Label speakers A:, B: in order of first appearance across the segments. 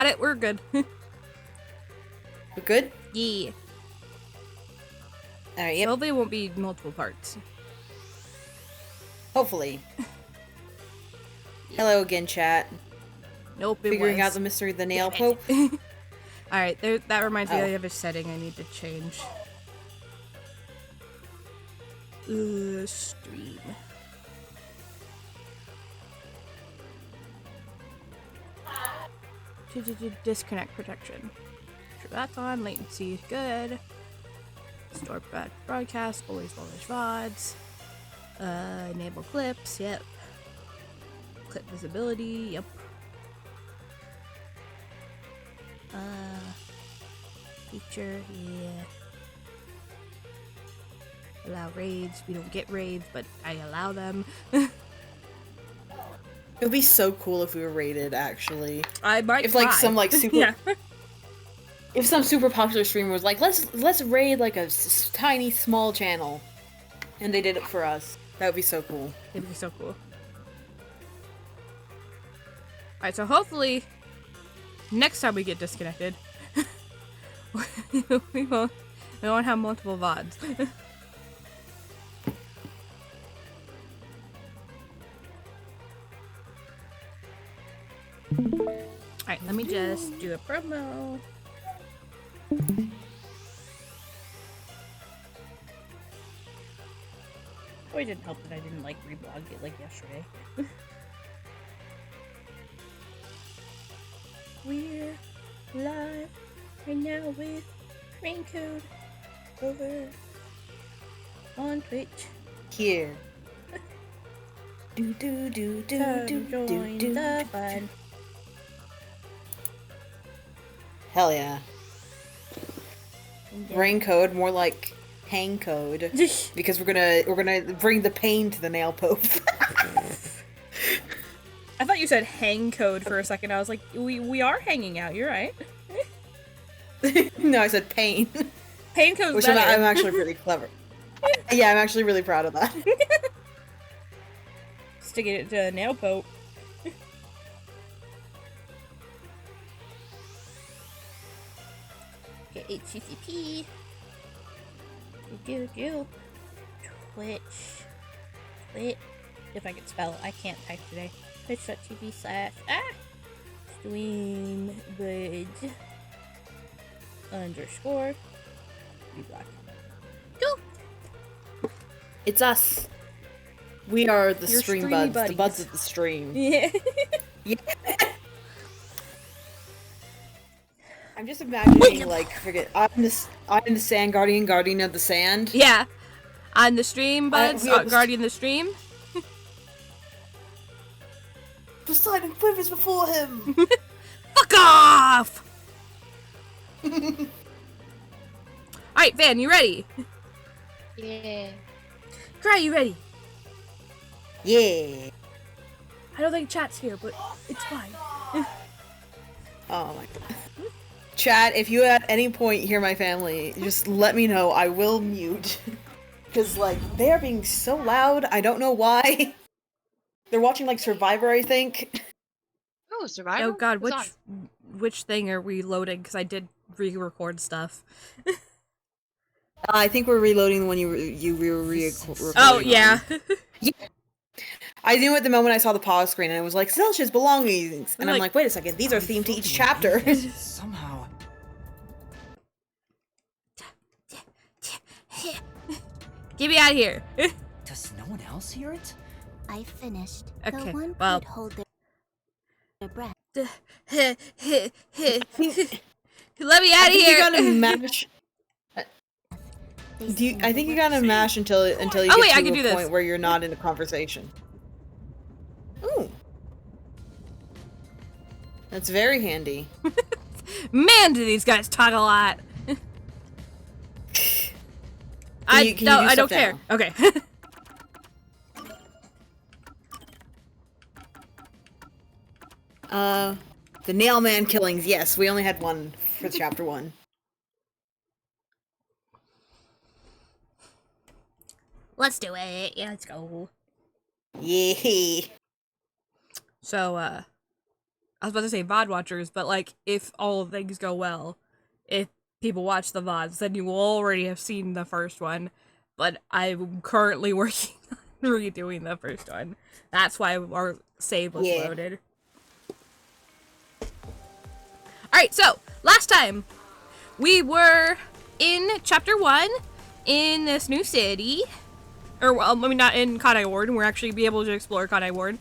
A: Got it, we're good.
B: We're good?
A: Yeah.
B: Alright, yep.
A: Hopefully it won't be multiple parts.
B: Hopefully. Hello again, chat.
A: Nope, it
B: Figuring
A: was.
B: out the mystery of the nail pope.
A: Alright, that reminds me I have a setting I need to change. Stream. Disconnect protection. Sure, that's on. Latency is good. Store broadcast. Always publish VODs. Enable clips. Yep. Clip visibility. Yep. Feature. Yeah. Allow raids. We don't get raids, but I allow them.
B: It would be so cool if we were rated, actually.
A: I might
B: if like
A: try.
B: some like super
A: yeah.
B: If some super popular streamer was like, let's raid like a tiny small channel, and they did it for us. That would be so cool.
A: It'd be so cool. Alright, so hopefully next time we get disconnected we won't have multiple VODs. Alright, let me just do a promo. Oh, it didn't help that I didn't like reblog it like yesterday. We're live right now with RAINCODE over on Twitch.
B: Here. Do do do do
A: Come
B: do
A: join
B: do
A: the
B: do.
A: fun.
B: Hell yeah. RAINCODE, more like pain code, because we're gonna bring the pain to the nail pope.
A: I thought you said hang code for a second. I was like, we are hanging out. You're right.
B: No, I said pain.
A: Pain code's
B: Which
A: better.
B: I'm actually really clever. Yeah, I'm actually really proud of that.
A: Sticking it to a nail pope. Get HTTP. Twitch. If I can spell it, I can't type today. Twitch.tv/ Streambuds _ reblock. Go!
B: It's us. We are the
A: Your
B: stream
A: streamy
B: buds, the
A: buddies.
B: buds of the stream.
A: Yeah.
B: Yeah. I'm just imagining, like, forget, I'm the sand guardian, guardian of the sand.
A: Yeah. On the stream, buds.
B: we are the
A: Guardian the stream.
B: Poseidon quivers before him!
A: Fuck off! Alright, Van, you ready?
C: Yeah.
A: Cry, you ready?
B: Yeah.
A: I don't think chat's here, but it's fine.
B: Oh my god. Chat, if you at any point hear my family, just let me know. I will mute. Because, like, they are being so loud, I don't know why. They're watching, like, Survivor, I think.
C: Oh, Survivor?
A: Oh god,
C: What's
A: which thing are we loading? Because I did re-record stuff.
B: I think we're reloading the one you were recording.
A: Oh, yeah.
B: Yeah. I knew at the moment I saw the pause screen and it was like, Celsius belongings! And I'm like, wait a second, these are themed to each chapter.
D: Somehow.
A: Get me out of here.
D: Does no one else hear it?
E: I finished.
A: Okay,
E: No one
A: well.
E: could hold their breath.
A: Let me out of
B: You
A: here.
B: gotta mash. I think you gotta mash until you get
A: wait, I
B: to
A: can do
B: a
A: this.
B: point where you're not in a conversation. Ooh. That's very handy.
A: Man, do these guys talk a lot. I don't care.
B: down?
A: Okay.
B: The nail man killings. Yes, we only had one for chapter 1.
A: Let's do it. Yeah, let's go.
B: Yay.
A: So, I was about to say VOD watchers, but like if all things go well, if people watch the VODs, then you will already have seen the first one. But I'm currently working on redoing the first one. That's why our save was loaded. Alright, so last time we were in chapter 1 in this new city. Or, well, I mean, not in Kanai Ward, and we're actually be able to explore Kanai Ward.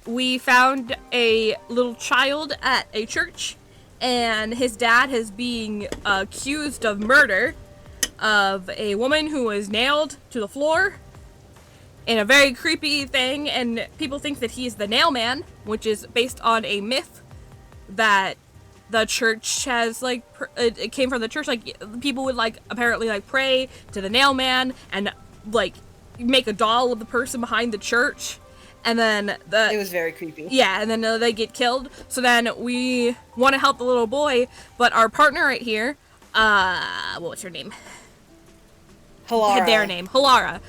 A: We found a little child at a church, and his dad is being accused of murder of a woman who was nailed to the floor in a very creepy thing, and people think that he's the Nail Man, which is based on a myth that the church has, like, it came from the church. Like, people would, like, apparently, like, pray to the Nail Man and, like, make a doll of the person behind the church, and then
B: it was very creepy.
A: Yeah, and then they get killed. So then we want to help the little boy, but our partner right here, what's her name?
B: Halara.
A: Their name, Halara.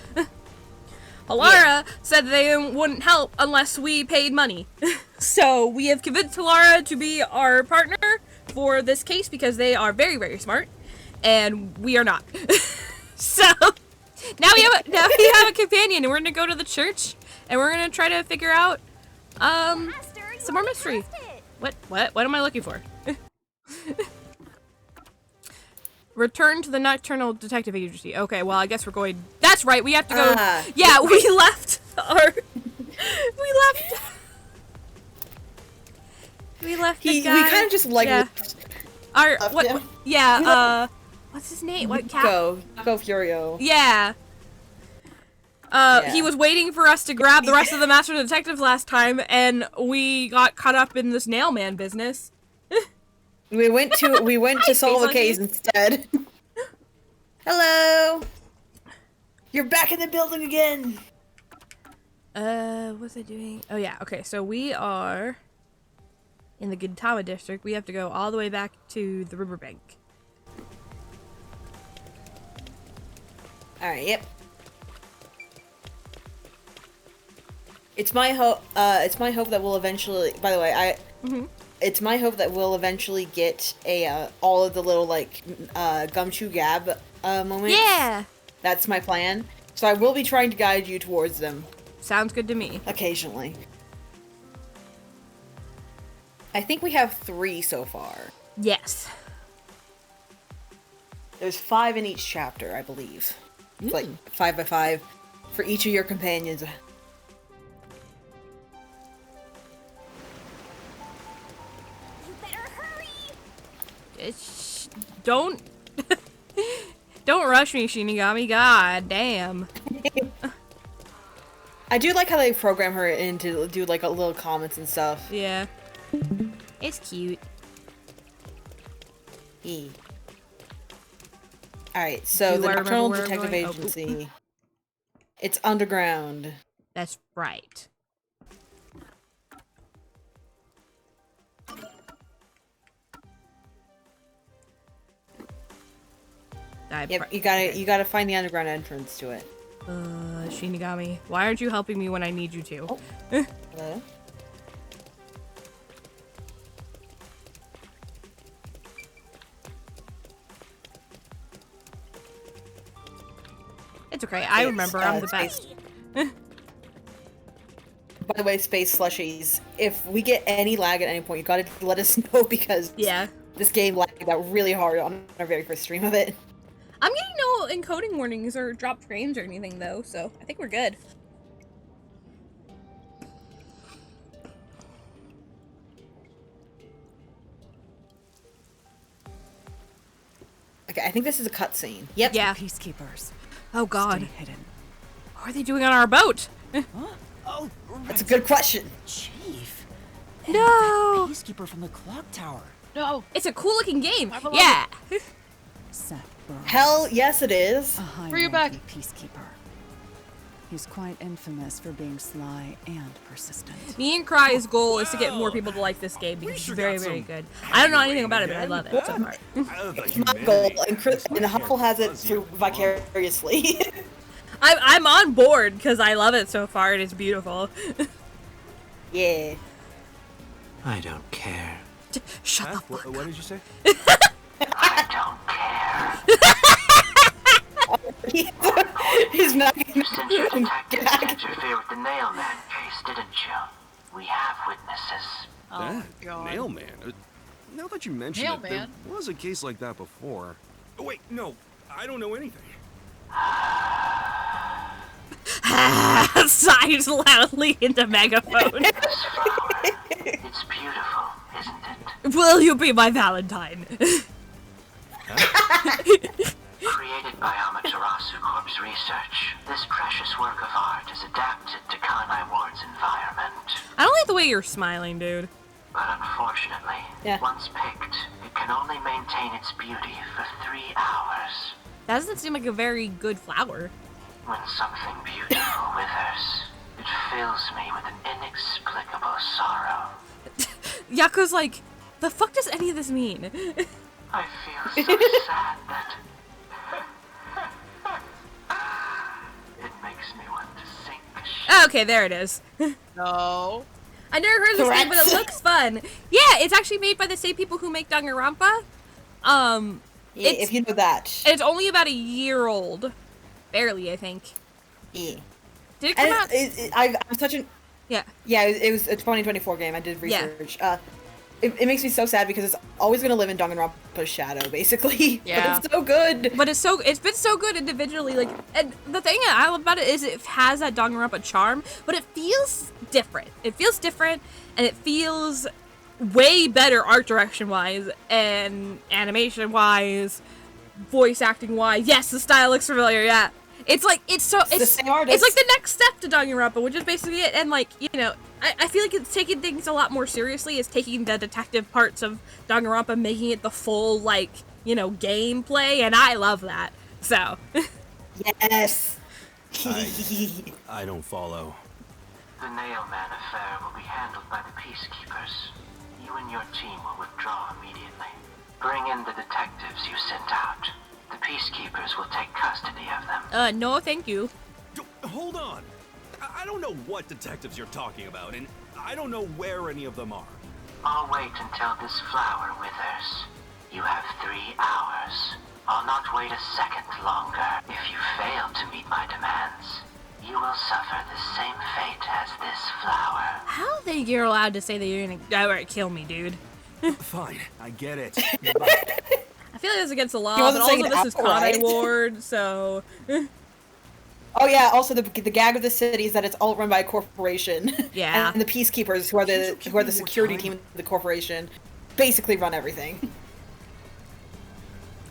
A: Halara said they wouldn't help unless we paid money. So we have convinced Halara to be our partner for this case because they are very, very smart, and we are not. So now we have a companion, and we're gonna go to the church, and we're gonna try to figure out some more mystery. What am I looking for? Return to the Nocturnal Detective Agency. Okay, well, I guess we're going. That's right. We have to go. Yeah, we left our. We left the guy.
B: We kind of just like
A: left him. What's his name? What cat?
B: Go Furio.
A: Yeah. He was waiting for us to grab the rest of the Master Detectives last time, and we got caught up in this nail man business.
B: We went to solve a case instead. Hello. You're back in the building again.
A: What's I doing? Oh yeah. Okay, so we are in the Gintama district. We have to go all the way back to the riverbank.
B: All right. Yep. It's my hope. It's my hope that we'll eventually. By the way, it's my hope that we'll eventually get all of the little like gumshoe gab moments.
A: Yeah.
B: That's my plan. So I will be trying to guide you towards them.
A: Sounds good to me.
B: Occasionally. I think we have 3 so far.
A: Yes.
B: There's 5 in each chapter, I believe. It's like 5 by 5 for each of your companions.
A: Don't rush me, Shinigami. God damn.
B: I do like how they program her in to do like a little comments and stuff.
A: Yeah. It's cute.
B: Alright, so the Nocturnal Detective Agency. It's underground.
A: That's right.
B: Yep, you gotta find the underground entrance to it.
A: Shinigami, why aren't you helping me when I need you to?
B: Oh. Hello?
A: It's okay, I remember, I'm the best.
B: By the way, space slushies, if we get any lag at any point, you gotta let us know because this game lagged out really hard on our very first stream of it.
A: I'm getting no encoding warnings or dropped frames or anything though, so I think we're good.
B: Okay, I think this is a cutscene. Yep.
A: Yeah.
F: Peacekeepers.
A: Oh god.
F: Stay hidden.
A: What are they doing on our boat?
F: Huh? Oh, right.
B: That's a good question.
F: Chief.
A: No.
F: Peacekeeper from the clock tower.
C: No.
A: It's a cool looking game. Yeah.
F: Seth Burns.
B: Hell yes it is.
F: A high
C: Bring it back.
F: peacekeeper. He's quite infamous for being sly and persistent.
A: Me and Cry's goal is to get more people to like this game because it's very, very good. I don't know anything about it, but I love it so far.
B: It's my goal, and Huffle has it through vicariously.
A: I'm on board because I love it so far and it's beautiful.
B: Yeah.
G: I don't care.
A: Shut
H: Huh?
A: the fuck
H: What did you say?
G: I don't care.
B: He's not
G: You sent your
B: gonna
G: detectives to interfere with the Nailman case, didn't you? We have witnesses.
C: Oh, God.
H: Nailman. Now that you mention it, there
C: Nailman?
H: was a case like that before. Oh, wait, no, I don't know anything.
A: Sighs loudly into megaphone.
G: This flower, it's beautiful, isn't it?
A: Will you be my Valentine?
G: Created by Amaterasu Corp's research, this precious work of art is adapted to Kanai Ward's environment.
A: I don't like the way you're smiling, dude.
G: But unfortunately,
B: Yeah.
G: once picked, it can only maintain its beauty for 3 hours.
A: That doesn't seem like a very good flower.
G: When something beautiful withers, it fills me with an inexplicable sorrow.
A: Yako's like, the fuck does any of this mean?
G: I feel so sad that it makes me want to sink a ship.
A: Okay, there it is.
C: No.
A: I never heard of this game, but it
B: Threats.
A: looks fun. Yeah, it's actually made by the same people who make Danganronpa.
B: Yeah,
A: It's-
B: if you know that.
A: It's only about a year old. Barely, I think.
B: Yeah.
A: Did it come out?
B: And I'm such an...
A: Yeah.
B: Yeah, it was a 2024 game. I did
A: Yeah.
B: research. It makes me so sad because it's always gonna live in Danganronpa's shadow, basically.
C: Yeah.
B: But it's so good.
A: But it's been so good individually, like, and the thing I love about it is it has that Danganronpa charm, but it feels different. It feels different, and it feels way better art direction wise and animation wise, voice acting wise. Yes, the style looks familiar. Yeah, it's like it's
B: the same artist.
A: It's like the next step to Danganronpa, which is basically it. And like, you know, I feel like it's taking things a lot more seriously. It's taking the detective parts of Danganronpa, making it the full, like, you know, gameplay, and I love that. So,
B: Yes.
H: I don't follow.
G: The Nailman affair will be handled by the Peacekeepers. You and your team will withdraw immediately. Bring in the detectives you sent out. The Peacekeepers will take custody of them.
A: no, thank you.
H: Hold on. I don't know what detectives you're talking about, and I don't know where any of them are.
G: I'll wait until this flower withers. You have 3 hours. I'll not wait a second longer. If you fail to meet my demands, you will suffer the same fate as this flower.
A: I don't think you're allowed to say that you're gonna outright kill me, dude.
H: Fine, I get it.
A: I feel like that's against the law,
B: He
A: but
B: wasn't
A: also
B: saying
A: this is
B: outright.
A: Kanai Ward, so...
B: Oh yeah. Also, the gag of the city is that it's all run by a corporation.
A: Yeah.
B: And the Peacekeepers, who are the security team of the corporation, basically run everything.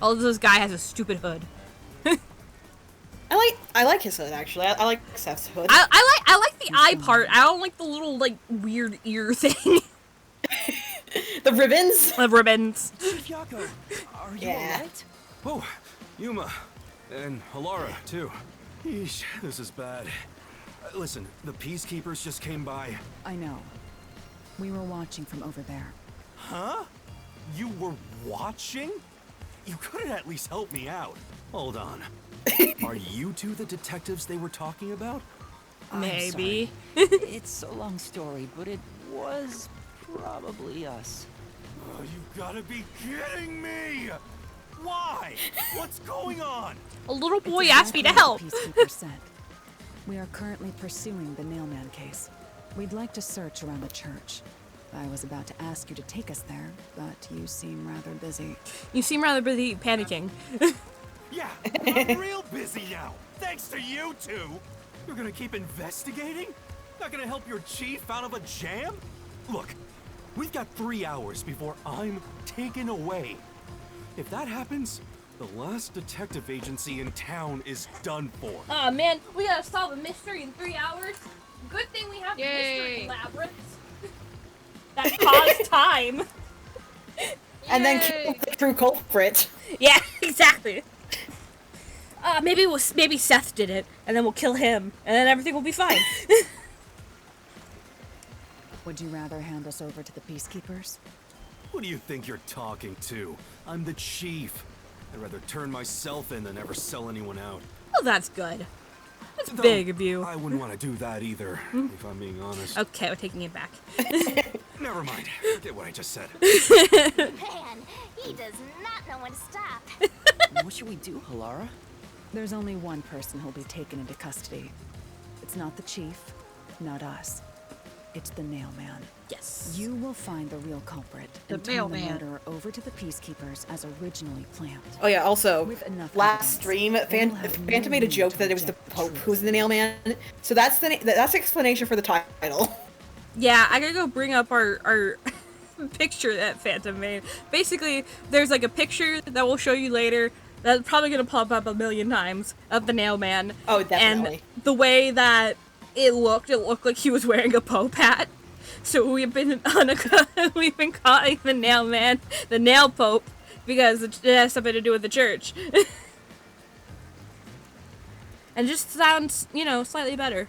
A: All this guy has a stupid hood.
B: I like his hood actually. I like Seth's hood.
A: I like the eye part. I don't like the little, like, weird ear thing.
B: The ribbons.
A: The ribbons.
D: Chief Yako, are you
B: Yeah.
D: alright?
H: Oh, Yuma. And Halara, too. Yeesh, this is bad. Listen, the Peacekeepers just came by.
F: I know. We were watching from over there.
H: Huh? You were watching? You could have at least helped me out. Hold on. Are you two the detectives they were talking about?
D: I'm
A: Maybe.
D: sorry. It's a long story, but it was probably us.
H: Oh, you gotta be kidding me! Why? What's going on?
A: A little
F: It's
A: boy asked me to
F: exactly
A: help.
F: what the Peacekeeper said. We are currently pursuing the Nailman case. We'd like to search around the church. I was about to ask you to take us there, but you seem rather busy.
A: You seem rather busy panicking.
H: Yeah, I'm real busy now. Thanks to you two. You're gonna keep investigating? Not gonna help your chief out of a jam? Look, we've got 3 hours before I'm taken away. If that happens, the last detective agency in town is done for.
A: Aw, man, we gotta solve a mystery in 3 hours. Good thing we have the mystery
C: Yay.
A: labyrinth. That caused time.
B: And then
C: Yay.
B: kill the true culprit.
A: Yeah, exactly. Maybe Seth did it, and then we'll kill him, and then everything will be fine.
F: Would you rather hand us over to the Peacekeepers?
H: Who do you think you're talking to? I'm the chief. I'd rather turn myself in than ever sell anyone out.
A: Oh, that's good. That's
H: Though,
A: big of you.
H: I wouldn't want to do that either, if I'm being honest.
A: Okay, we're taking it back.
H: Never mind. Forget what I just said.
E: Man, he does not know when to stop.
D: What should we do, Halara?
F: There's only one person who'll be taken into custody. It's not the chief, not us. It's the Nailman.
A: Yes.
F: You will find the real culprit
C: The
F: and turn the
C: mailman.
F: murderer over to the peacekeepers as originally planned.
B: Oh yeah, also,
F: With enough
B: last
F: evidence,
B: stream,
F: they will have
B: Phantom
F: no
B: made a
F: need
B: joke
F: to
B: that it was the
F: reject the
B: Pope
F: truth.
B: who's the Nailman. So that's the explanation for the title.
A: Yeah, I gotta go bring up our picture that Phantom made. Basically, there's like a picture that we'll show you later that's probably gonna pop up a million times of the Nailman.
B: Oh, definitely.
A: And the way that it looked like he was wearing a Pope hat. So we've been calling the Nailman the Nail Pope because it has something to do with the church. And just sounds, you know, slightly better.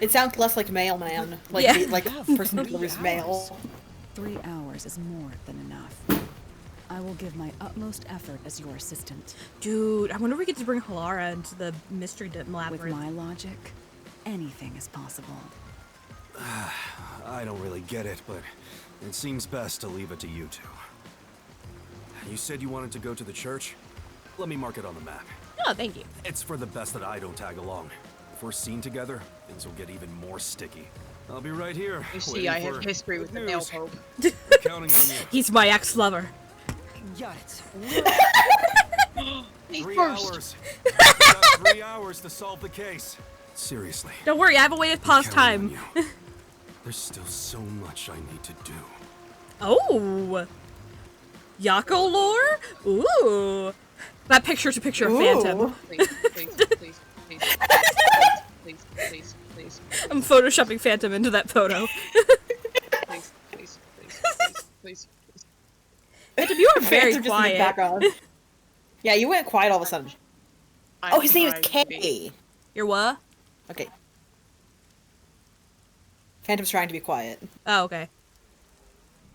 B: It sounds less like mailman, like
A: Yeah.
B: like a person who delivers mail.
F: 3 hours is more than enough. I will give my utmost effort as your assistant.
A: Dude, I wonder if we get to bring Halara into the mystery
F: With
A: labyrinth.
F: my logic, anything is possible.
H: I don't really get it, but it seems best to leave it to you two. You said you wanted to go to the church? Let me mark it on the map.
A: Oh, thank you.
H: It's for the best that I don't tag along. If we're seen together, things will get even more sticky. I'll be right here.
C: You see,
H: waiting
C: I have
H: for
C: history with the
H: good
C: Nail
H: news.
C: Pope.
H: Counting on you.
A: He's my ex-lover.
D: Got it.
C: Me
H: 3
C: first.
H: hours. We've got 3 hours to solve the case. Seriously.
A: Don't worry, I have a way to pause
H: counting
A: time.
H: on you. There's still so much I need to do.
A: Oh! Yako lore? Ooh! That picture's a picture of
B: Ooh.
A: Phantom.
C: Please, please, please, please, please, please, please,
A: I'm photoshopping Phantom into that photo.
C: please, please, please, please.
A: Phantom, you are very
B: Phantom just in the
A: quiet.
B: background. Yeah, you went quiet all of a sudden. Oh, his name is
C: I'm trying to be-
B: K.
A: You're what?
B: Okay. Phantom's trying to be quiet.
A: Oh, okay.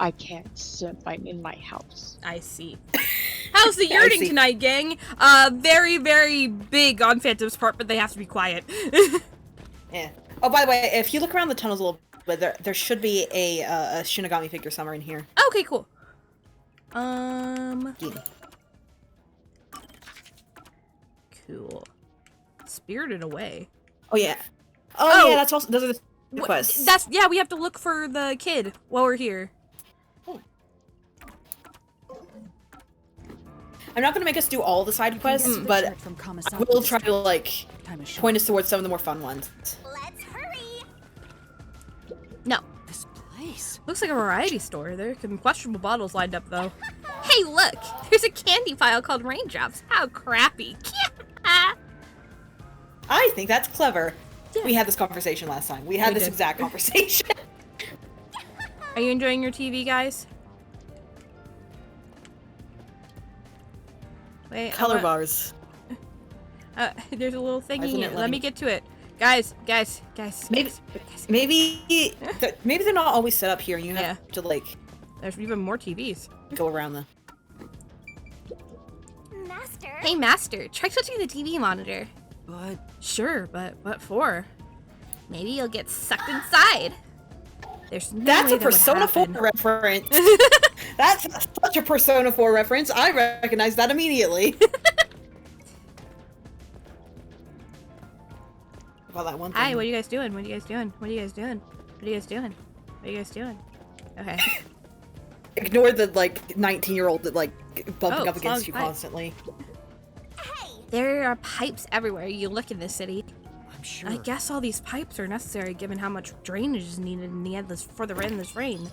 C: I can't sit in my house.
A: I see. How's the
B: Yeah, I
A: yurting
B: see.
A: tonight, gang? Very, very big on Phantom's part, but they have to be quiet.
B: Yeah. Oh, by the way, if you look around the tunnels a little bit, there should be a Shinigami figure somewhere in here.
A: Okay, cool.
B: Yeah.
A: Cool. Spirited Away.
B: Oh yeah.
A: Oh.
B: Yeah, that's also those are the
A: What-
B: quests.
A: That's, yeah, we have to look for the kid while we're here.
B: I'm not gonna make us do all the side quests,
F: Get to the
B: but
F: church from
B: I
F: Kamisaki
B: will try to like
F: Time is short.
B: point us towards some of the more fun ones.
E: Let's hurry.
A: No.
D: This place.
A: Looks like a variety store. There are some questionable bottles lined up, though. Hey, look! There's a candy pile called Raindrops. How crappy.
B: I think that's clever.
A: Yeah.
B: We had this conversation last time. We had
A: We
B: this
A: did.
B: exact conversation.
A: Are you enjoying your TV, guys? Wait,
B: Color bars.
A: there's a little thingy
B: Why isn't
A: here.
B: it
A: Let
B: letting
A: me
B: me-
A: get to it. Guys.
B: Maybe-
A: guys.
B: Maybe maybe they're not always set up here, and you have
A: Yeah.
B: to like
A: There's even more TVs.
B: go around them.
E: Master.
A: Hey, Master, try switching the TV monitor.
D: But
A: Sure, but what for? Maybe you'll get sucked inside. There's no
B: That's
A: way
B: a
A: that would
B: Persona 4
A: happen.
B: reference. That's such a Persona 4 reference. I recognize that immediately. About that one thing.
A: Hi, what are you guys doing? What are you guys doing? What are you guys doing? What are you guys doing? What are you guys doing? Okay.
B: Ignore the like 19-year-old that like bumping
A: Oh,
B: up against
A: clogged
B: you
A: pipe.
B: constantly.
E: Hey.
A: There are pipes everywhere you look in this city.
D: I'm sure.
A: I guess all these pipes are necessary given how much drainage is needed in the endless for the endless rain.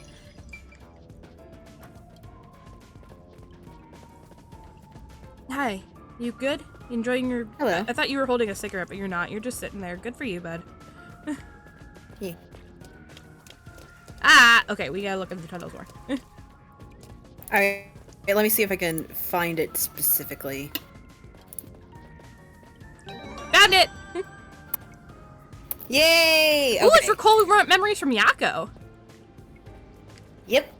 A: Hi, you good? You enjoying your?
B: Hello.
A: I thought you were holding a cigarette, but you're not. You're just sitting there. Good for you, bud.
B: Yeah.
A: Ah, okay. We gotta look at the tunnels more.
B: Alright, let me see if I can find it specifically.
A: Found it.
B: Yay!
A: Oh, it's recall memories from Yako.
B: Yep.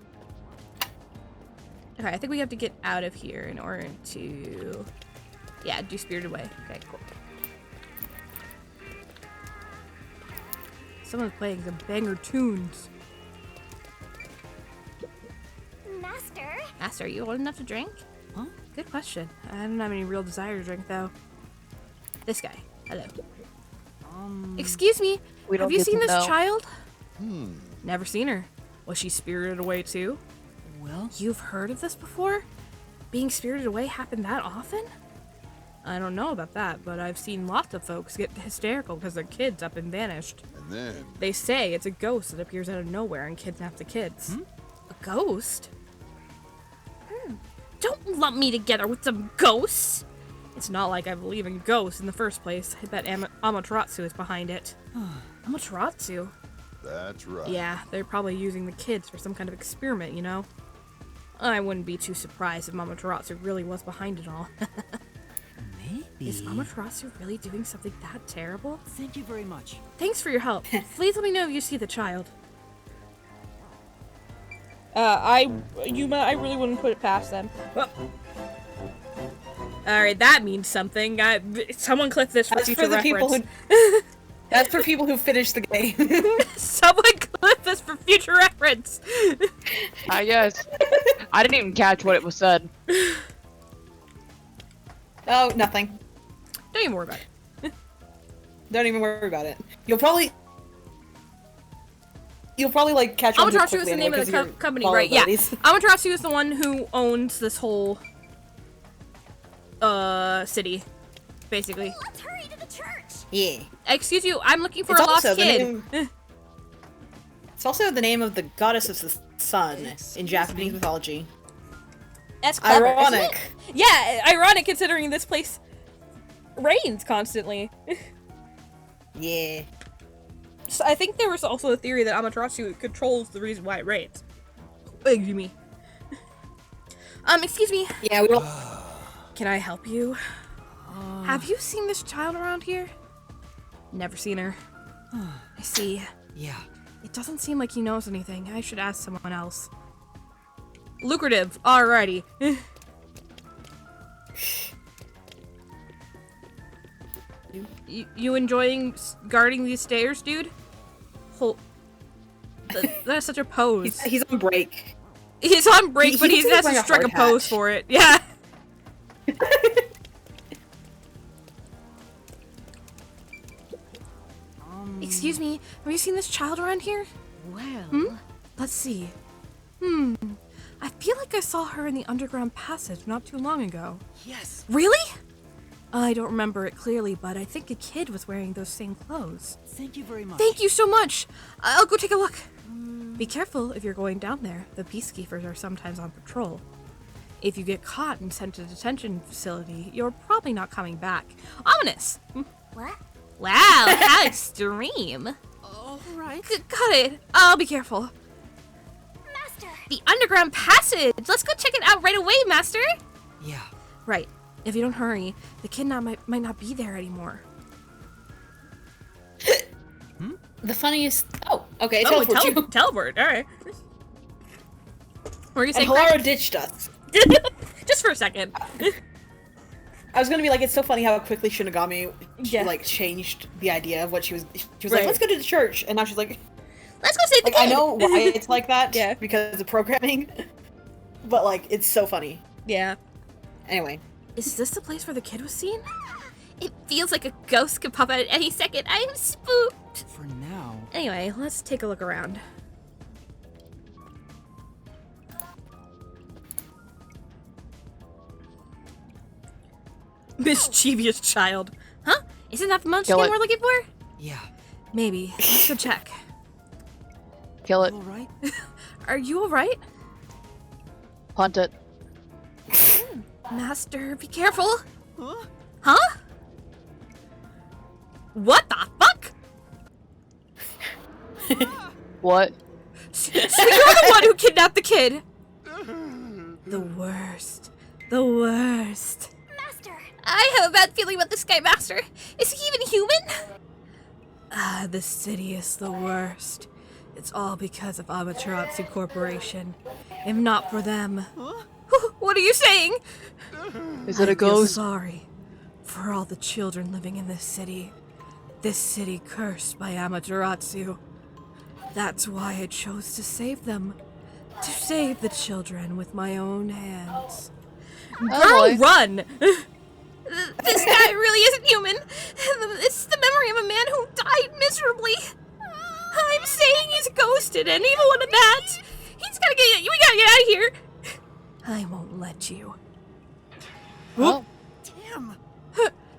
A: Okay, I think we have to get out of here in order to, yeah, do Spirited Away. Okay, cool. someone's playing some banger tunes.
E: Master?
A: Master, are you old enough to drink?
D: Huh?
A: Good question. I don't have any real desire to drink, though. This guy. Hello. Excuse me.
C: We don't
A: Have you
C: get
A: seen
C: to
A: this
C: know.
A: child? Never seen her. Was she spirited away, too?
D: Well,
A: You've heard of this before? Being spirited away happened that often? I don't know about that, but I've seen lots of folks get hysterical because their kids up and vanished.
I: And then,
A: They say it's a ghost that appears out of nowhere and kidnaps the kids. A ghost? Don't lump me together with some ghosts! It's not like I believe in ghosts in the first place. I bet Amaterasu is behind it. Amaterasu?
I: that's right.
A: Yeah, they're probably using the kids for some kind of experiment, you know? I wouldn't be too surprised if Amaterasu really was behind it all.
D: maybe.
A: Is Amaterasu really doing something that terrible?
D: Thank you very much.
A: Thanks for your help. Please let me know if you see the child. I really wouldn't put it past them. Alright, that means something. Someone clip this for
B: That's
A: future
B: for the
A: reference.
B: people who. That's for people who finish the game.
A: Someone clip this for future reference.
C: I guess. I didn't even catch what it was said.
B: Oh, nothing.
A: Don't even worry about it.
B: Don't even worry about it. You'll probably like catch on to it
A: Amaterasu is
B: quickly
A: the name
B: anyway,
A: of the
B: 'cause of your
A: company, right? Yeah.
B: vulnerabilities.
A: Amaterasu is the one who owns this whole city, basically.
E: Let's hurry to the church.
B: Yeah.
A: Excuse you, I'm looking for
B: It's
A: a lost
B: also the
A: kid.
B: It's also the name of the goddess of the sun in Japanese mythology.
A: That's clever, isn't
B: Ironic.
A: it? Yeah, ironic considering this place rains constantly.
B: Yeah.
A: So I think there was also a theory that Amaterasu controls the reason why it rains. Excuse me. Excuse me.
B: Yeah, we don't.
A: Can I help you? Have you seen this child around here? Never seen her. I see.
D: Yeah.
A: It doesn't seem like he knows anything. I should ask someone else. Lucrative. Alrighty. You enjoying guarding these stairs, dude? That's such a pose.
B: He's on break.
A: He's on break,
B: He
A: but he
B: needs to
A: has
B: bring
A: to
B: a
A: strike a
B: hard
A: pose
B: hat.
A: for it. Yeah. Excuse me, have you seen this child around here?
D: Well.
A: Let's see. I feel like I saw her in the underground passage not too long ago.
D: Yes.
A: Really? I don't remember it clearly, but I think a kid was wearing those same clothes.
D: Thank you very much.
A: Thank you so much. I'll go take a look. Be careful if you're going down there. The peacekeepers are sometimes on patrol. If you get caught and sent to a detention facility, you're probably not coming back. Ominous.
E: What?
A: Wow, how extreme.
D: All right.
A: Got it. I'll be careful.
E: Master!
A: The underground passage. Let's go check it out right away, Master.
D: Yeah.
A: Right. If you don't hurry, the kidnap might not be there anymore.
B: The funniest. Oh, okay.
A: Oh,
B: Teleport you.
A: teleport. All right. Were you
B: And
A: saying?
B: Hilara ditched us.
A: Just for a second.
B: I was gonna be like, it's so funny how quickly Shinigami
A: Yeah.
B: like changed the idea of what she was. She was
A: Right.
B: like, let's go to the church, and now she's like,
A: Let's go save the
B: like I
A: kid.
B: know why it's like that,
A: Yeah.
B: because of programming, but like it's so funny.
A: Yeah.
B: Anyway,
A: Is this the place where the kid was seen? It feels like a ghost could pop out at any second. I am spooked.
D: For now.
A: Anyway, let's take a look around. Mischievous child. Huh? Isn't that the munchkin
C: Kill it.
A: we're looking for?
D: Yeah.
A: Maybe. Let's go check.
C: Kill it.
D: All right.
A: Are you alright?
C: Hunt it.
A: Master, be careful.
D: Huh?
A: Huh? What the fuck?
C: What?
A: So you're the one who kidnapped the kid? The worst. The worst.
E: Master!
A: I have a bad feeling about this guy, Master. Is he even human? The city is the worst. It's all because of Amaterasu Corporation. If not for them... What are you saying?
C: Is it a
A: I feel
C: ghost?
A: sorry for all the children living in this city. This city cursed by Amaterasu. That's why I chose to save them. To save the children with my own hands. Girl,
C: boy.
A: run! This guy really isn't human. It's the memory of a man who died miserably. I'm saying he's ghosted, and even with that, we gotta get out of here. I won't let you.
C: Well,
H: Damn!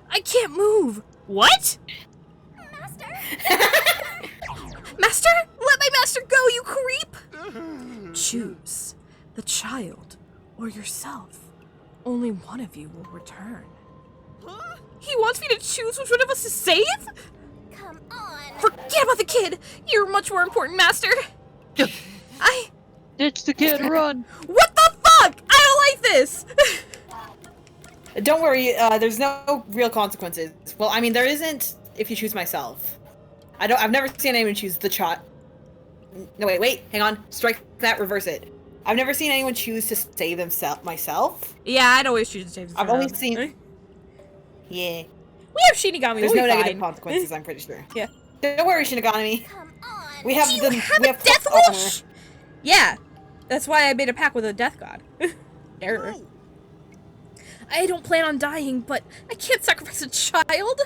A: I can't move. What?
E: Master?
A: Master? Let my master go, you creep! Choose the child or yourself. Only one of you will return. He wants me to choose which one of us to save?
E: Come on.
A: Forget about the kid. You're much more important, Master.
C: ditch the kid, run!
A: What the fuck? I don't like this.
B: Don't worry, there's no real consequences. Well, I mean, there isn't if you choose myself. I've never seen anyone choose the child. No, wait, hang on. Strike that, reverse it. I've never seen anyone choose to save myself.
A: Yeah, I'd always choose to save the
B: I've
A: child.
B: only seen... Yeah.
A: We have Shinigami.
B: There's
A: we'll
B: no
A: be
B: negative
A: fine.
B: consequences, I'm pretty sure.
A: Yeah.
B: Don't worry, Shinigami.
E: Come on.
B: We have
A: Do you
B: the...
A: have
B: we
A: a
B: have
A: death
B: full armor.
A: wish? Yeah. That's why I made a pact with a death god. Error. I don't plan on dying, but I can't sacrifice a child.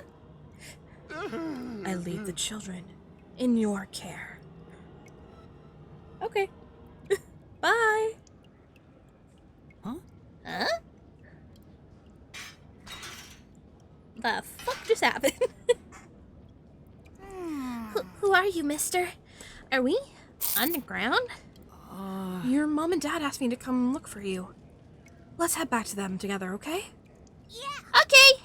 A: I leave the children in your care. Okay. Bye.
D: Huh?
A: Huh? The fuck just happened? Who are you, mister? Are we underground? Your mom and dad asked me to come look for you. Let's head back to them together, okay?
E: Yeah.
A: Okay.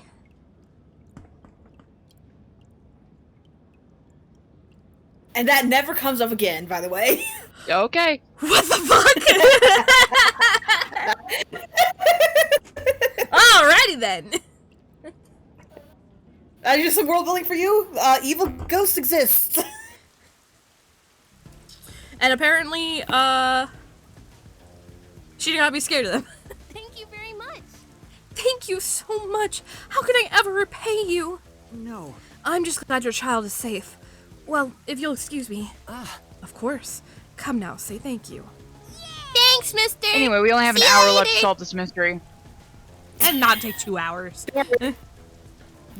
B: And that never comes up again, by the way.
C: Okay.
A: What the fuck? Alrighty then.
B: Just some world building for you. Evil ghosts exist.
A: And apparently, she did not be scared of them.
E: Thank you very much.
A: Thank you so much. How can I ever repay you?
D: No.
A: I'm just glad your child is safe. Well, if you'll excuse me. Of course. Come now, say thank you.
E: Thanks, mister.
C: Anyway, we only have an
E: See you
C: hour left to
E: later.
C: solve this mystery.
A: And not take 2 hours.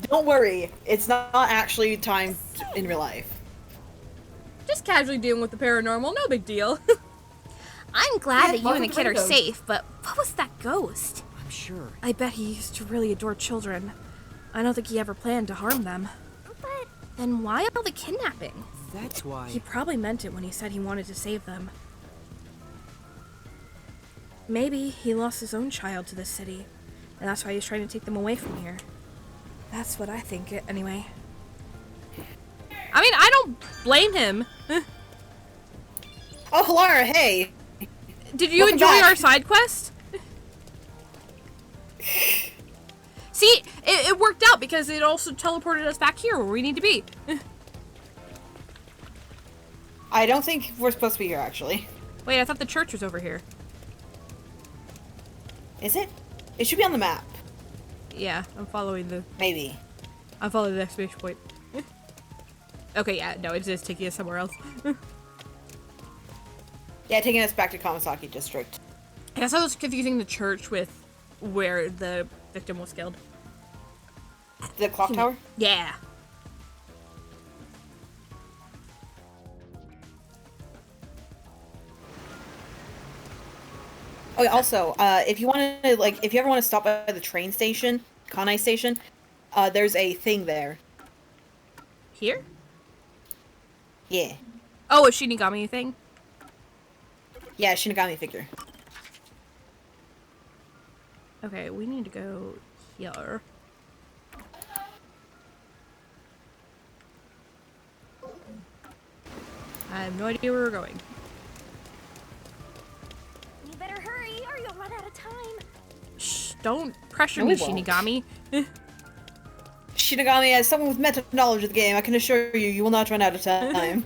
B: Don't worry, it's not actually timed in real life.
A: Just casually dealing with the paranormal, no big deal.
E: I'm glad
B: Yeah,
E: that you and the
B: welcome to
E: kid are
B: Rainbow.
E: safe, but what was that ghost?
D: I'm sure.
A: I bet he used to really adore children. I don't think he ever planned to harm them.
E: But
A: Then why all the kidnapping?
D: That's why.
A: He probably meant it when he said he wanted to save them. Maybe he lost his own child to this city, and that's why he's trying to take them away from here. That's what I think, anyway. I mean, I don't blame him.
B: Oh, Lara, hey.
A: Did you
B: Welcome
A: enjoy
B: back.
A: our side quest? See, it worked out because it also teleported us back here where we need to be.
B: I don't think we're supposed to be here, actually.
A: Wait, I thought the church was over here.
B: Is it? It should be on the map.
A: Yeah, I'm following the
B: Maybe.
A: exclamation point. Okay, yeah, no, it's just taking us somewhere else.
B: Yeah, taking us back to Kamasaki District.
A: I guess I was confusing the church with where the victim was killed.
B: The clock tower?
A: Yeah.
B: Oh, yeah, also, if you want to, like, if you ever want to stop by the train station, Kanai Station, there's a thing there.
A: Here?
B: Yeah.
A: Oh, a Shinigami thing?
B: Yeah, Shinigami figure.
A: Okay, we need to go here. I have no idea where we're going.
E: You better hurry or you'll run out of time.
A: Shh, don't pressure
B: No,
A: me,
B: we won't.
A: Shinigami.
B: Shinigami, as someone with meta knowledge of the game, I can assure you, you will not run out of time.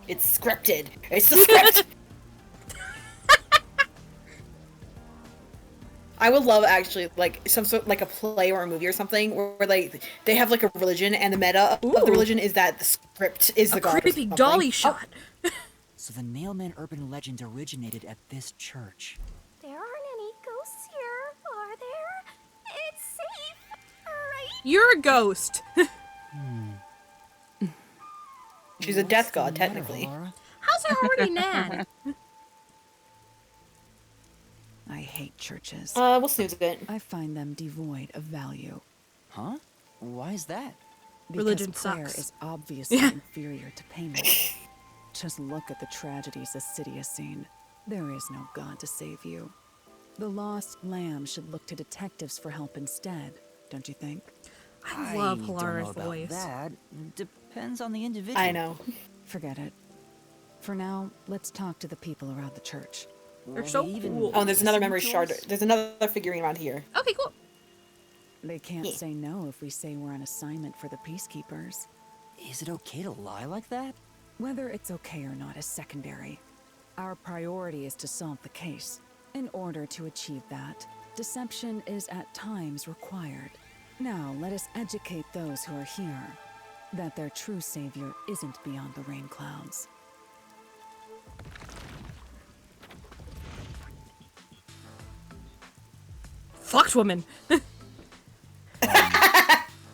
B: It's scripted. It's the script! I would love actually like some sort like a play or a movie or something where like they have like a religion and the meta of the religion is that the script is the god.
A: Creepy dolly shot.
D: So the Nailman urban legend originated at this church.
E: There aren't any ghosts here, are there? It's safe, right?
A: You're a ghost.
B: She's a death god, technically.
A: How's her already mad?
F: I hate churches.
B: We'll snooze a bit.
F: I find them devoid of value.
D: Huh? Why is that?
F: Because
A: Religion
F: prayer
A: sucks.
F: is obviously inferior to payment. Just look at the tragedies the city has seen. There is no God to save you. The lost lamb should look to detectives for help instead, don't you think?
A: I love
D: don't know
A: Halara's
D: about
A: voice.
D: That depends on the individual.
B: I know.
F: Forget it. For now, let's talk to the people around the church.
A: They're
D: Will
A: so
D: they even
A: cool.
B: Oh, and there's another
D: listen
B: memory
D: to
B: shard.
D: us?
B: There's another figurine around here.
A: Okay, cool.
F: They can't
B: Yeah.
F: say no if we say we're on assignment for the peacekeepers.
D: Is it okay to lie like that?
F: Whether it's okay or not is secondary. Our priority is to solve the case. In order to achieve that, deception is at times required. Now, let us educate those who are here that their true savior isn't beyond the rain clouds.
A: Fucked woman.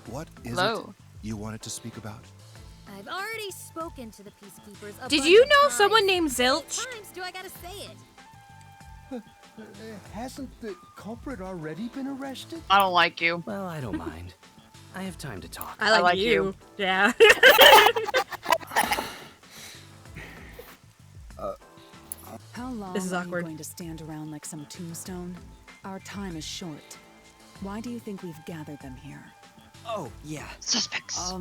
I: What is
C: Hello.
I: it you wanted to speak about?
E: I've already spoken to the peacekeepers. A
A: Did
E: bunch
A: you
E: of
A: know
E: times.
A: someone named
E: How many
A: Zilch?
E: times do I gotta say it?
J: Hasn't the culprit already been arrested?
C: I don't like you.
K: Well, I don't mind. I have time to talk.
A: I like,
C: like
A: you.
C: you.
A: Yeah.
F: How long
A: This is
F: are
A: awkward.
F: you going to stand around like some tombstone? Our time is short. Why do you think we've gathered them here?
D: Oh, yeah.
C: Suspects.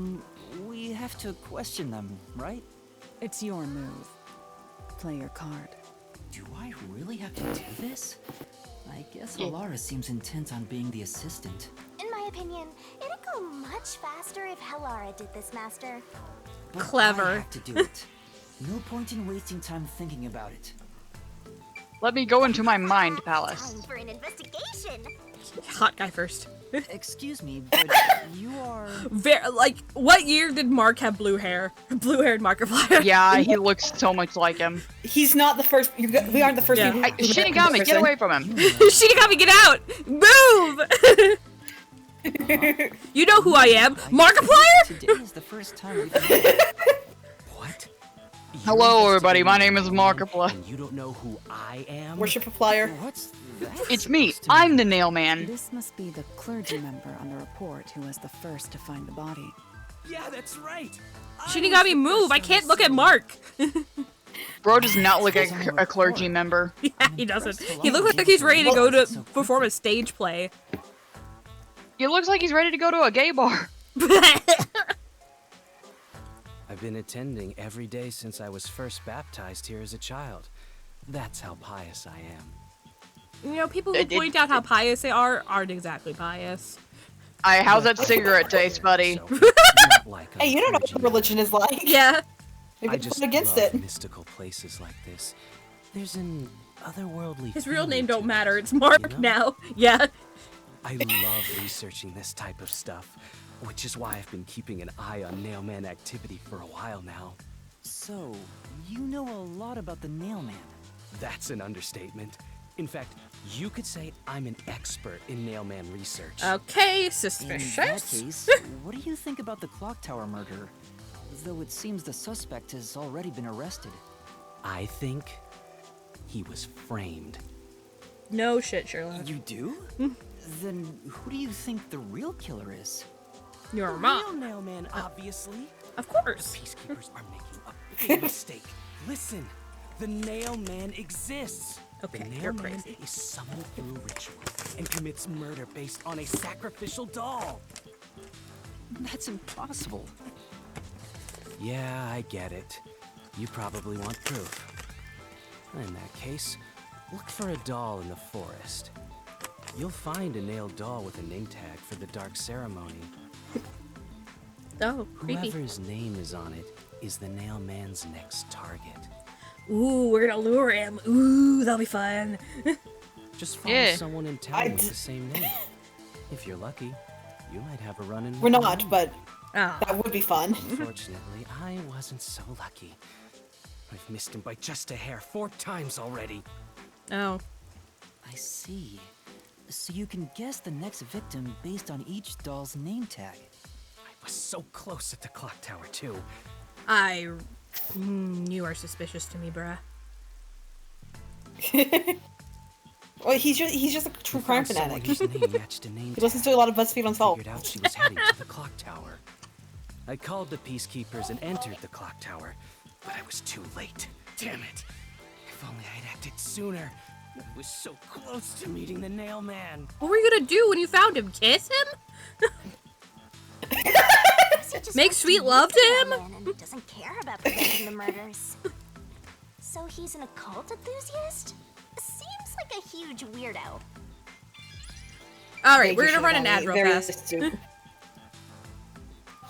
D: We have to question them, right?
F: It's your move. Play your card.
D: Do I really have to do this? I guess Halara seems intent on being the assistant.
E: In my opinion, it'd go much faster if Halara did this, Master.
D: But
A: Clever.
D: I have to do it. No point in wasting time thinking about it.
C: Let me go into my mind palace.
E: Time for an investigation.
A: Hot guy first.
D: Excuse me, but you are...
A: Like, what year did Mark have blue hair? Blue-haired Markiplier.
C: Yeah, he looks so much like him.
B: He's not the first. We aren't the first
A: Yeah.
B: people. who met this
C: Shinigami, get
B: person.
C: away from him.
A: Shinigami, get out! Move! You know who I am, Markiplier?
D: Today is the first time we've met.
K: What?
C: Hello, everybody. My name is Markiplier.
K: And you don't know who I am?
B: Worship Plier.
D: What's that?
C: It's me.
D: supposed to mean?
C: I'm the nail man.
F: This must be the clergy member on the report who was the first to find the body.
K: Yeah, that's right.
A: Shinigami, move! I can't look at Mark!
C: Bro does not look like a clergy member.
A: Yeah, he doesn't. He looks like he's ready to go to perform a stage play.
C: He looks like he's ready to go to a gay bar.
K: I've been attending every day since I was first baptized here as a child. That's how pious I am.
A: You know, people who point out how pious they aren't exactly pious.
C: How's that cigarette taste, buddy?
K: So, not like
B: Hey, you don't know what
K: clergy
B: religion is like.
A: Yeah.
B: Maybe
K: I
B: it's
K: just
B: against
K: love
B: it.
K: mystical places like this. There's an otherworldly
A: His real
K: feeling
A: name
K: to
A: don't
K: it,
A: matter. It's Mark
K: you know?
A: now. Yeah.
K: I love researching this type of stuff, which is why I've been keeping an eye on Nailman activity for a while now.
D: So, you know a lot about the Nailman.
K: That's an understatement. In fact, you could say I'm an expert in Nailman research.
A: Okay,
D: In that
A: suspicious.
D: case, what do you think about the clock tower murder? Though it seems the suspect has already been arrested.
K: I think he was framed.
A: No shit, Sherlock.
D: You do? Then who do you think the real killer is?
A: Your
K: Real
A: mom.
K: Nailman, obviously.
A: Of course.
K: Peacekeepers are making a big mistake. Listen, the Nailman exists.
A: Okay,
K: the
A: you're
K: Nailman
A: crazy.
K: is summoned through ritual and commits murder based on a sacrificial doll.
D: That's impossible.
K: Yeah, I get it. You probably want proof. In that case, look for a doll in the forest. You'll find a nailed doll with a name tag for the dark ceremony.
A: Oh, creepy.
K: Whoever's name is on it is the Nailman's next target.
A: Ooh, we're gonna lure him. Ooh, that'll be fun.
K: Just follow
C: Yeah.
K: someone in town with the same name. If you're lucky, you might have a run-in.
B: We're not, but
A: Oh.
B: that would be fun.
K: Unfortunately, I wasn't so lucky. I've missed him by just a hair 4 times already.
A: Oh.
D: I see. So you can guess the next victim based on each doll's name tag.
K: I was so close at the clock tower, too.
A: You are suspicious to me, bruh.
B: Well, he's just a true crime
K: Found someone
B: fanatic.
K: whose name matched a name
B: He listens to a lot of BuzzFeed Unsolved.
K: Figured out she was heading to the clock tower. I called the peacekeepers and entered the clock tower, but I was too late. Damn it! If only I'd acted sooner. I was so close to meeting the nail man.
A: What were you gonna do when you found him? Kiss him? Make sweet love to him?
E: And doesn't care about preventing the murders. So he's an occult enthusiast? Seems like a huge weirdo.
A: Alright, we're gonna run an ad real fast.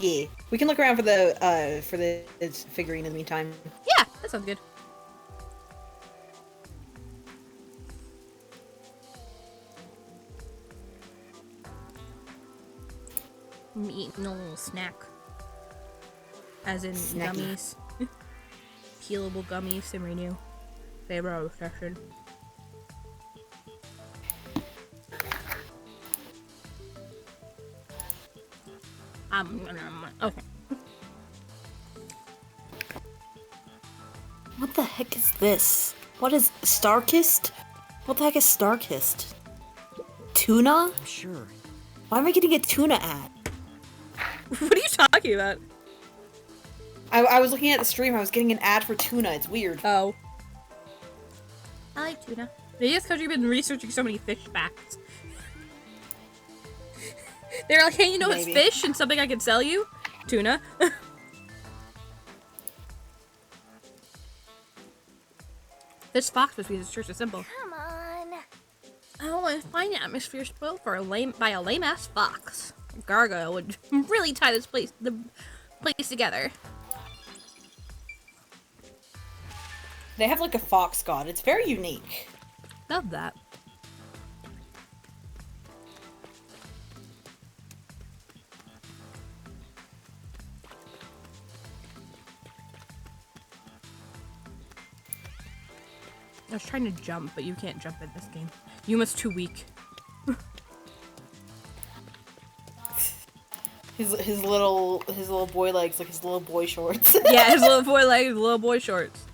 B: Yeah, we can look around for the figurine in the meantime.
A: Yeah, that sounds good. I'm eating a little snack. As in
B: Snacky.
A: gummies. Peelable gummies, Simri new. Favorite obsession. Okay.
B: What the heck is this? What is Starkist? What the heck is Starkist? Tuna?
D: I'm sure.
B: Why am I getting a tuna ad?
A: What are you talking about?
B: I was looking at the stream, I was getting an ad for tuna, it's weird.
A: Oh. I like tuna. Maybe it's because you've been researching so many fish facts. They're like, hey, you know it's
B: Maybe.
A: fish and something I can sell you? Tuna. This fox must be the church of symbol.
E: Come on.
A: Oh, I find the atmosphere spoiled for by a lame-ass fox. Gargoyle would really tie the place together.
B: They have like a fox god, it's very unique.
A: Love that. I was trying to jump, but you can't jump in this game. Yuma's too weak.
B: His little boy legs, like his little boy shorts.
A: Yeah, his little boy legs, little boy shorts.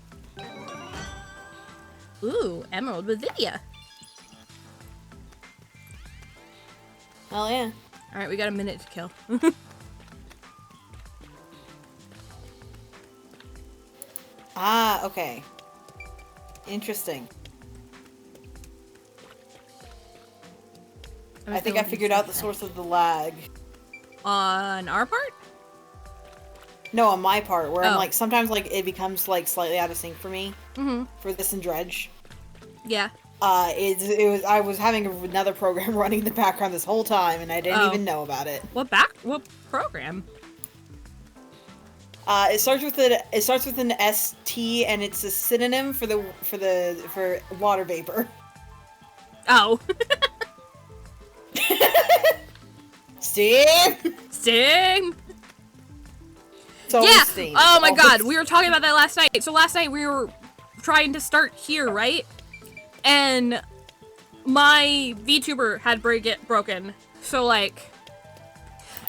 A: Ooh, emerald with Lydia.
B: Oh yeah.
A: Alright, we got a minute to kill.
B: Ah, okay. Interesting. I think I figured out the source of the lag.
A: On our part?
B: No, on my part, where
A: Oh.
B: I'm like, sometimes like it becomes like slightly out of sync for me.
A: Mm-hmm.
B: For this and Dredge.
A: Yeah.
B: I was having another program running in the background this whole time, and I didn't even know about it.
A: What program?
B: It starts with an ST, and it's a synonym for water vapor.
A: Oh.
B: Steam.
A: Sting.
B: So
A: Yeah.
B: steam.
A: Oh my
B: Always
A: god, we were talking about that last night. So last night we were trying to start here, right? And my VTuber had broken. So like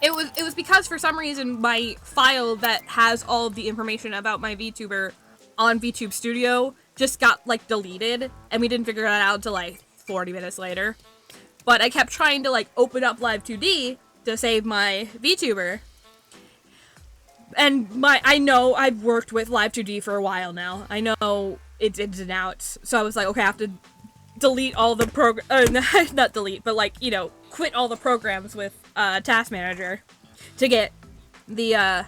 A: it was because for some reason my file that has all of the information about my VTuber on VTube Studio just got like deleted, and we didn't figure that out until like 40 minutes later. But I kept trying to like open up Live 2D to save my VTuber. And I know I've worked with Live 2D for a while now. I know it's ins and outs. So I was like, okay, I have to delete all the not delete, but like, you know, quit all the programs with Task Manager to get the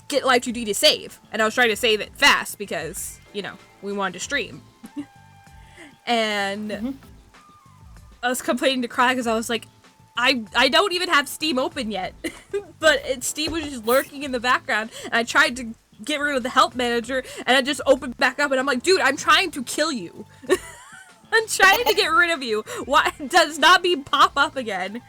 A: get Live 2D to save. And I was trying to save it fast because, you know, we wanted to stream. And I was complaining to Cry because I was like, I don't even have Steam open yet. But Steam was just lurking in the background, and I tried to get rid of the help manager, and I just opened back up, and I'm like, dude, I'm trying to kill you. I'm trying to get rid of you. Why does not be pop up again?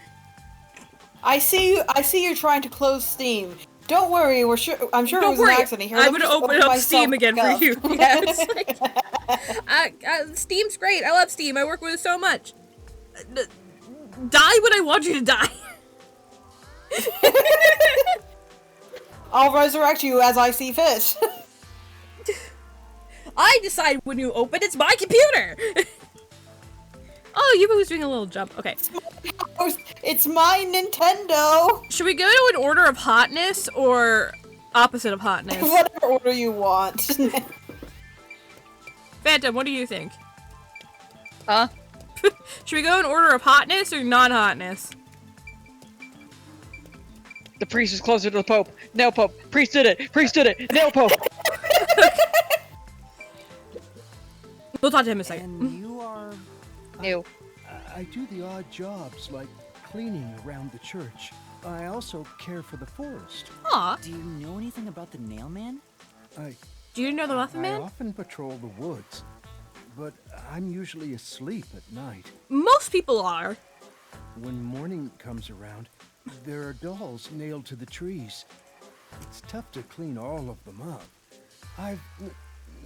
B: I see you're trying to close Steam. Don't worry, I'm sure it
A: Don't
B: was
A: worry.
B: an accident here.
A: I'm
B: Let me
A: gonna
B: just
A: open up
B: myself
A: Steam again
B: back
A: for you.
B: up.
A: Yes. Steam's great. I love Steam. I work with it so much. Die when I want you to die.
B: I'll resurrect you as I see fit.
A: I decide when you open. It's my computer. Oh, Yuba was doing a little jump. Okay.
B: It's my Nintendo.
A: Should we go to an order of hotness or opposite of hotness?
B: Whatever order you want.
A: Phantom, what do you think?
C: Huh?
A: Should we go in order of hotness or non-hotness?
C: The priest is closer to the Pope. Nail Pope. Priest did it. Priest did it. Nail Pope.
A: We'll talk to him in a second.
J: And you are...
C: Ew.
J: I do the odd jobs, like cleaning around the church. I also care for the forest.
A: Aw.
D: Do you know anything about the Nail Man?
A: Do you know the Muffin
J: I
A: Man?
J: often patrol the woods, but I'm usually asleep at night.
A: Most people are.
J: When morning comes around, there are dolls nailed to the trees. It's tough to clean all of them up. I've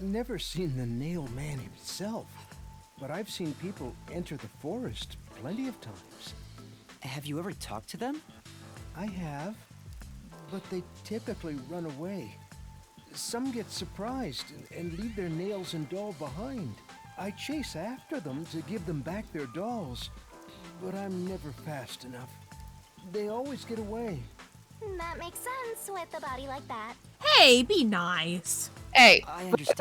J: never seen the Nail Man himself, but I've seen people enter the forest plenty of times.
D: Have you ever talked to them?
J: I have, but they typically run away. Some get surprised and leave their nails and doll behind. I chase after them to give them back their dolls, but I'm never fast enough. They always get away.
E: That makes sense with a body like that.
A: Hey, be nice.
C: Hey.
D: I understand.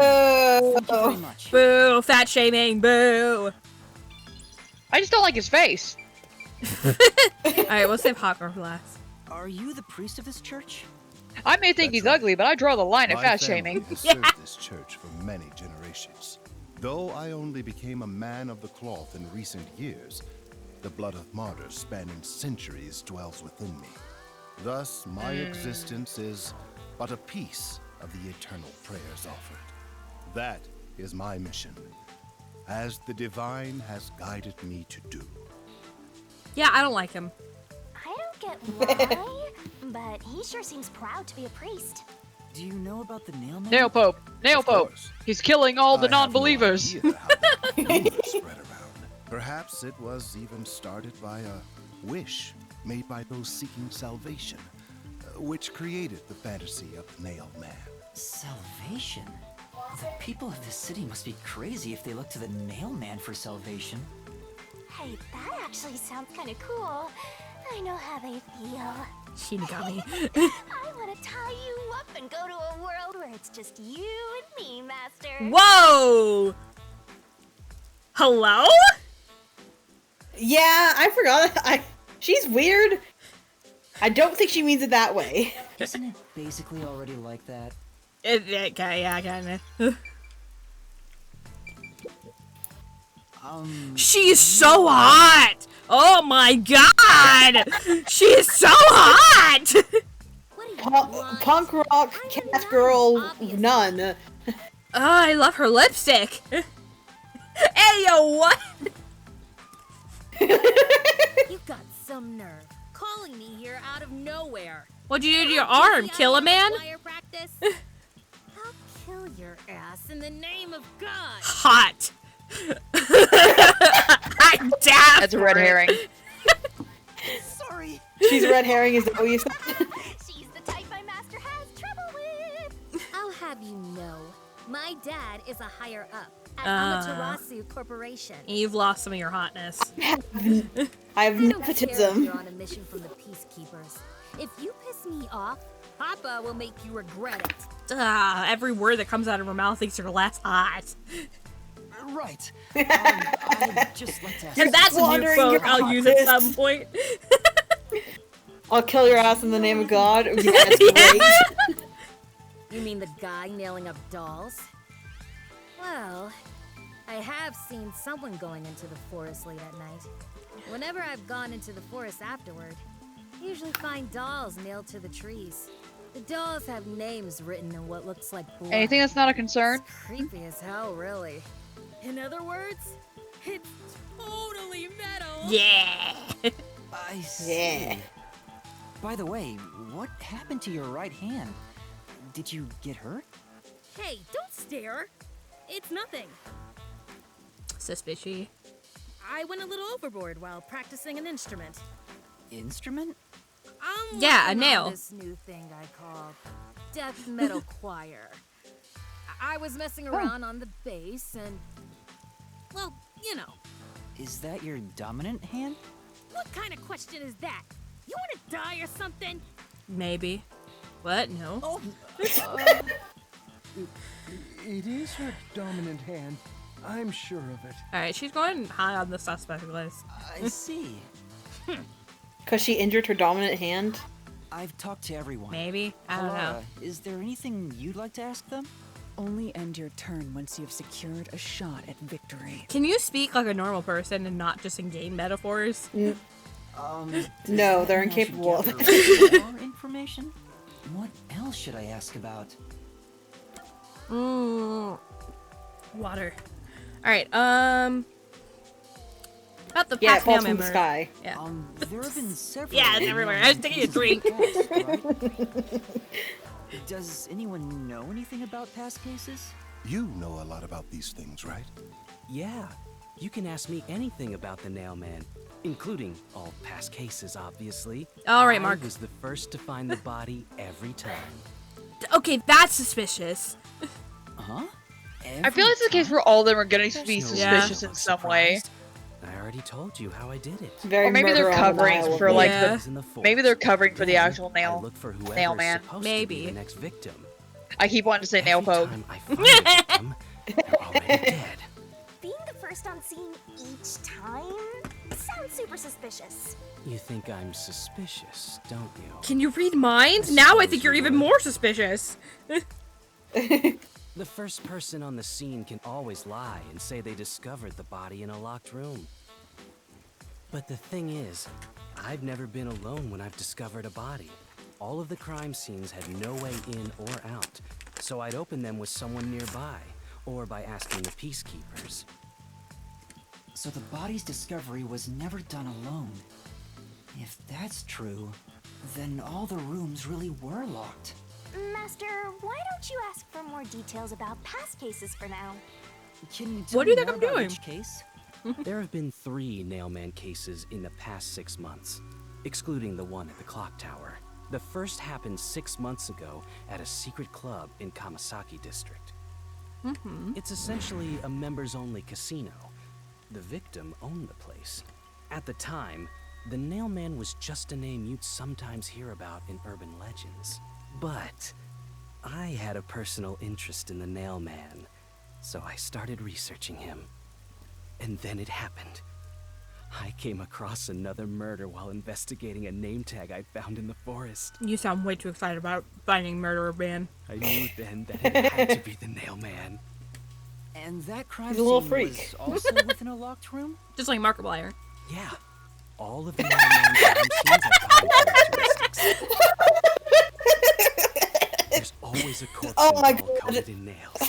D: Thank you very much.
A: Boo, fat shaming, boo.
C: I just don't like his face.
A: Alright, we'll save Hawker for last.
D: Are you the priest of this church?
C: I may think he's ugly, but I draw the line at
I: My
C: fat
I: family
C: shaming.
I: has served this church for many generations. Though I only became a man of the cloth in recent years, the blood of martyrs spanning centuries dwells within me. Thus, my existence is but a piece of the eternal prayers offered. That is my mission, as the divine has guided me to do.
A: Yeah, I don't like him.
E: I don't get why, but he sure seems proud to be a priest.
D: Do you know about the Nail Man?
C: Nail Pope. Nail
I: Of
C: Pope.
I: course.
C: He's killing all the
I: I have no
C: non-believers.
I: idea how that rumor spread around. Perhaps it was even started by a wish made by those seeking salvation, which created the fantasy of Nail Man.
D: Salvation? The people of this city must be crazy if they look to the Nail Man for salvation.
E: Hey, that actually sounds kind of cool. I know how they feel.
A: Shinigami.
E: I want to tie you up and go to a world where it's just you and me, Master.
A: Whoa! Hello?
B: Yeah, I forgot. She's weird. I don't think she means it that way.
D: Isn't it basically already like that?
A: Yeah, kinda. She's so hot! Oh my god! She is so hot!
B: Punk rock cat girl nun.
A: Oh, I love her lipstick. Hey, yo, what?
L: You got some nerve calling me here out of nowhere.
A: What'd you do to your arm? Kill a man?
L: Choir practice? I'll kill your ass in the name of God.
A: Hot. I'm down.
C: That's a red herring.
L: Sorry.
B: She's a red herring, is that what you said?
E: She's the type my master has trouble with.
L: I'll have you know, my dad is a higher up at Amaterasu Corporation.
A: You've lost some of your hotness.
B: I have
L: I don't care if
B: nepotism.
L: you're on a mission from the Peacekeepers. If you piss me off, Papa will make you regret it.
A: Every word that comes out of her mouth makes her less hot.
D: Right. I'd just like to ask.
A: And that's a new
B: Wandering
A: quote
B: your
A: I'll use at
B: hotness.
A: some point.
B: I'll kill your ass in the name of God. Yeah, it's great.
L: You mean the guy nailing up dolls? Well, I have seen someone going into the forest late at night. Whenever I've gone into the forest afterward, I usually find dolls nailed to the trees. The dolls have names written in what looks like blood.
C: Anything that's not a concern?
L: It's creepy as hell, really. In other words, It's totally metal.
A: Yeah.
D: I see.
B: Yeah.
D: By the way, what happened to your right hand? Did you get hurt?
L: Hey, don't stare. It's nothing.
A: Suspicious.
L: I went a little overboard while practicing an instrument.
D: Instrument?
L: I'm
A: Yeah, a
L: working on
A: nail.
L: This new thing I call death metal choir. I was messing around on the bass and, well, you know.
D: Is that your dominant hand?
L: What kind of question is that? You want to die or something?
A: Maybe. What? No.
J: Oh, it is her dominant hand. I'm sure of it.
A: Alright, she's going high on the suspect list.
D: I see.
B: Because she injured her dominant hand?
D: I've talked to everyone.
A: Maybe? I don't know.
D: Alara, is there anything you'd like to ask them?
F: Only end your turn once you've secured a shot at victory.
A: Can you speak like a normal person and not just in game metaphors?
B: No,
D: does
B: they're
D: that mean I should
B: incapable of
D: gather
B: it.
D: more information? What else should I ask about?
A: Water. Alright, about the
B: Yeah, it
A: past
B: falls
A: mailman
B: from the
A: murder.
B: sky.
A: Yeah.
D: There have been several.
A: Yeah, it's everywhere. I was taking a drink.
D: cases, right? Does anyone know anything about past cases?
I: You know a lot about these things, right?
K: Yeah, you can ask me anything about the nail man, including all past cases, obviously.
A: All right, Mark.
K: I was the first to find the body every time.
A: Okay, that's suspicious.
D: Huh?
C: I feel like it's the case where all of them are gonna be
K: There's no
C: suspicious
K: reason
C: in
K: to
C: some
K: look
C: way.
K: surprised. I already told you how I did it.
B: Very
C: Or maybe they're
B: murder on the
C: covering
B: Nile.
C: for like
A: Yeah.
C: maybe they're covering for the
K: Then
C: actual
K: I
C: nail.
K: look for whoever's
C: nail man.
K: supposed
A: Maybe.
K: to be the next victim.
C: I keep wanting to say nail
K: Every
C: poke.
K: time I find a victim, they're already dead.
E: Being the first on scene each time sounds super suspicious.
K: You think I'm suspicious, don't you?
A: Can you read minds? Now I think you're even more suspicious.
K: The first person on the scene can always lie and say they discovered the body in a locked room. But the thing is, I've never been alone when I've discovered a body. All of the crime scenes had no way in or out, so I'd open them with someone nearby, or by asking the peacekeepers.
D: So the body's discovery was never done alone. If that's true, then all the rooms really were locked.
E: Master, why don't you ask for more details about past cases for now?
D: Can you tell
A: What do you
D: me
A: think
D: more
A: I'm
D: about
A: doing?
D: each case?
K: There have been 3 Nailman cases in the past 6 months, excluding the one at the clock tower. The first happened 6 months ago at a secret club in Kamasaki district. It's essentially a members-only casino. The victim owned the place. At the time, the Nailman was just a name you'd sometimes hear about in urban legends. But I had a personal interest in the Nailman, so I started researching him. And then it happened. I came across another murder while investigating a name tag I found in the forest.
A: You sound way too excited about finding murderer man.
K: I knew then that it had to be the Nailman.
D: And that crime
B: He's a little
D: scene
B: freak.
D: was also within a locked room?
A: Just like Markiplier.
K: Yeah, all of the Nailman crime scenes have common characteristics. There's always a corpse
B: Oh my
K: involved
B: God.
K: coated in nails.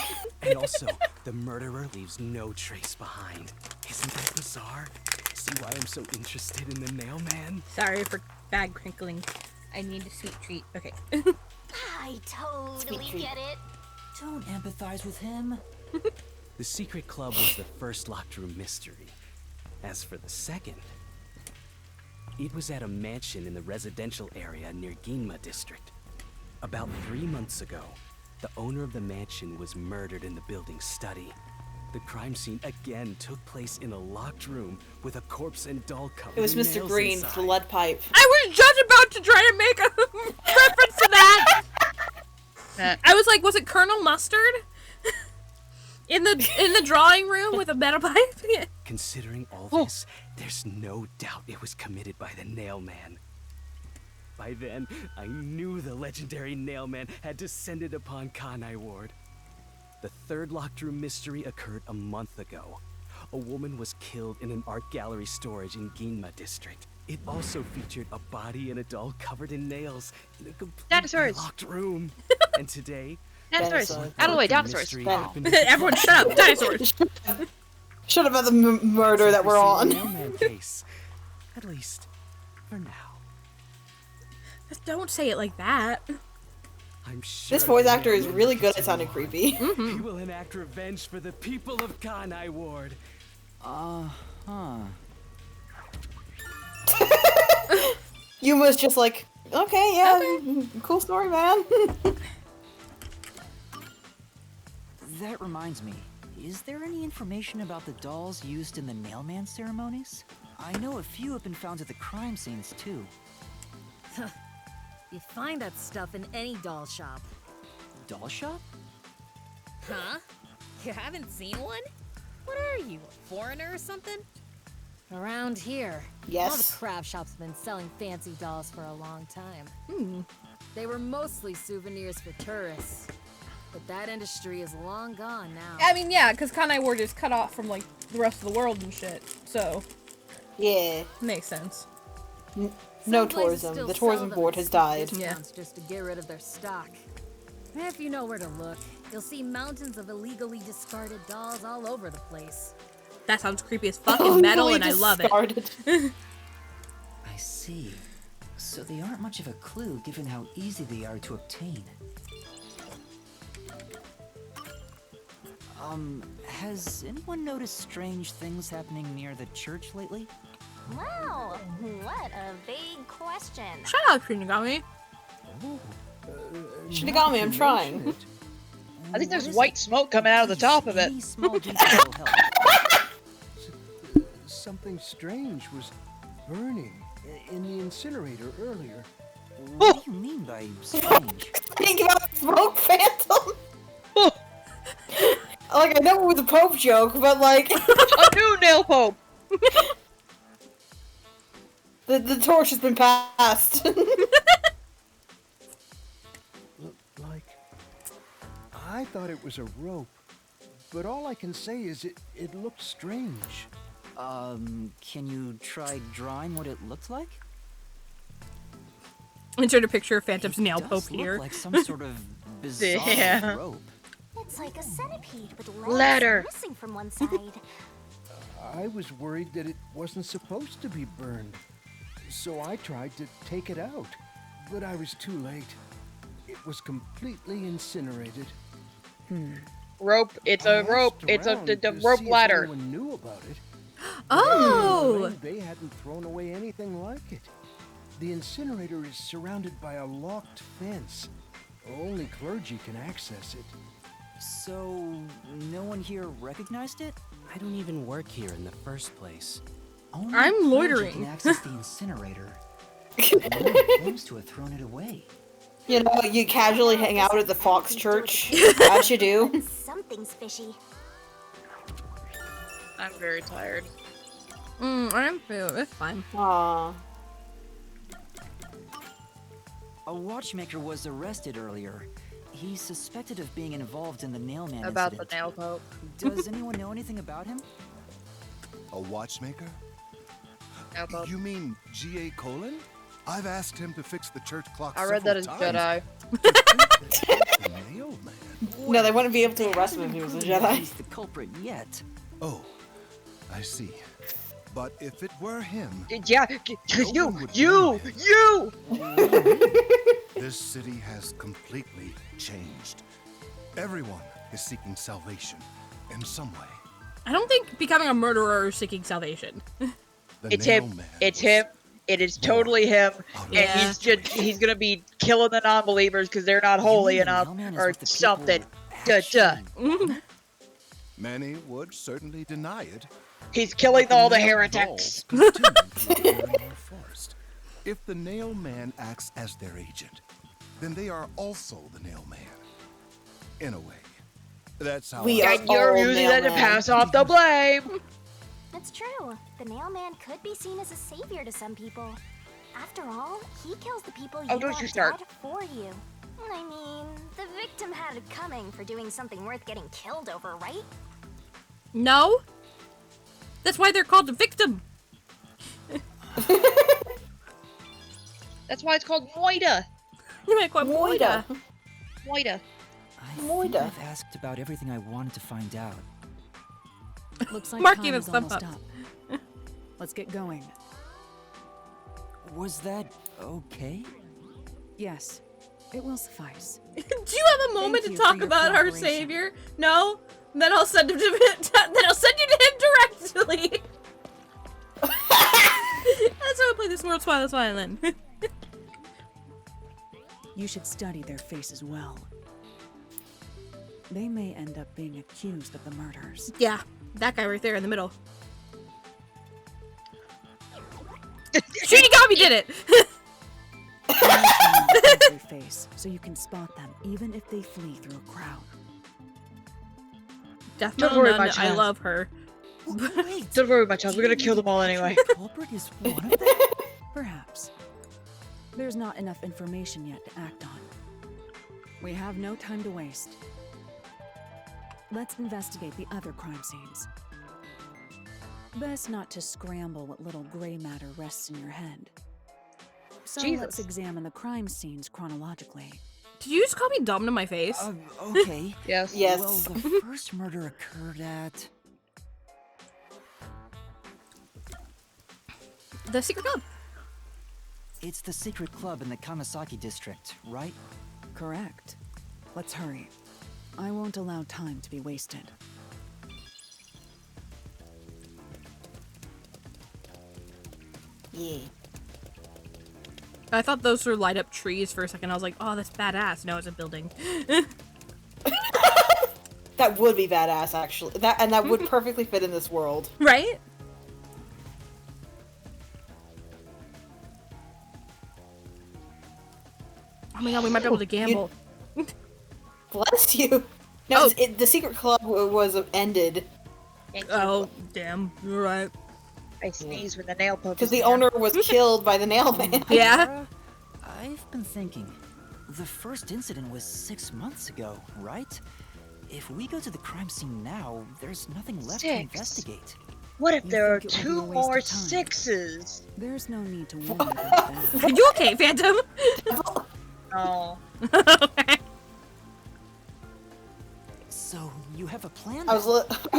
K: And also, the murderer leaves no trace behind. Isn't that bizarre? See why I'm so interested in the Nailman?
A: Sorry for bad crinkling. I need a sweet treat. Okay.
E: I totally get it.
D: Don't empathize with him.
K: The secret club was the first locked room mystery. As for the second, it was at a mansion in the residential area near Ginma district. About 3 months ago, the owner of the mansion was murdered in the building's study. The crime scene again took place in a locked room with a corpse and doll covered
B: It was
K: in
B: Mr.
K: nails
B: Green,
K: inside.
B: the lead pipe.
A: I was just about to try to make a reference to that. I was like, was it Colonel Mustard? in the drawing room with a metal pipe?
K: Considering all this, there's no doubt it was committed by the Nailman. By then, I knew the legendary Nailman had descended upon Kanai Ward. The third locked room mystery occurred a month ago. A woman was killed in an art gallery storage in Ginma district. It also featured a body and a doll covered in nails in a completely
C: Dinosaurs.
K: locked room. And today,
C: Dinosaurs.
B: Dinosaurs.
C: Out of the way,
K: the
C: dinosaurs.
K: mystery
B: Ben.
K: happened
A: Everyone shut up. Dinosaurs.
B: Shut up about the murder that we're on.
K: Mailman case. At least, for now.
A: Don't say it like that.
K: I'm sure
B: This voice
K: the
B: actor is
K: mailman
B: really good
K: will
B: at sounding creepy.
K: He will enact revenge for the people of Kanai Ward.
B: Yuma's just like, okay, yeah, cool story, man.
D: That reminds me, is there any information about the dolls used in the mailman ceremonies? I know a few have been found at the crime scenes too.
L: You find that stuff in any doll shop.
D: Doll shop?
L: Huh? You haven't seen one? What are you, a foreigner or something? Around here,
B: Yes.
L: all the craft shops have been selling fancy dolls for a long time. They were mostly souvenirs for tourists. But that industry is long gone now.
A: I mean, yeah, because Kanai Ward is cut off from, like, the rest of the world and shit. So,
B: Yeah.
A: makes sense.
B: No
L: Some places
B: tourism.
L: still
B: The
L: sell
B: tourism
L: them
B: board
L: at
B: has
L: steep
B: died.
L: discounts just to get rid of their stock. If you know where to look, you'll see mountains of illegally discarded dolls all over the place.
A: That sounds creepy as fucking metal, and I love it.
D: I see. So they aren't much of a clue given how easy they are to obtain. Has anyone noticed strange things happening near the church lately?
E: Wow, what a vague question.
A: Shut up, Shinigami.
B: Shinigami, I'm trying.
C: I think there's white smoke coming out of the top of it.
D: Any small detail will help.
J: Something strange was burning in the incinerator earlier.
D: What do you mean by strange?
B: Think about smoke phantom. Like, I know it was a Pope joke, but like
C: A new nail Pope.
B: the torch has been passed.
J: Like, I thought it was a rope, but all I can say is it looked strange.
D: Can you try drawing what it looked like?
A: Insert a picture of Phantom's nail
D: Does
A: pope
D: look
A: here.
D: like some sort of bizarre
A: Yeah.
D: rope.
E: It's like a centipede with legs
C: Ladder.
E: missing from one side.
J: I was worried that it wasn't supposed to be burned, so I tried to take it out, but I was too late. It was completely incinerated.
C: Rope. It's a
J: I
C: rope.
J: asked
C: It's a
J: around
C: the
J: to
C: rope
J: see if
C: ladder.
J: anyone knew about it.
A: Oh!
J: They hadn't thrown away anything like it. The incinerator is surrounded by a locked fence. Only clergy can access it.
D: So, no one here recognized it?
K: I don't even work here in the first place.
D: Only
A: I'm
D: clergy
A: loitering.
D: can access the incinerator. No one claims to have thrown it away.
B: You know, you casually hang out at the Fox Church, as you do.
E: Something's fishy.
C: I'm very tired.
A: I'm fine. It's fine.
B: Aww.
D: A watchmaker was arrested earlier. He's suspected of being involved in the nailman
C: About
D: incident.
C: the nail Pope.
D: Does anyone know anything about him?
I: A watchmaker?
C: Nail Pope.
I: You mean G.A. Colon? I've asked him to fix the church clock
C: I read that as
I: several
C: Jedi.
I: times. The mailman.
B: No, they wouldn't be able to arrest him if he was a Jedi.
D: He's the culprit yet.
I: Oh, I see. But if it were him,
C: Yeah,
I: no one would
C: you.
I: this city has completely changed. Everyone is seeking salvation in some way.
A: I don't think becoming a murderer is seeking salvation.
I: The
C: It's him.
I: mailman
C: It's
I: was
C: him. It is totally him,
I: out of
C: and he's gonna be killing the non-believers because they're not holy
D: You mean the
C: enough
D: mailman is
C: or
D: what the people
C: something. Duh, duh.
D: actually-
I: Many would certainly deny it.
C: He's killing
I: but
C: all the
I: nail
C: heretics.
I: dolls continue to appear in our forest. If the nail man acts as their agent, then they are also the nail man. In a way. That's how
B: We
I: I
B: are
C: And you're
B: all
C: using that to
B: mailmen.
C: pass off the blame.
E: It's true. The mailman could be seen as a savior to some people. After all, he kills the people you
C: Oh, don't
E: want
C: you start.
E: dead for you. I mean, the victim had it coming for doing something worth getting killed over, right?
A: No? That's why they're called the victim.
C: That's why it's called Moida.
A: You might call
B: Moida.
C: Moida.
D: I think
B: Moida.
D: I've asked about everything I wanted to find out.
F: Looks like
A: Mark
F: time
A: gave
F: is
A: us thumb
F: almost
A: up.
F: up. Let's get going.
D: Was that okay?
F: Yes, it will suffice.
A: Do you have a moment
F: Thank
A: to
F: you
A: talk
F: for your
A: about our
F: cooperation.
A: savior? No? Then I'll send him to then I'll send you to him directly. That's how I play this World Twilight Violin.
F: You should study their faces well. They may end up being accused of the murders.
A: Yeah, that guy right there in the middle. Shinigami did it!
F: Every face, so you can spot them even if they flee through a crowd.
A: Death
C: Don't
A: Metal
C: worry
A: Nun,
C: about
A: I
C: Chad.
A: love her.
D: Wait.
C: Don't worry about Chad. We're gonna kill them all anyway.
D: The culprit is one of them?
F: Perhaps. There's not enough information yet to act on. We have no time to waste. Let's investigate the other crime scenes. Best not to scramble what little gray matter rests in your head. So let's
C: Jesus.
F: examine the crime scenes chronologically.
A: Did you just call me dumb to my face?
D: Okay.
C: Yes.
B: Yes.
D: Well, the first murder occurred at...
A: The Secret Club.
D: It's the secret club in the Kamasaki district, right?
F: Correct. Let's hurry. I won't allow time to be wasted.
B: Yeah.
A: I thought those were light up trees for a second. I was like, oh, that's badass. No, it's a building.
B: That would be badass, actually. That would perfectly fit in this world.
A: Right? Oh my god, we might be able to gamble.
B: Bless you. No,
A: Oh.
B: the secret club was ended
C: Thank you.
A: Oh, damn. You're right.
C: I sneezed when the nail poke.
B: because the owner was killed by the nail man.
A: Yeah.
D: Laura, I've been thinking. The first incident was 6 months ago, right? If we go to the crime scene now, there's nothing left to
C: 6.
D: investigate.
C: What if
F: You
C: there are
F: think it would be a
C: 2
F: waste
C: more
F: of time?
C: 6s?
F: There's no need to worry about that.
A: Are you okay, Phantom?
C: Oh.
D: So, you have a plan?
B: I was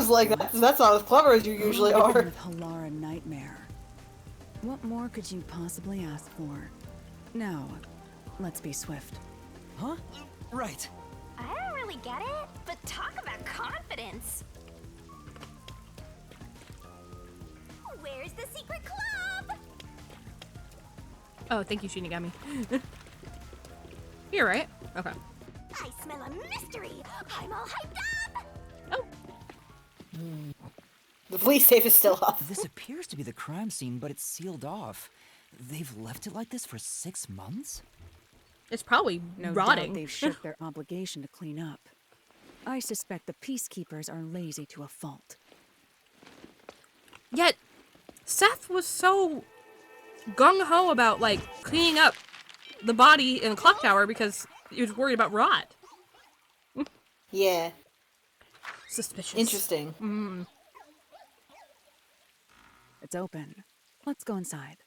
B: like, that's not as clever as you usually
F: We're
B: are.
F: with Halara Nightmare. What more could you possibly ask for? Now, let's be swift.
D: Huh? Right.
E: I don't really get it, but talk about confidence. Where's the secret club?
A: Oh, thank you, Shinigami. You're right. Okay.
E: I smell a mystery. I'm all hyped up.
A: Oh.
B: The police safe is still up.
D: This appears to be the crime scene, but it's sealed off. They've left it like this for 6 months?
A: It's probably
F: No
A: rotting.
F: doubt they've shirked their obligation to clean up. I suspect the peacekeepers are lazy to a fault.
A: Yet, Seth was so gung-ho about, like, cleaning up the body in the clock tower because he was worried about rot.
B: Yeah.
A: Suspicious.
B: Interesting.
A: Mm.
F: It's open. Let's go inside.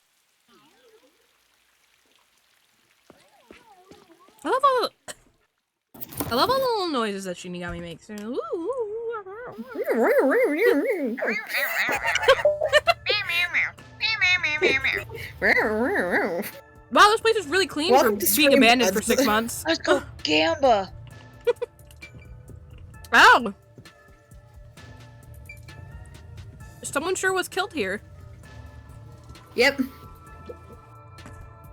A: I love all the little noises that Shinigami makes. Ooh, wow, this place is really clean
B: Welcome
A: for
B: to
A: being abandoned for
B: Streambuds.
A: 6 months.
C: Let's go Gamba.
A: Ow! Someone sure was killed here.
B: Yep.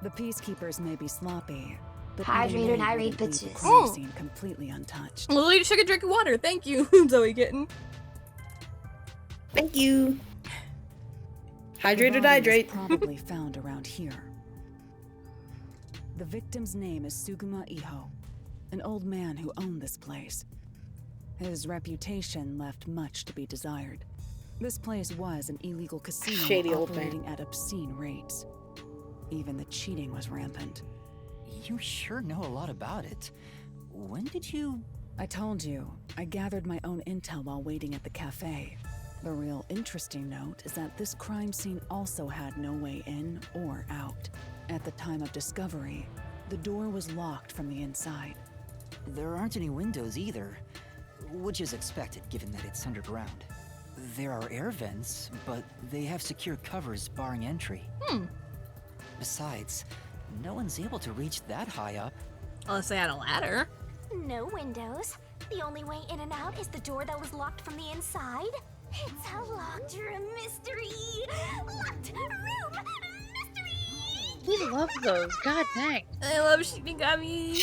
F: The peacekeepers may be sloppy, but
E: Hydrated,
F: even they
E: irate
F: wouldn't leave the
E: bitches.
F: crime
A: Oh.
F: scene completely untouched.
A: Lily took a drink of water. Thank you, Zoe Kitten.
B: Thank you.
F: The
B: Hydrate or
F: body was
B: hydrate.
F: probably found around here. The victim's name is Suguma Iho, an old man who owned this place. His reputation left much to be desired. This place was an illegal casino
B: Shady old
F: operating at obscene rates. Even the cheating was rampant.
D: You sure know a lot about it. When did you...
F: I told you, I gathered my own intel while waiting at the cafe. The real interesting note is that this crime scene also had no way in or out. At the time of discovery, the door was locked from the inside.
D: There aren't any windows either, which is expected given that it's underground. There are air vents, but they have secure covers barring entry. Besides, no one's able to reach that high up.
A: Unless they had a ladder.
E: No windows. The only way in and out is the door that was locked from the inside. It's a locked room mystery. Locked room mystery.
C: We love those. God dang.
A: I love Shinigami.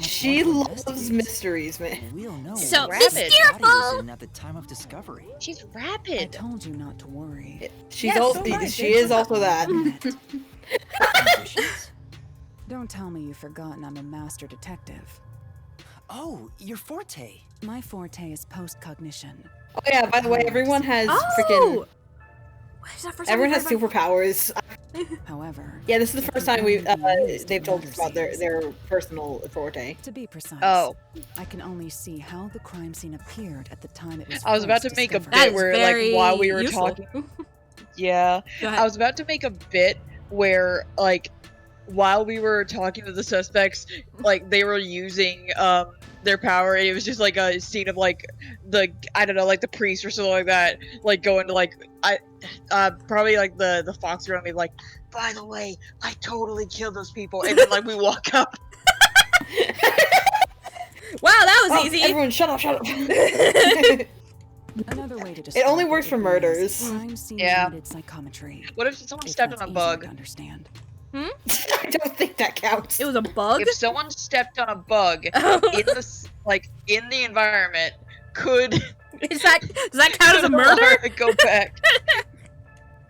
B: She loves mysteries, man.
D: We'll know.
A: So
D: where
A: be
D: the body
A: fearful.
D: was in at the time of discovery.
C: She's
F: I
C: rapid.
F: told you not to worry.
B: She's
A: Yeah,
B: also
A: so
B: she is also that.
D: Conditions?
F: Don't tell me you've forgotten I'm a master detective.
D: Oh, your forte.
F: My forte is post-cognition.
B: Oh yeah, by the way, everyone has freaking
A: Oh! What is that first time
B: everyone
A: we've
B: has
A: heard about-
B: superpowers.
F: However,
B: Yeah, this is the first time they've told us about their personal forte.
F: to be precise,
C: Oh.
F: I can only see how the crime scene appeared at the time it was
C: I was about to
F: first
C: make a
F: discovered.
A: That
C: bit
A: is
C: where,
A: very
C: like, while we were
A: useful.
C: talking. Yeah.
A: Go ahead.
C: I was about to make a bit where, like, while we were talking to the suspects, like, they were using, their power, and it was just, like, a scene of, like, I don't know, like, the priest or something like that, like, going to, like, probably, like, the fox around me, like, by the way, I totally killed those people, and then, like, we walk up.
A: Wow, that was easy.
B: Everyone, shut up!
F: Another way to
B: It
F: describe
B: only works for
F: is
B: murders.
F: crime scene
C: Yeah.
F: related psychometry.
C: What if someone
F: If
C: stepped
F: that's
C: on a
F: easier
C: bug?
F: to understand.
B: I don't think that counts.
A: It was a bug?
C: If someone stepped on a bug in in the environment, does
A: Does that count as a murder?
C: Go back.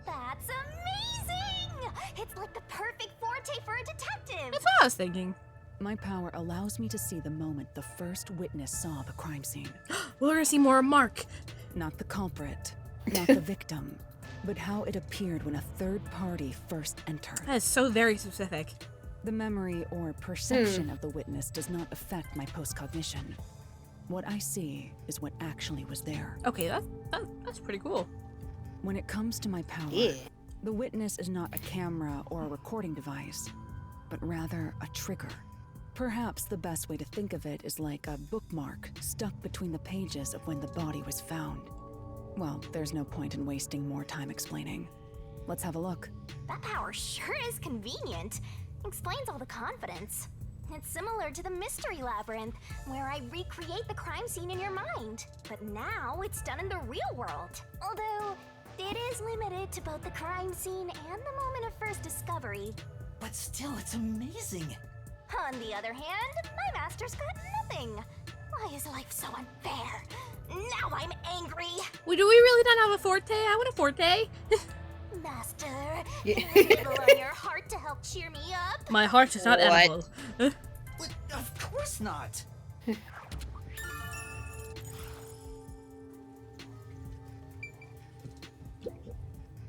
E: That's amazing! It's like the perfect forte for a detective.
A: That's what I was thinking.
F: My power allows me to see the moment the first witness saw the crime scene.
A: We're gonna see more of Mark.
F: Not the culprit, not the victim, but how it appeared when a third party first entered.
A: That is so very specific.
F: The memory or perception of the witness does not affect my postcognition. What I see is what actually was there.
A: Okay, that's pretty cool.
F: When it comes to my power,
B: Yeah.
F: the witness is not a camera or a recording device, but rather a trigger. Perhaps the best way to think of it is like a bookmark stuck between the pages of when the body was found. Well, there's no point in wasting more time explaining. Let's have a look.
E: That power sure is convenient. Explains all the confidence. It's similar to the mystery labyrinth, where I recreate the crime scene in your mind. But now it's done in the real world. Although, it is limited to both the crime scene and the moment of first discovery.
D: But still, it's amazing.
E: On the other hand, my master's got nothing. Why is life so unfair? Now I'm angry.
A: Well, do we really not have a forte? I want a forte.
E: Master,
B: Yeah.
E: can I nibble on your heart to help cheer me up?
A: My heart is not
C: What?
A: edible.
D: What? Of course not.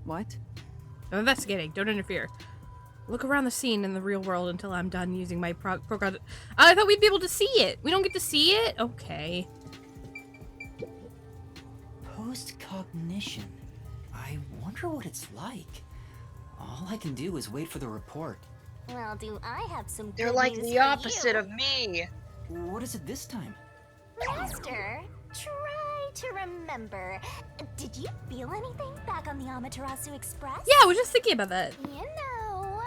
F: What?
A: I'm investigating. Don't interfere. Look around the scene in the real world until I'm done using my program. I thought we'd be able to see it. We don't get to see it? Okay.
D: Post-cognition. I wonder what it's like. All I can do is wait for the report.
E: Well, do I have some
C: They're
E: good
C: like
E: news
C: the
E: for
C: opposite
E: you.
C: of me.
D: What is it this time?
E: Master, try to remember. Did you feel anything back on the Amaterasu Express?
A: Yeah, I was just thinking about that.
E: You know,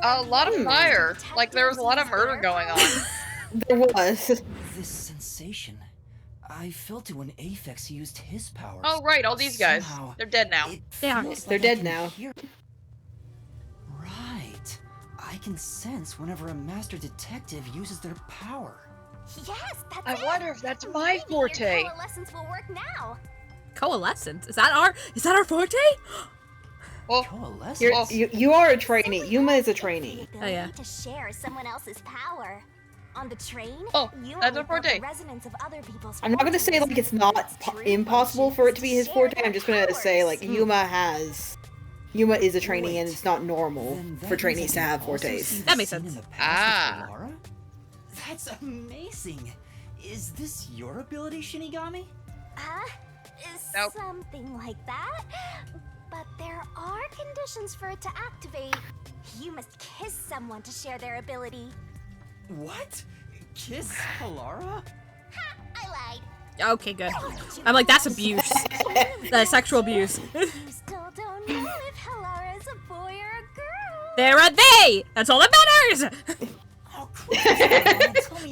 C: A lot of fire. Like there was a lot of
E: detectives
C: murder
E: use
C: going
E: their
C: on.
B: There was.
D: This sensation. I felt it when Aphex used his powers.
C: Oh right, all these guys.
D: Somehow,
C: They're dead now.
D: it
A: They are.
D: feels
B: They're
D: like I
B: dead
D: can
B: now.
D: hear- Right. I can sense whenever a master detective uses their power.
E: Yes, that's
C: I
E: it.
C: wonder if that's my
E: Maybe
C: forte.
E: Your coalescence will work now.
A: Coalescence? Is that our forte?
C: Oh,
D: Coalescence.
B: You are a trainee. Yuma is a trainee.
A: Oh, yeah.
E: To share someone else's power. On the train,
C: Oh,
E: you
C: that's
E: only
C: a
E: felt
C: forte.
E: the resonance of other people's
B: I'm not gonna say
E: forces.
B: like it's not impossible for it to be his forte. I'm just gonna say like Yuma is a trainee and it's not normal
D: Then that
B: for
D: means
B: trainees
D: I
B: to
D: can
B: have
D: also
B: fortes.
D: see the
A: That makes
D: scene
A: sense.
D: in the past
C: Ah.
D: with Laura? That's amazing. Is this your ability, Shinigami?
C: Nope.
E: Something like that. But there are conditions for it to activate. You must kiss someone to share their ability.
D: What? Kiss Alara?
E: I lied.
A: Okay, good. I'm like, that's abuse. That's sexual abuse.
E: You still don't know if Halara is a boy or a girl.
A: They're a they! That's all that matters!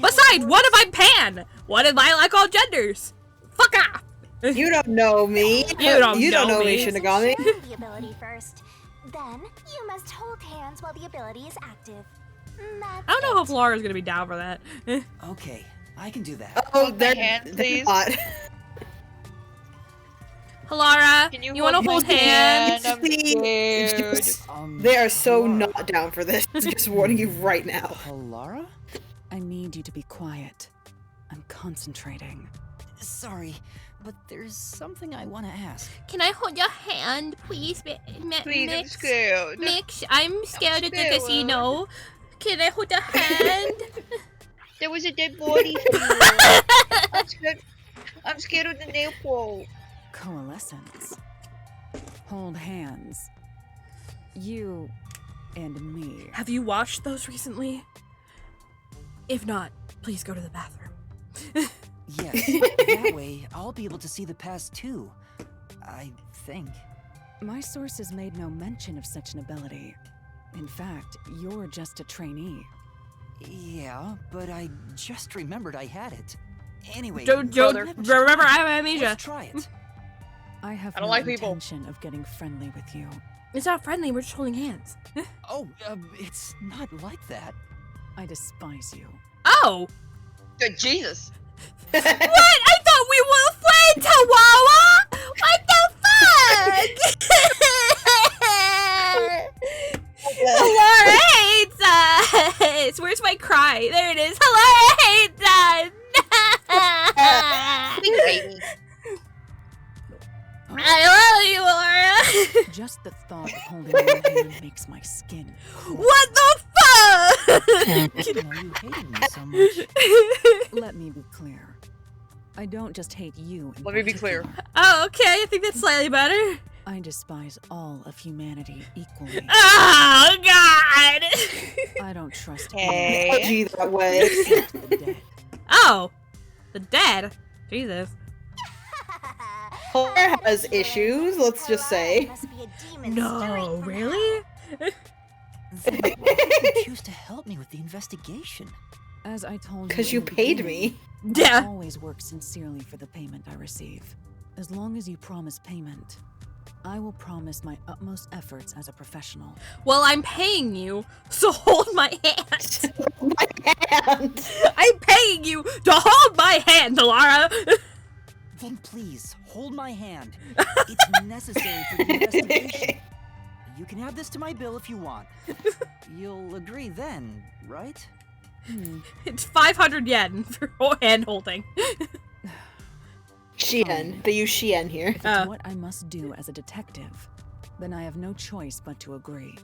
A: Besides, what if I'm pan? What if I like all genders? Fuck off!
B: You don't know me.
A: You don't know
B: me,
A: me.
B: Shinigami.
E: Show the ability first. Then you must hold hands while the ability is active.
A: I don't know if Laura's gonna be down for that.
D: Okay, I can do that.
B: Oh,
C: Hold my
B: they're,
C: hand,
B: they're
C: please.
B: not.
A: Halara,
C: Can
A: you wanna hold hands?
C: I'm scared.
B: Just- They are so
D: Halara.
B: not down for this. Just warning you right now.
D: Halara?
F: I need you to be quiet. I'm concentrating.
D: Sorry, but there's something I want to ask.
A: Can I hold your hand, please?
C: Please, I'm scared.
A: Mix, I'm scared at the
C: scared.
A: casino. Can I hold your hand?
C: There was a dead body here. I'm scared. I'm scared of the nail pole.
F: Coalescence. Hold hands. You and me.
A: Have you watched those recently? If not, please go to the bathroom.
D: Yes, that way I'll be able to see the past too. I think.
F: My sources made no mention of such an ability. In fact, you're just a trainee.
D: Yeah, but I just remembered I had it. Anyway,
A: Remember, I have amnesia.
D: let's try it.
F: I have
C: I don't
F: no
C: like people.
F: intention of getting friendly with you.
A: It's not friendly, we're just holding hands.
D: Oh, it's not like that.
F: I despise you.
A: Oh!
C: Good Jesus.
A: What? I thought we were friends, Halara! What the fuck? Halara hates us! Where's my cry? There it is. Halara hates us!
C: Baby.
A: I love you, Laura!
F: Just the thought of holding your hand makes my skin crawl.
A: What the fuck?
D: I didn't know you hated me so much.
F: Let me be clear. I don't just hate you. in
C: Let me be clear.
F: particular.
A: Oh, okay, I think that's slightly better.
F: I despise all of humanity equally.
A: Oh, God!
F: I don't trust
C: Hey.
B: Oh, gee, that way.
F: anyone except the dead.
A: Oh! The dead? Jesus.
B: Claire has issues, let's just say.
E: Must be a demon
A: No,
E: stirring from
A: really?
D: Then why did you choose to help me with the investigation?
F: As I told you.
B: Because
F: in
B: you
F: the
B: paid
F: beginning,
B: me.
F: I
A: Yeah.
F: always work sincerely for the payment I receive. As long as you promise payment, I will promise my utmost efforts as a professional.
A: Well, I'm paying you, so hold my hand.
B: My hand.
A: I'm paying you to hold my hand, Laura.
D: Then please, hold my hand. It's necessary for the investigation. You can add this to my bill if you want. You'll agree then, right?
A: It's 500 yen for hand holding.
B: Shien. They use Shien here.
F: If it's what I must do as a detective, then I have no choice but to agree.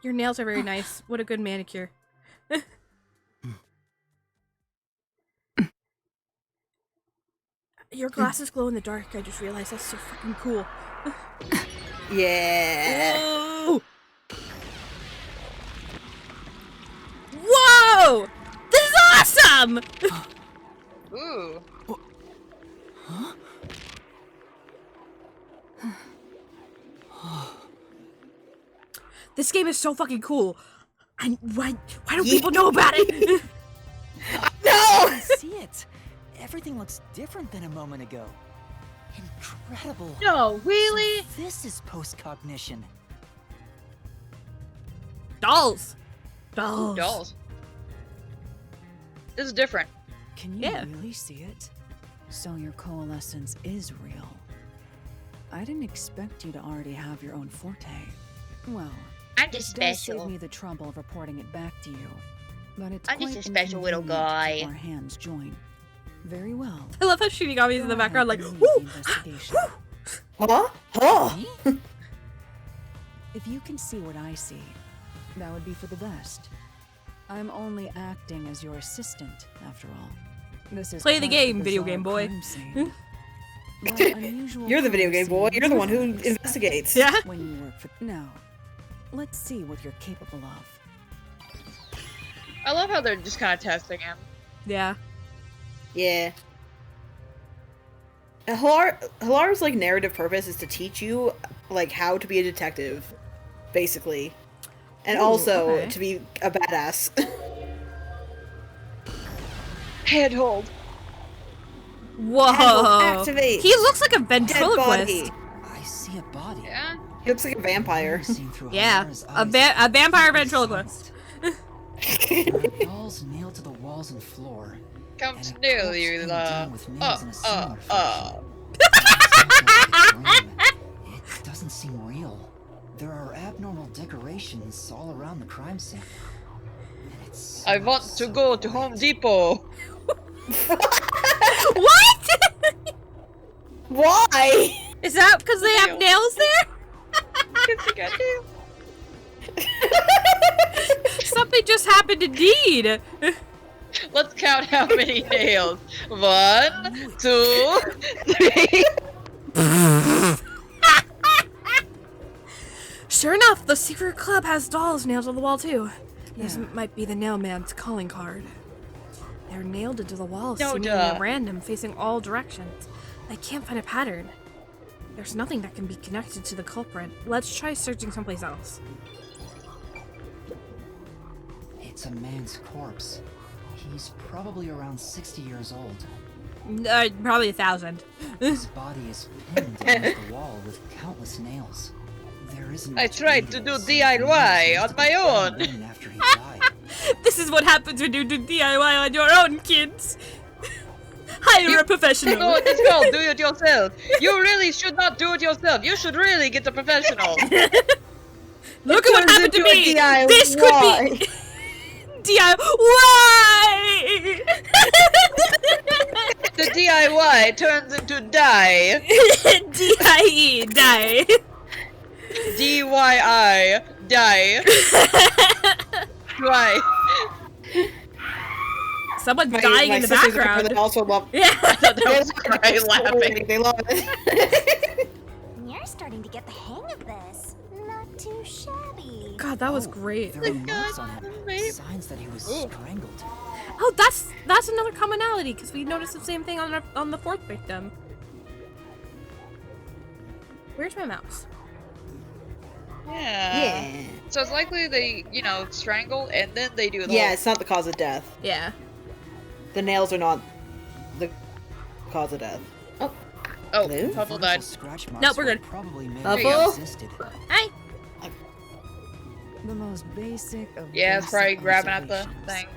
A: Your nails are very nice. What a good manicure. Your glasses glow in the dark. I just realized that's so fucking cool.
B: Yeah.
A: Whoa! Whoa! This is awesome!
C: Ooh.
A: This game is so fucking cool. And why don't people know about it?
B: No!
D: I see it. Everything looks different than a moment ago. Incredible.
C: No, really?
D: So this is post-cognition.
A: Dolls.
C: Ooh,
A: Dolls.
C: dolls. This is different.
F: Can you
A: Yeah.
F: really see it? So your coalescence is real. I didn't expect you to already have your own forte. Well,
C: I'm
F: it
C: just
F: does save
C: special.
F: me the trouble of reporting it back to you. But it's
C: I'm just
F: quite
C: a special little
F: inconvenient to
C: guy.
F: Our hands join. Very well.
A: I love how Shinigami's in the
F: Go
A: background
F: ahead
A: like,
F: and lead
A: woo!
F: the investigation.
B: Huh? Oh.
F: If you can see what I see, that would be for the best. I'm only acting as your assistant, after all. This is
A: Play the
F: quite
A: game,
F: a
A: video
F: bizarre
A: game boy.
F: crime scene. But unusual
B: You're the video
F: crime
B: game boy.
F: scene
B: You're the one who
F: is
B: investigates.
A: Yeah?
F: when you work for. Now, let's see what you're capable of.
C: I love how they're just kind of testing him.
A: Yeah.
B: Yeah. Hilara's like narrative purpose is to teach you like how to be a detective, basically, and
A: Ooh,
B: also
A: okay.
B: to be a badass.
C: Handhold.
A: Whoa.
B: Handle activate.
A: He looks like a
B: Dead
A: ventriloquist.
B: body.
D: I see a body.
C: Yeah.
B: He looks like a vampire.
D: Seen through
A: Yeah,
D: Hilara's
A: a
D: eyes.
A: vampire ventriloquist.
D: Dolls nailed to the walls and floor.
C: Come
D: and
C: to
D: a
C: know
D: corpse
C: you,
D: pinned
C: the.
D: down with nails in a similar It doesn't seem real. There are abnormal decorations all around the crime scene. And it's
C: I want to go to Home Depot.
A: What?
B: Why?
A: Is that because they have nails there?
C: It's a good deal.
A: Something just happened indeed.
C: Let's count how many nails. 1, 2, 3.
A: Sure enough, the secret club has dolls nailed to the wall too. This might be the nailman's calling card. They're nailed into the wall, seemingly at random, facing all directions. I can't find a pattern. There's nothing that can be connected to the culprit. Let's try searching someplace else.
D: It's a man's corpse. He's probably around 60 years old.
A: Probably 1,000.
D: His body is pinned against the wall with countless nails. There isn't
C: I
D: much
C: tried to do
D: evidence
C: DIY on my own.
D: After he died.
A: This is what happens when you do DIY on your own, kids. Hire a professional.
C: You know what it's called? Do it yourself. You really should not do it yourself. You should really get a professional.
A: Look at what happened to me. This could be DIY.
C: The DIY turns into die.
A: D-I-E, die.
C: DYI, die. Try.
A: Someone's dying in the background.
B: They also love.
A: Yeah.
C: Cry laughing.
B: They love it.
E: You're starting to get the hang of this. Not too shabby.
A: God, that was great.
D: There are marks on him. Signs that he was strangled.
A: Oh, that's another commonality because we noticed the same thing on the fourth victim. Where's my mouse?
C: Yeah. So it's likely they, strangle and then they do the
B: Yeah,
C: whole...
B: it's not the cause of death.
A: Yeah.
B: The nails are not the cause of death. Oh.
C: Oh,
B: Hello?
C: Huffle died.
A: No, we're good.
B: Huffle?
A: Hi.
F: The most basic of
C: Yeah, it's probably
F: basic
C: grabbing at the
F: observations.
C: thing.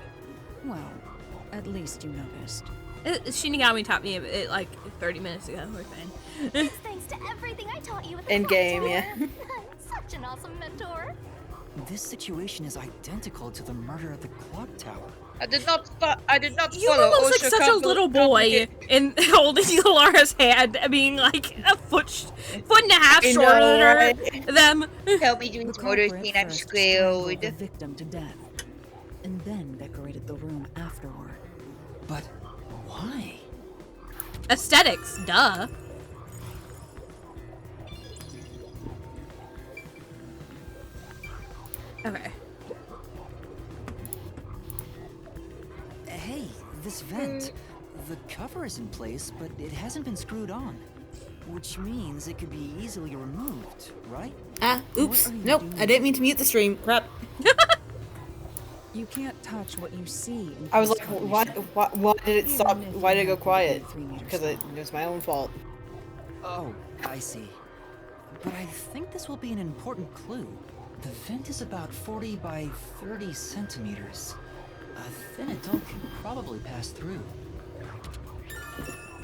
F: Well, at least you noticed.
A: Shinigami taught me it like 30 minutes ago. We're fine.
E: Thanks to everything I taught you at the
B: In game,
E: clock
B: yeah.
E: tower. Such an awesome mentor.
D: This situation is identical to the murder at the clock tower.
C: I did not
A: You
C: follow
A: almost
C: OSHA
A: like such a little boy in holding Lara's hand, being like a foot and a half
B: I know,
A: shorter
B: right?
A: them.
C: Help me do
F: The
C: this motor
F: culprit
C: scene, I'm
F: first strangled the
C: screwed.
F: victim to death, and then decorated the room afterward.
D: But why?
A: Aesthetics, duh. Okay.
D: Hey, this vent. The cover is in place, but it hasn't been screwed on. Which means it could be easily removed, right?
B: Ah, oops.
F: What are you
B: Nope,
F: doing?
B: I didn't mean to mute the stream. Crap.
F: You can't touch what you see. In
B: I was
F: close
B: like,
F: commission.
B: why did it stop?
F: Even if
B: Why
F: you
B: did it go
F: have
B: quiet?
F: 3 meters
B: Because it
F: long.
B: was my own fault.
D: Oh, I see. But I think this will be an important clue. The vent is about 40 by 30 centimeters. A thin adult can probably pass through.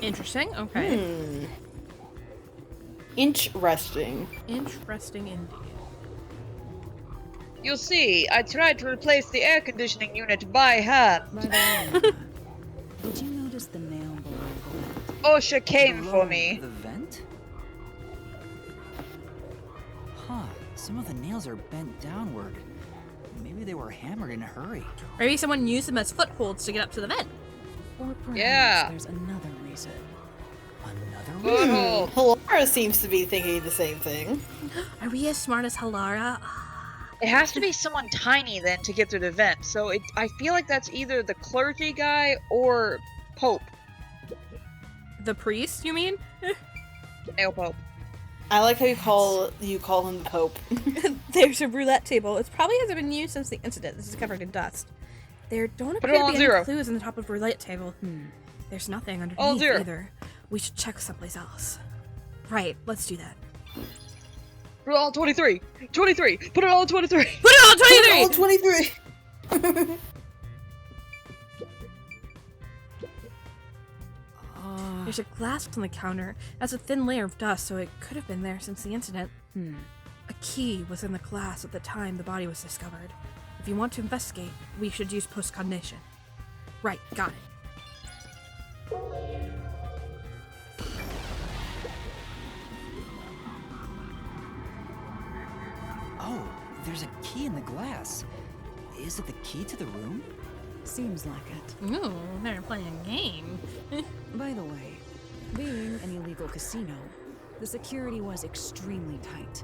A: Interesting. Okay.
B: Interesting.
A: Interesting indeed.
C: You see, I tried to replace the air conditioning unit by hand.
F: By the way, did you notice the nail below the vent?
C: OSHA came
D: Below
C: for me.
D: The vent? Huh, some of the nails are bent downward. Maybe they were hammered in a hurry.
A: Maybe someone used them as footholds to get up to the vent.
F: Or perhaps
C: Yeah.
F: there's another reason.
D: Another
C: Good
D: one?
C: hole.
B: Hilara seems to be thinking the same thing.
A: Are we as smart as Halara?
C: It has to be someone tiny then to get through the vent. So I feel like that's either the clergy guy or Pope.
A: The priest, you mean?
C: Nail Pope.
B: I like how you call him the Pope.
A: There's a roulette table. It probably hasn't been used since the incident. This is covered in dust. There don't appear to be any clues on the top of the roulette table. There's nothing underneath either. We should check someplace else. Right, let's do that.
C: Put it all on 23! 23! Put it all on 23!
A: Put it on 23!
B: Put it on 23!
A: There's a glass on the counter. That's a thin layer of dust, so it could have been there since the incident. A key was in the glass at the time the body was discovered. If you want to investigate, we should use postcognition. Right, got it.
D: Oh, there's a key in the glass. Is it the key to the room?
F: Seems like it.
A: Ooh, they're playing a game.
F: By the way, being an illegal casino, the security was extremely tight.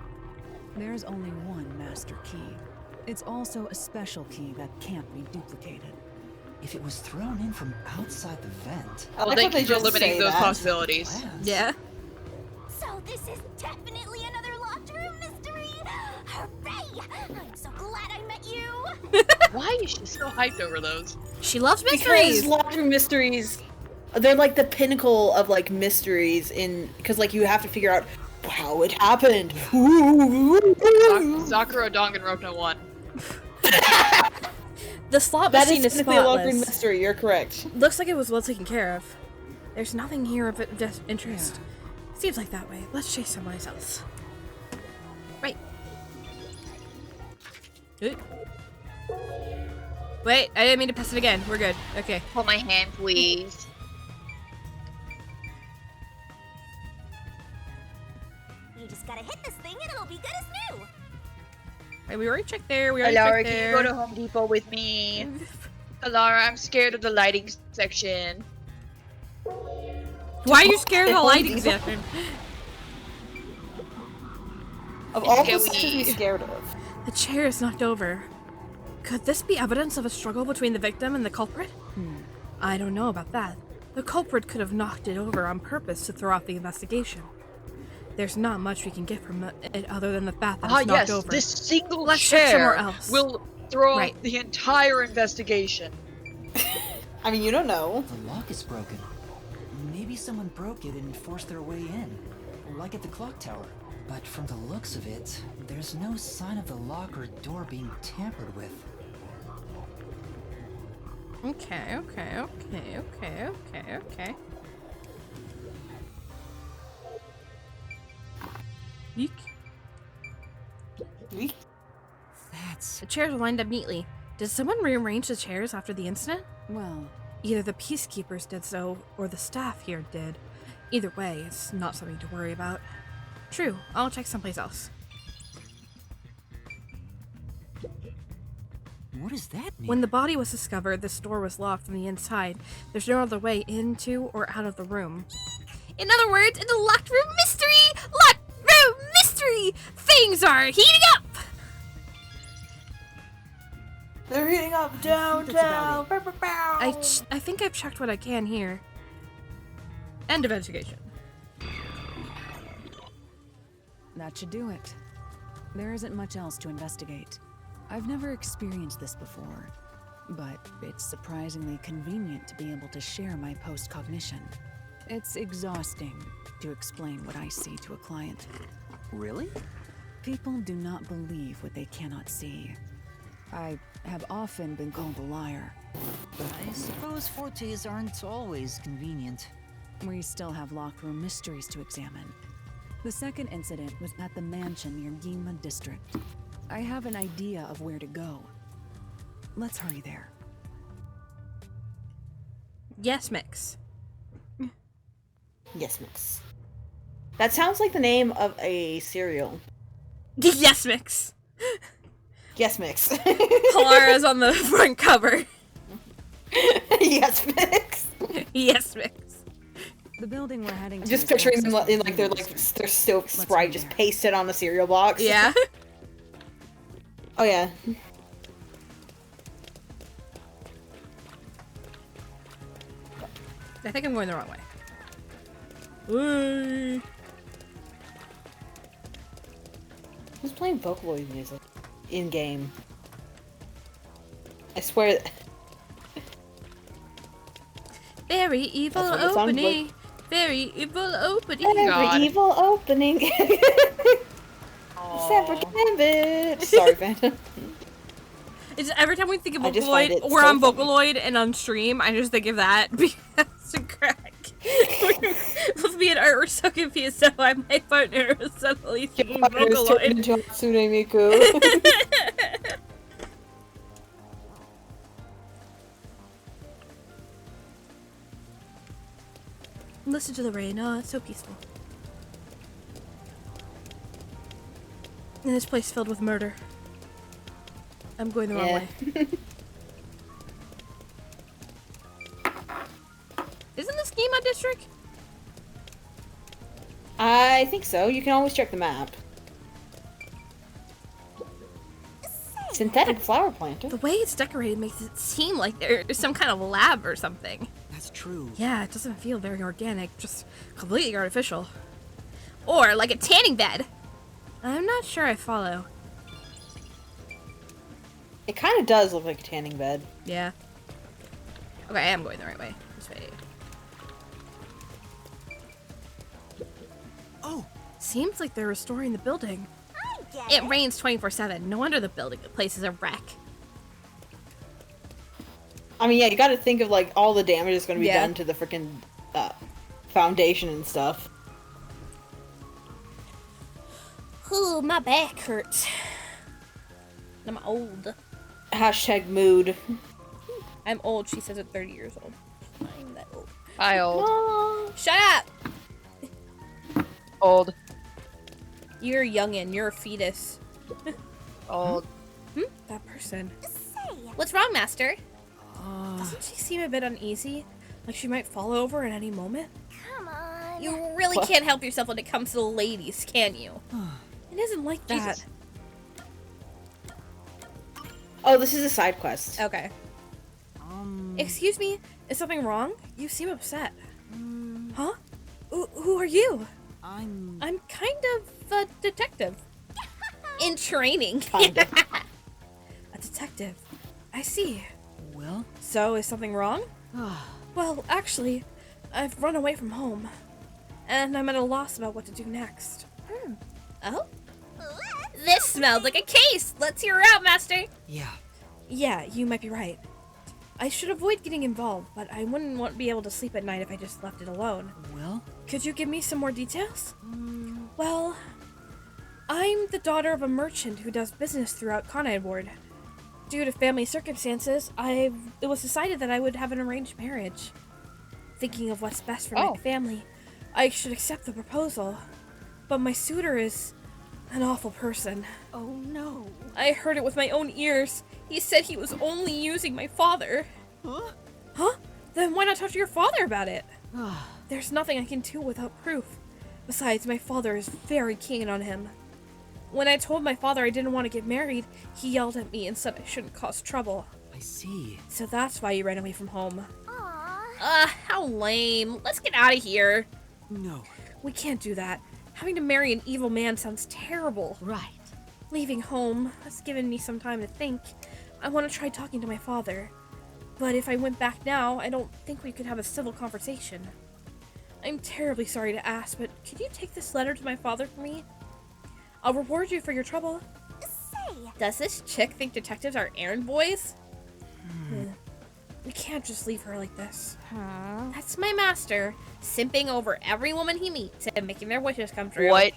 F: There's only one master key. It's also a special key that can't be duplicated.
D: If it was thrown in from outside the vent...
B: I like how they just
C: limiting
B: say
C: those
B: that.
C: possibilities.
A: Yeah.
E: So this is definitely another locked room mystery! Hooray! I'm so glad I met you!
C: Why is she so hyped over those?
A: She loves mysteries!
B: Because locked room mysteries, they're like the pinnacle of like mysteries because like you have to figure out how it happened.
C: Sakura Danganronpa 1.
A: The slot
B: That
A: machine
B: is
A: is
B: technically a locked room
A: spotless.
B: mystery, you're correct.
A: Looks like it was well taken care of. There's nothing here of interest. Seems like that way. Let's chase someplace else. Right. Good. Wait, I didn't mean to press it again. We're good. Okay.
C: Hold my hand, please.
E: You just gotta hit this thing and it'll be good as new!
A: Right, we already checked there. We already
C: Alara,
A: checked
C: can
A: there.
C: you go to Home Depot with me? Alara, I'm scared of the lighting section.
A: Why are you scared of the lighting section?
B: Of all the
C: Can
B: stuff to be
C: we-
B: scared of.
A: The chair is knocked over. Could this be evidence of a struggle between the victim and the culprit? I don't know about that. The culprit could have knocked it over on purpose to throw off the investigation. There's not much we can get from it other than the fact that it's knocked over.
C: This single
A: Let's check somewhere
C: chair
A: else.
C: will throw
A: Right.
C: off the entire investigation.
B: I mean, you don't know.
D: The lock is broken. Maybe someone broke it and forced their way in, like at the clock tower. But from the looks of it, there's no sign of the lock or door being tampered with.
A: Okay. Eek.
D: That's...
A: The chairs are lined up neatly. Did someone rearrange the chairs after the incident?
F: Well,
A: Either the peacekeepers did so, or the staff here did. Either way, it's not something to worry about. True, I'll check someplace else.
D: What does that mean?
A: When the body was discovered, this door was locked from the inside. There's no other way into or out of the room. In other words, it's a locked room mystery! Locked room mystery! Things are heating up!
B: They're heating up downtown.
A: I think I've checked what I can here. End of investigation.
F: that should do it. There isn't much else to investigate. I've never experienced this before, but it's surprisingly convenient to be able to share my post-cognition. It's exhausting to explain what I see to a client.
D: Really?
F: People do not believe what they cannot see. I have often been called a liar.
D: I suppose fortes aren't always convenient.
F: We still have locked room mysteries to examine. The second incident was at the mansion near Ginma District. I have an idea of where to go. Let's hurry there.
A: Yes, Mix.
B: Yes, Mix. That sounds like the name of a cereal.
A: Yes, Mix.
B: Yes, Mix.
A: Kalara's on the front cover.
B: Yes, Mix.
A: Yes, Mix.
F: The building we're heading to.
B: Just
F: is
B: picturing them
F: access
B: in like their
F: controls.
B: Sprite just pasted on the cereal box.
A: Yeah.
B: Oh yeah.
A: I think I'm going the wrong way.
B: Who's playing Vocaloid music in game? I swear.
A: Very evil
B: That's what it sounds
A: opening.
B: like.
A: Very evil opening.
B: Every
C: God.
B: evil opening. Separate Gambit. Sorry, Phantom.
A: It's every time we think of
B: I just find
A: Vocaloid,
B: it
A: we're
B: so
A: on
B: funny.
A: Vocaloid and on stream, I just think of that because it's a crack. With me and Art, we're so confused, so my partner is suddenly singing
B: Your partner is turned
A: Vocaloid.
B: into Hatsune Miku.
A: Listen to the rain. Oh, it's so peaceful. And this place filled with murder. I'm going the wrong way. Isn't this Schema District?
B: I think so. You can always check the map. Synthetic flower planter.
A: The way it's decorated makes it seem like there's some kind of lab or something.
K: That's true.
A: Yeah, it doesn't feel very organic, just completely artificial. Or like a tanning bed. I'm not sure I follow.
B: It kind of does look like a tanning bed.
A: Yeah. Okay, I am going the right way. This way.
K: Oh,
A: seems like they're restoring the building.
E: I get
A: It rains 24/7. No wonder the place is a wreck.
B: I mean, yeah, you gotta think of, like, all the damage that's gonna be
A: Yeah.
B: done to the freaking foundation and stuff.
A: Ooh, my back hurts. I'm old.
B: Hashtag mood.
A: I'm old, she says at 30 years old. I'm that old.
C: Hi, old.
B: Oh.
A: Shut up!
C: Old.
A: You're a youngin', you're a fetus.
C: Old.
A: That person.
E: Say,
A: What's wrong, Master? Doesn't she seem a bit uneasy? Like she might fall over at any moment?
E: come on.
A: You really
B: What?
A: can't help yourself when it comes to the ladies, can you? It isn't like that.
C: Jesus.
B: Oh, this is a side quest.
A: Okay. Excuse me, is something wrong? You seem upset. Huh? Who are you?
D: I'm
A: kind of a detective. In training.
B: Kinda.
A: A detective. I see.
D: well.
A: So, is something wrong? Well, actually, I've run away from home. And I'm at a loss about what to do next. Oh? This smells like a case! Let's hear her out, Master!
D: Yeah.
A: Yeah, you might be right. I should avoid getting involved, but I wouldn't want to be able to sleep at night if I just left it alone.
D: Well.
A: Could you give me some more details? Well, I'm the daughter of a merchant who does business throughout Conide Ward. Due to family circumstances, it was decided that I would have an arranged marriage. Thinking of what's best for my family, I should accept the proposal. But my suitor is an awful person.
L: Oh no.
A: I heard it with my own ears. He said he was only using my father.
D: Huh?
A: Huh? Then why not talk to your father about it? There's nothing I can do without proof. Besides, my father is very keen on him. When I told my father I didn't want to get married, he yelled at me and said I shouldn't cause trouble.
D: I see.
A: So that's why you ran away from home.
E: Aw.
A: How lame. Let's get out of here.
D: No.
A: We can't do that. Having to marry an evil man sounds terrible.
L: Right.
A: Leaving home has given me some time to think. I want to try talking to my father. But if I went back now, I don't think we could have a civil conversation. I'm terribly sorry to ask, but could you take this letter to my father for me? I'll reward you for your trouble.
E: Say,
A: Does this chick think detectives are errand boys? We can't just leave her like this. That's my master, simping over every woman he meets and making their wishes come true.
C: What?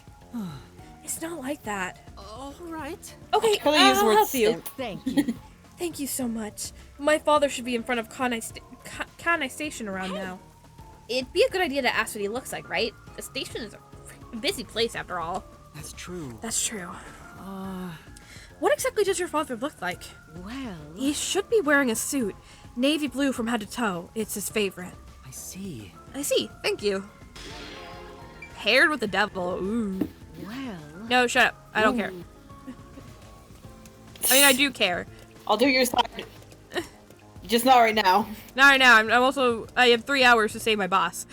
A: It's not like that.
D: All right.
A: Okay,
B: Kinda use the
A: I'll
B: word
A: help you.
B: simp.
L: Thank you.
A: Thank you so much. My father should be in front of Kanai Station around now. It'd be a good idea to ask what he looks like, right? The station is a freaking busy place after all.
K: That's true.
A: That's true. What exactly does your father look like?
L: Well.
A: He should be wearing a suit. Navy blue from head to toe. It's his favorite.
K: I see.
A: I see. Thank you. Paired with the devil. Ooh.
L: Well.
A: No, shut up. I don't care. I mean, I do care.
B: I'll do your side. Just not right now.
A: Not right now. I have 3 hours to save my boss.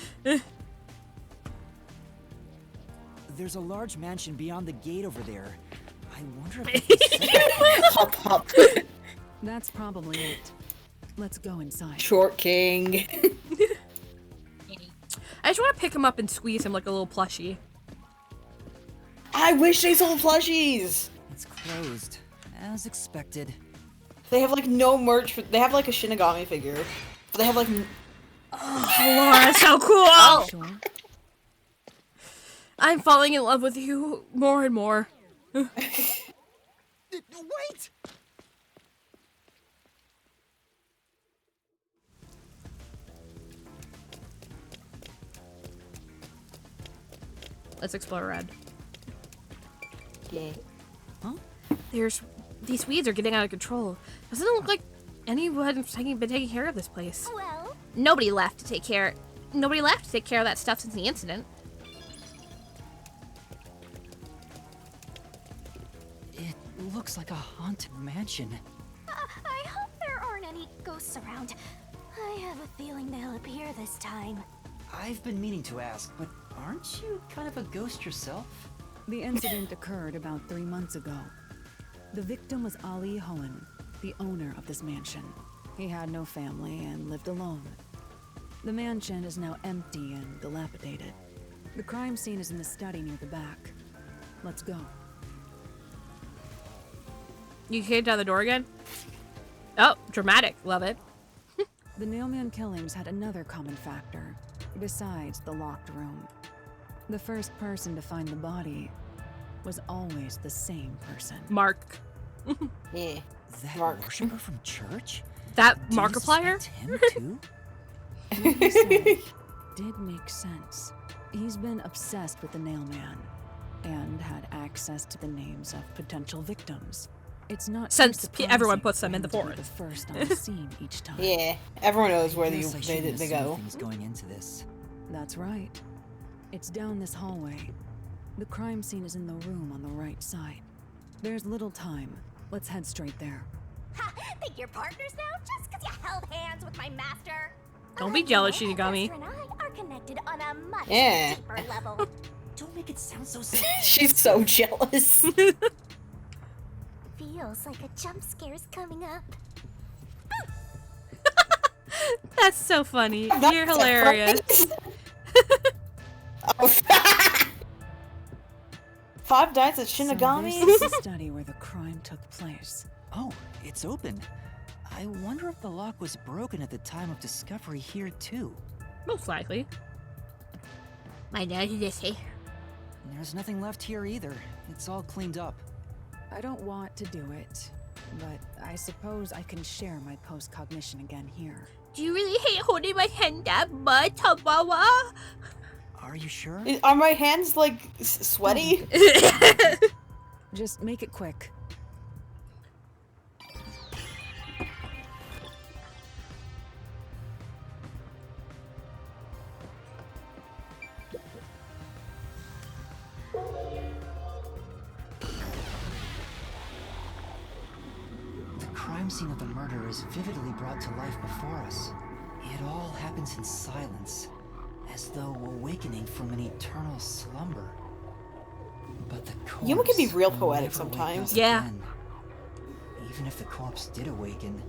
D: There's a large mansion beyond the gate over there. I wonder if
B: Hop, hop.
F: That's probably it. Let's go inside.
B: Short king.
A: I just want to pick him up and squeeze him like a little plushie.
B: I wish they sold plushies.
D: It's closed, as expected.
B: They have like no merch. They have like a Shinigami figure. But they have like.
A: Oh, Laura, so cool!
F: Sure.
A: I'm falling in love with you more and more.
H: Wait!
A: Let's explore red.
B: Yeah.
A: These weeds are getting out of control. Doesn't it look like anyone's been taking care of this place?
E: Well,
A: Nobody left to take care of that stuff since the incident.
D: It looks like a haunted mansion.
E: I hope there aren't any ghosts around. I have a feeling they'll appear this time.
D: I've been meaning to ask, but aren't you kind of a ghost yourself?
F: The incident occurred about 3 months ago. The victim was Ali Hohen, the owner of this mansion. He had no family and lived alone. The mansion is now empty and dilapidated. The crime scene is in the study near the back. Let's go.
A: You kicked down the door again? Oh, dramatic. Love it.
F: The Nailman killings had another common factor, besides the locked room. The first person to find the body was always the same person.
A: Mark.
B: Yeah.
D: That
B: Mark.
D: worshiper from church?
A: That
D: Do you
A: Markiplier?
D: suspect him too?
F: What he said did make sense. He's been obsessed with the Nailman and had access to the names of potential victims. It's not
A: Since
F: too surprising
A: everyone puts them
F: for
A: in
F: him
A: the
F: to be
A: forest.
F: the first on the scene each time.
B: Yeah. Everyone knows where
D: Guess I shouldn't
B: they
D: assume
B: go.
D: things going into this.
F: That's right. It's down this hallway. The crime scene is in the room on the right side. There's little time. Let's head straight there.
E: Ha! Think you're partners now just because you held hands with my master?
A: Don't be jealous, Shinigami.
E: Master and I are connected on a much
B: Yeah.
E: deeper level.
D: Don't make it sound so simple.
B: She's so jealous.
E: Feels like a jump scare's coming up.
A: That's so funny.
B: That's
A: You're
B: a
A: hilarious.
B: phrase. Oh, 5 Nights at
F: So
B: Shinigami?
F: this is the study where the crime took place.
D: Oh, it's open. I wonder if the lock was broken at the time of discovery here too.
A: Most likely. My nose is itchy.
D: There's nothing left here either. It's all cleaned up.
F: I don't want to do it, but I suppose I can share my post-cognition again here.
A: Do you really hate holding my hand that much, Wawa?
D: Are you sure?
B: Are my hands like sweaty?
F: Just make it quick.
D: The crime scene of the murder is vividly brought to life before us. It all happens in silence, as though awakening from an eternal slumber. But the corpse
B: Yuma can be real
D: will
B: poetic
D: never wake
B: sometimes.
D: up
A: Yeah.
D: again. Even if the corpse did awaken,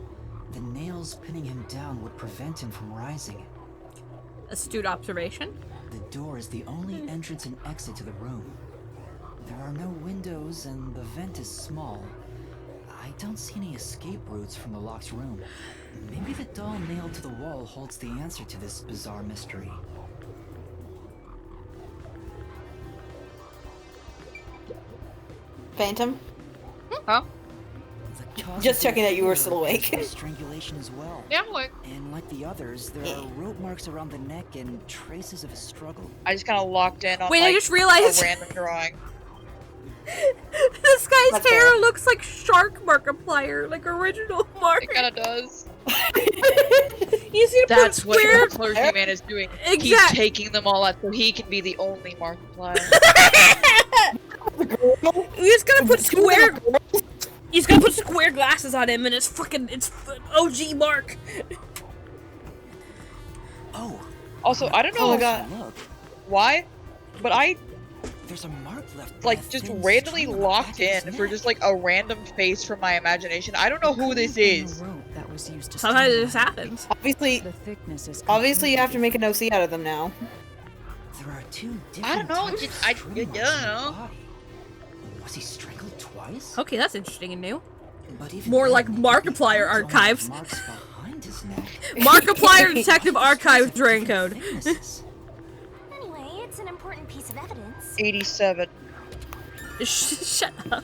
D: the nails pinning him down would prevent him from rising.
A: Astute observation.
D: The door is the only entrance and exit to the room. There are no windows and the vent is small. I don't see any escape routes from the locked room. Maybe the doll nailed to the wall holds the answer to this bizarre mystery.
B: Phantom?
C: Huh?
D: The cause
B: Just
D: of
B: checking
D: death
B: that you were
D: here
B: still awake.
D: is strangulation as well.
C: Yeah, I'm awake.
D: And like the others, there
B: Yeah.
D: are rope marks around the neck and traces of a struggle.
C: I just kind of locked in on
A: Wait, I
C: like,
A: just realized-
C: a random drawing.
A: This guy's
B: That's
A: hair
B: fair.
A: looks like Shark Markiplier, like original Mark.
C: It kind of does.
A: You see,
C: That's what
A: square.
C: the clergyman is doing. He's
A: Exact-
C: taking them all out so he can be the only Markiplier.
A: You're just gonna put square. He's gonna put square glasses on him, and it's OG Mark.
K: Oh.
C: Also, I don't know
B: Oh my god.
K: Look,
C: why, but I
K: there's a mark left. by
C: like
K: a
C: just
K: thin
C: randomly
K: string on the
C: locked
K: back of his
C: in for
K: neck.
C: just like a random face from my imagination. I don't know who this is.
A: Sometimes it just happens.
B: Obviously,
F: The thickness is
B: obviously you have to make an OC out of them now.
K: There are two
C: I don't
K: different
C: know.
K: types
C: Just,
K: of
C: I
K: string
C: don't
K: on his
C: know.
K: body. Was he strangled twice?
A: Okay, that's interesting and new.
K: But even
A: More
K: then,
A: like
K: maybe
A: Markiplier
K: there's only
A: archives.
K: marks behind his neck.
A: Markiplier Detective Archives Draincode.
K: Thicknesses.
E: Anyway, it's an important piece of evidence.
C: 87.
A: Shut up.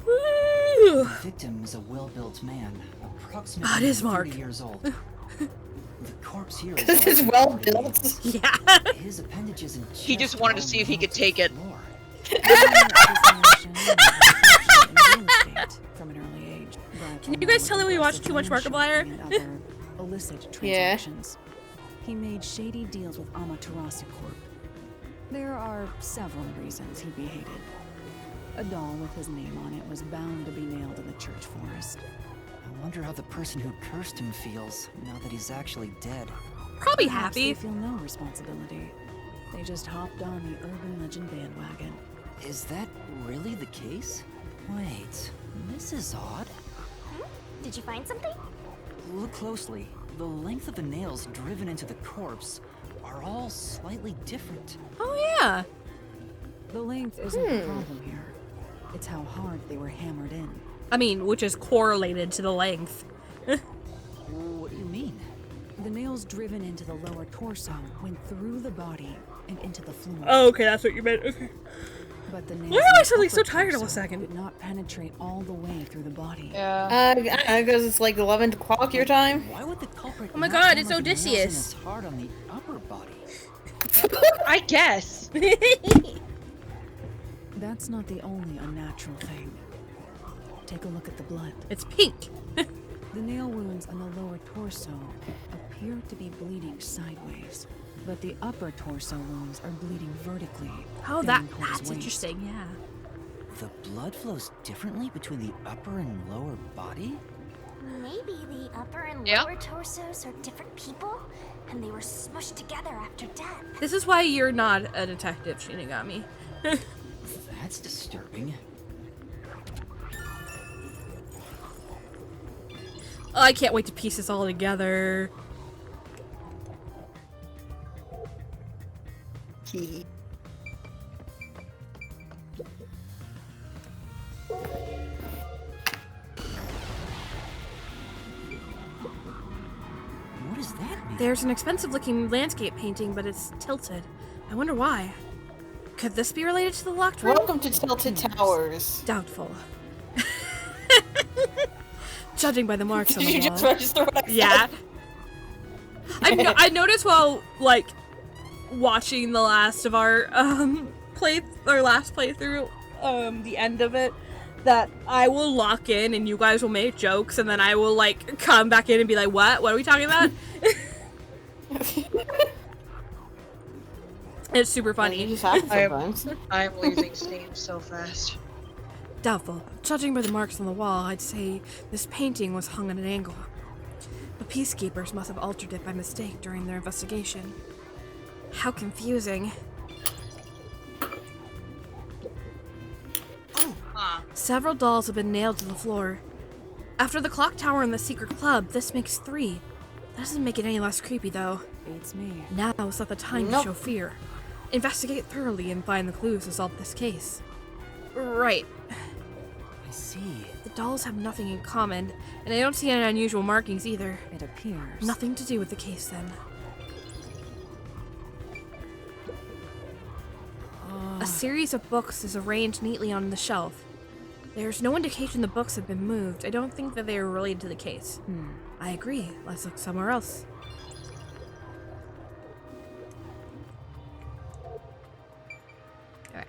A: Woo.
D: The victim is a well-built man, approximately
A: Ah, it is
D: 30
A: Mark.
D: years old. The corpse here is
B: This is
D: also
B: well
D: pretty
B: built.
D: dense.
A: Yeah.
D: His appendages and
C: He just
D: chest
C: wanted
D: are
C: to
D: all
C: see if he could
D: mounted
C: take
D: to
C: it.
D: the floor.
F: From an early age.
A: Can you guys tell him we watched too much Markiplier?
F: Illicit
A: Yeah.
F: transactions. He made shady deals with Amaterasu Corp. There are several reasons he'd be hated. A doll with his name on it was bound to be nailed in the church forest.
D: I wonder how the person who cursed him feels now that he's actually dead.
A: Probably
F: Perhaps
A: happy.
F: They feel no responsibility. They just hopped on the urban legend bandwagon.
D: Is that really the case? Wait, this is odd.
E: Did you find something?
D: Look closely. The length of the nails driven into the corpse are all slightly different.
A: Oh yeah.
F: The length isn't the problem here. It's how hard they were hammered in.
A: I mean, which is correlated to the length.
D: What do you mean?
F: The nails driven into the lower torso went through the body and into the floor.
A: Oh, okay, that's what you meant. Okay.
F: But the nails
A: Why am I
F: in the
A: suddenly so
F: upper
A: tired all of a
F: torso
A: second?
F: did not penetrate all the way through the body.
C: Yeah.
B: Because it's like 11 o'clock your time.
D: Why would the culprit
A: Oh my
D: not
A: god, it's
D: hammer the nails in
A: Odysseus.
D: as hard on the upper body?
C: I guess.
F: That's not the only unnatural thing. Take a look at the blood.
A: It's pink.
F: The nail wounds on the lower torso appear to be bleeding sideways, but the upper torso wounds are bleeding vertically.
A: Oh,
F: down towards
A: that's
F: waist.
A: interesting, yeah.
D: The blood flows differently between the upper and lower body?
E: Maybe the upper and
C: Yeah.
E: lower torsos are different people, and they were smushed together after death.
A: This is why you're not a detective, Shinigami.
D: That's disturbing.
A: Oh, I can't wait to piece this all together.
D: What does that mean?
A: There's an expensive-looking landscape painting, but it's tilted. I wonder why. Could this be related to the locked room?
B: Welcome to Tilted Towers.
A: Doubtful. Judging by the marks on
B: Did
A: the
B: you
A: wall.
B: just register what I said?
A: Yeah. I noticed while like watching the last of our last playthrough, the end of it, that I will lock in and you guys will make jokes and then I will like come back in and be like, what are we talking about? It's super funny.
B: Just happens sometimes.
C: I'm losing steam so fast.
A: Doubtful. Judging by the marks on the wall, I'd say this painting was hung at an angle. The peacekeepers must have altered it by mistake during their investigation. How confusing. Several dolls have been nailed to the floor. After the clock tower and the secret club, this makes 3. That doesn't make it any less creepy, though.
F: Beats me.
A: Now is not the time
B: Nope.
A: to show fear. Investigate thoroughly and find the clues to solve this case. Right.
D: I see.
A: The dolls have nothing in common, and I don't see any unusual markings either.
F: It appears.
A: Nothing to do with the case, then. A series of books is arranged neatly on the shelf. There's no indication the books have been moved. I don't think that they are related to the case. I agree. Let's look somewhere else. Alright.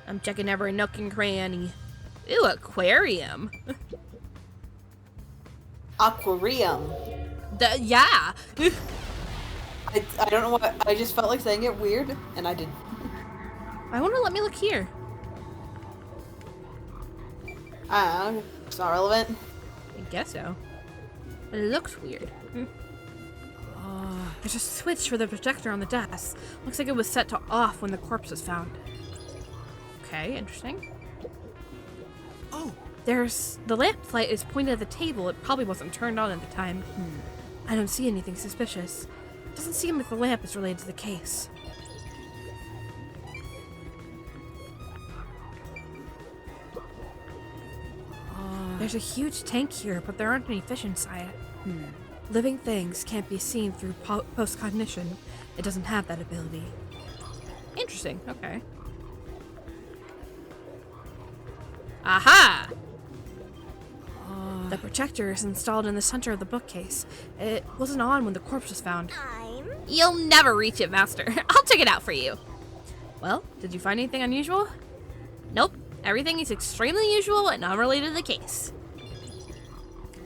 A: I'm checking every nook and cranny. Ooh, aquarium.
B: Aquarium.
A: Yeah.
B: I don't know why. I just felt like saying it weird, and I didn't.
A: I wonder. Let me look here.
B: I don't know. It's not relevant.
A: I guess so. But it looks weird. There's a switch for the projector on the desk. Looks like it was set to off when the corpse was found. Okay, interesting.
K: Oh,
A: There's the lamp light is pointed at the table. It probably wasn't turned on at the time. I don't see anything suspicious. Doesn't seem like the lamp is related to the case. There's a huge tank here, but there aren't any fish inside it. Living things can't be seen through post-cognition. It doesn't have that ability. Interesting, okay. Aha! The projector is installed in the center of the bookcase. It wasn't on when the corpse was found. You'll never reach it, Master. I'll check it out for you. Well, did you find anything unusual? Nope. Everything is extremely usual and unrelated to the case.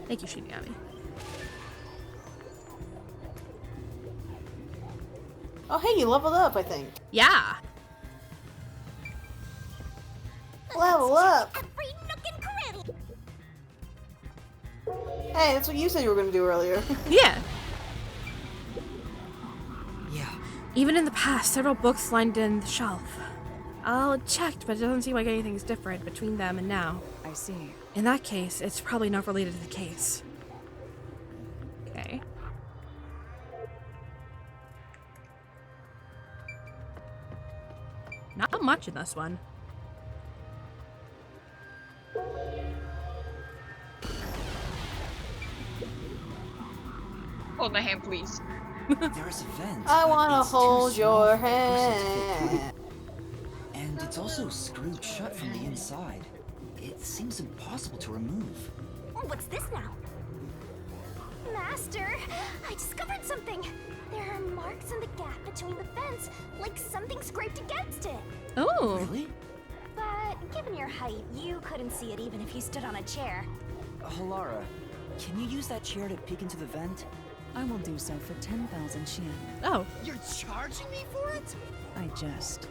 A: Thank you, Shinigami.
B: Oh, hey, you leveled up, I think.
A: Yeah.
B: Level up.
E: Every nook and cranny.
B: Hey, that's what you said you were going to do earlier.
A: Yeah.
D: Yeah.
A: Even in the past, several books lined in the shelf. I'll checked, but it doesn't seem like anything's different between them and now.
F: I see.
A: In that case, it's probably not related to the case. Okay. Not much in this one.
C: Hold my hand, please.
D: There's a vent.
B: I
D: but
B: want to
D: it's too
B: hold
D: small
B: your
D: for a person to fit through.
B: hand.
D: And it's also screwed shut from the inside. It seems impossible to remove.
E: What's this now? Master, I discovered something. There are marks in the gap between the vents, like something scraped against it.
A: Oh.
D: Really?
E: But given your height, you couldn't see it even if you stood on a chair.
D: Halara, can you use that chair to peek into the vent?
F: I will do so for 10,000 Xian.
A: Oh.
K: you're charging me for it?
F: I jest.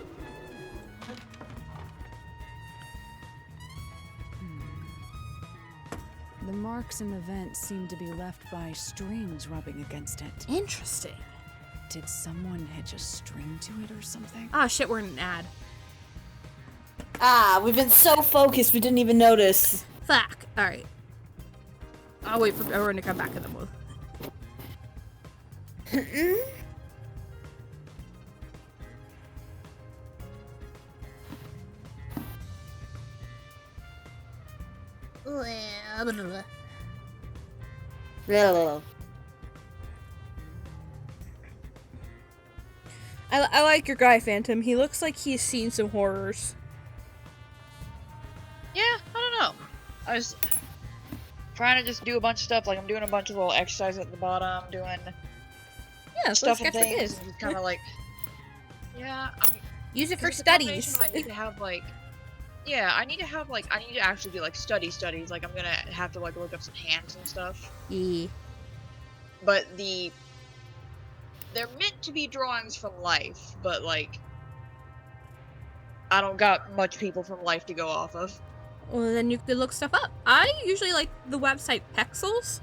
F: The marks in the vent seem to be left by strings rubbing against it.
A: Interesting.
F: Did someone hitch a string to it or something?
A: Ah, shit, we're in an ad.
B: Ah, we've been so focused we didn't even notice.
A: Fuck. Alright. I'll wait for everyone to come back and then we'll... I like your guy, Phantom. He looks like he's seen some horrors.
C: Yeah, I don't know. I was trying to just do a bunch of stuff. Like I'm doing a bunch of little exercises at the bottom, doing
A: Yeah,
C: stuff
A: so
C: and
A: sketchbook
C: things.
A: is.
C: And just kind of like, yeah. I mean,
A: Use it for
C: there's a combination
A: studies.
C: of I need to have like, yeah, I need to actually do like studies. Like I'm gonna have to like look up some hands and stuff.
A: Yeah.
C: But they're meant to be drawings from life, but like I don't got much people from life to go off of.
A: Well, then you could look stuff up. I usually like the website Pexels.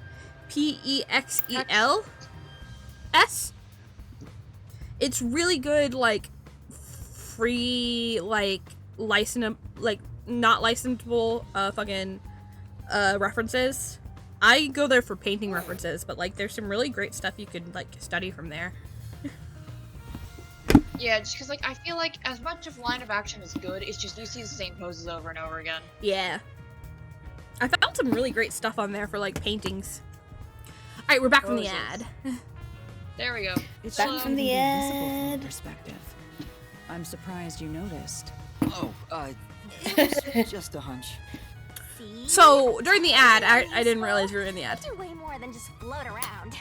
A: Pexels. It's really good, like, free, like, not licensable, references. I go there for painting references, but, like, there's some really great stuff you could, like, study from there.
C: Yeah, just because, like, I feel like as much of line of action is good, it's just you see the same poses over and over again.
A: Yeah. I found some really great stuff on there for, like, paintings. Alright, we're back from the ad.
C: There we go.
F: It's
B: Back from the
F: ad.
B: ad.
F: Perspective. I'm surprised you noticed.
D: Oh, it was just a hunch.
E: See?
A: So, during the ad, I didn't realize you were in the ad.
E: Do way more than just float around.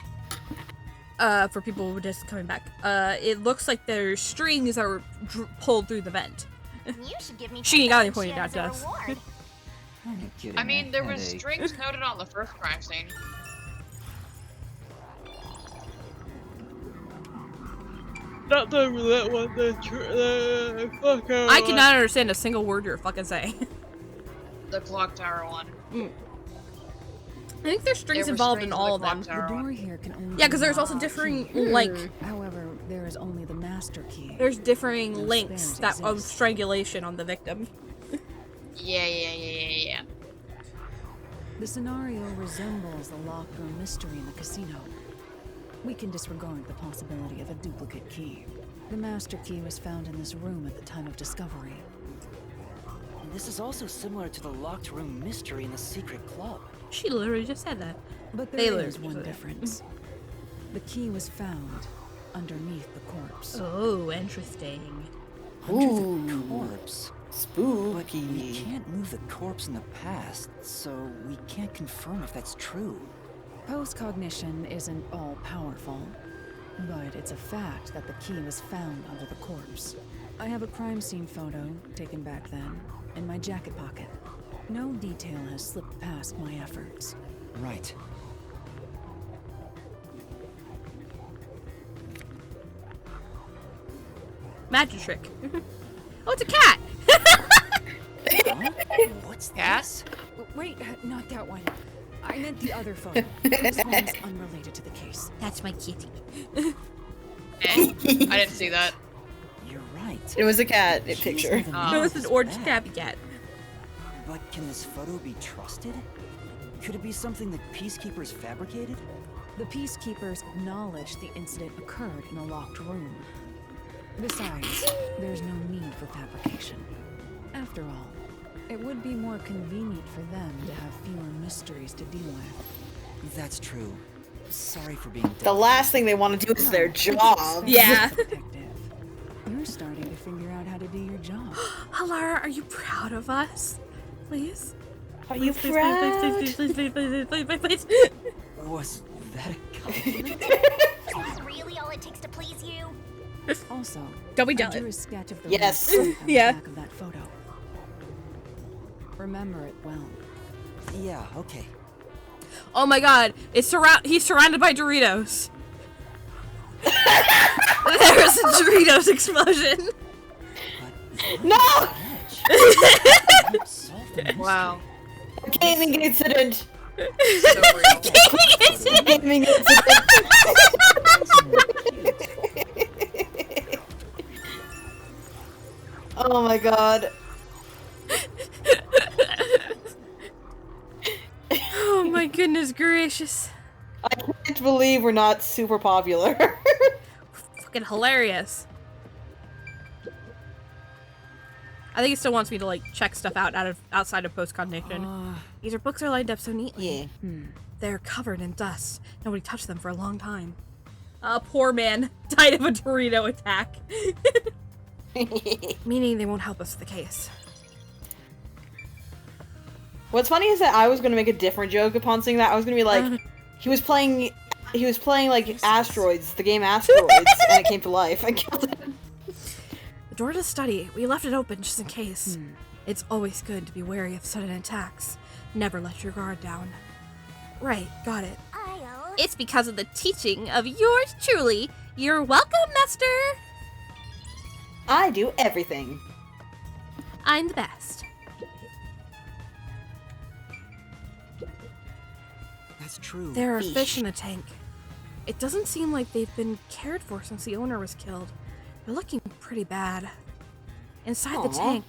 A: For people who are just coming back. It looks like there's strings that were pulled through the vent.
E: You should give me
A: Shinigami pointed out to us.
C: I mean, there was strings noted on the first crime scene. not the roulette one. The fuck.
A: I cannot understand a single word you're fucking saying.
C: The clock tower one.
A: I think there's strings
C: There were
A: involved
C: strings
A: in
C: in the
A: all of
C: clock
A: them.
C: tower
F: The door
C: one.
F: here can only
A: Yeah, because
F: be
A: there's also
F: locked.
A: differing, like,
F: However, there is only the master key.
A: there's differing
F: No
A: links
F: spares
A: that of
F: exist.
A: strangulation on the victim.
C: Yeah.
F: The scenario resembles the locked room mystery in the casino. We can disregard the possibility of a duplicate key. The master key was found in this room at the time of discovery.
D: This is also similar to the locked room mystery in the secret club.
A: She literally just said that.
F: But
A: They
F: there is
A: literally
F: one
A: said that.
F: difference. The key was found underneath the corpse.
A: Oh, interesting.
D: Under the corpse.
B: Spooky.
D: But we can't move the corpse in the past, so we can't confirm if that's true.
F: Post-cognition isn't all-powerful, but it's a fact that the key was found under the corpse. I have a crime scene photo, taken back then, in my jacket pocket. No detail has slipped past my efforts.
D: Right.
A: Magic trick. Oh, it's a cat!
D: Huh? What's this?
F: Wait, not that one. I meant the other photo. This one's unrelated to the case.
A: That's my kitty.
C: I didn't see that.
D: You're right.
B: It was a cat
D: She's
B: picture.
D: holding
A: It was
D: this
A: an orange
D: back.
A: tabby cat.
D: But can this photo be trusted? Could it be something the peacekeepers fabricated?
F: The peacekeepers acknowledged the incident occurred in a locked room. Besides, there's no need for fabrication. After all, it would be more convenient for them to have fewer mysteries to deal with.
D: That's true. Sorry for being
B: The last thing they want to do is their job.
A: Yeah.
F: Detective, you're starting to figure out how to do your job.
A: Alara, are you proud of us? Please?
B: Are you
A: Please,
B: proud?
A: please, please, please, please, please, please, please, please.
D: Was that a compliment?
E: Is that really all it takes to please you?
F: Also,
A: Don't be
F: I
A: jealous.
F: drew a sketch of the
B: Yes.
F: room on
A: Yeah.
F: the back of that photo. Remember it well.
D: Yeah, okay.
A: Oh my god, he's surrounded by Doritos. There was a Doritos explosion.
D: But
B: No!
D: that solved the mystery.
C: Wow.
B: Gaming incident.
C: So real.
B: Gaming incident. Oh my god.
A: Oh my goodness gracious.
B: I can't believe we're not super popular.
A: Fucking hilarious. I think it still wants me to like check stuff out outside of post-cognition. These books are lined up so neatly.
B: Yeah.
A: They're covered in dust. Nobody touched them for a long time. A poor man died of a Dorito attack. Meaning they won't help us with the case.
B: What's funny is that I was gonna make a different joke upon seeing that. I was gonna be like, he was playing like Asteroids, the game Asteroids, and it came to life. I killed it.
A: The door to the study, we left it open just in case. It's always good to be wary of sudden attacks. Never let your guard down. Right, got it.
E: I'll...
A: It's because of the teaching of yours truly. You're welcome, Master.
B: I do everything.
A: I'm the best.
D: That's true.
A: There are
B: Fish.
A: fish in the tank. It doesn't seem like they've been cared for since the owner was killed. They're looking pretty bad. Inside the
B: Aw.
A: tank,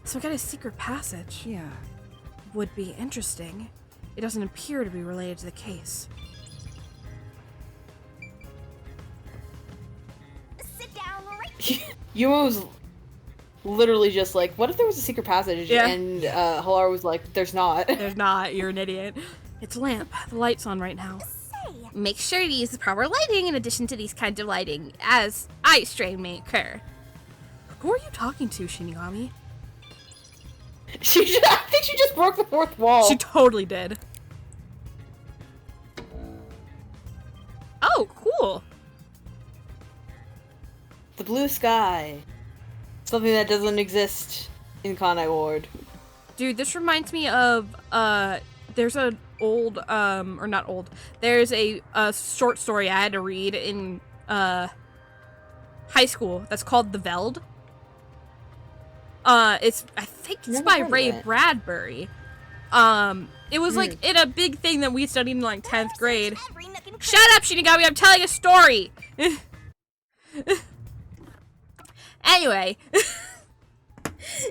A: some kind of secret passage.
F: Yeah.
A: Would be interesting. It doesn't appear to be related to the case.
E: Sit down right
B: Yuma was literally just like, what if there was a secret passage?
A: Yeah.
B: And Halar was like, there's not.
A: There's not. You're an idiot. It's a lamp. The light's on right now.
E: say.
A: Make sure to use the proper lighting in addition to these kinds of lighting, as eye strain may occur. Who are you talking to, Shinigami?
B: I think she just broke the fourth wall.
A: She totally did. Oh, cool.
B: The blue sky. Something that doesn't exist in Kanai Ward.
A: Dude, this reminds me of, there's an old, or not old, there's a short story I had to read in, high school that's called the Veld. I think it's
B: Never
A: by
B: heard of
A: Ray
B: it.
A: Bradbury. It was like in a big thing that we studied in like 10th grade. Shut up, Shinigami, I'm telling a story! Anyway.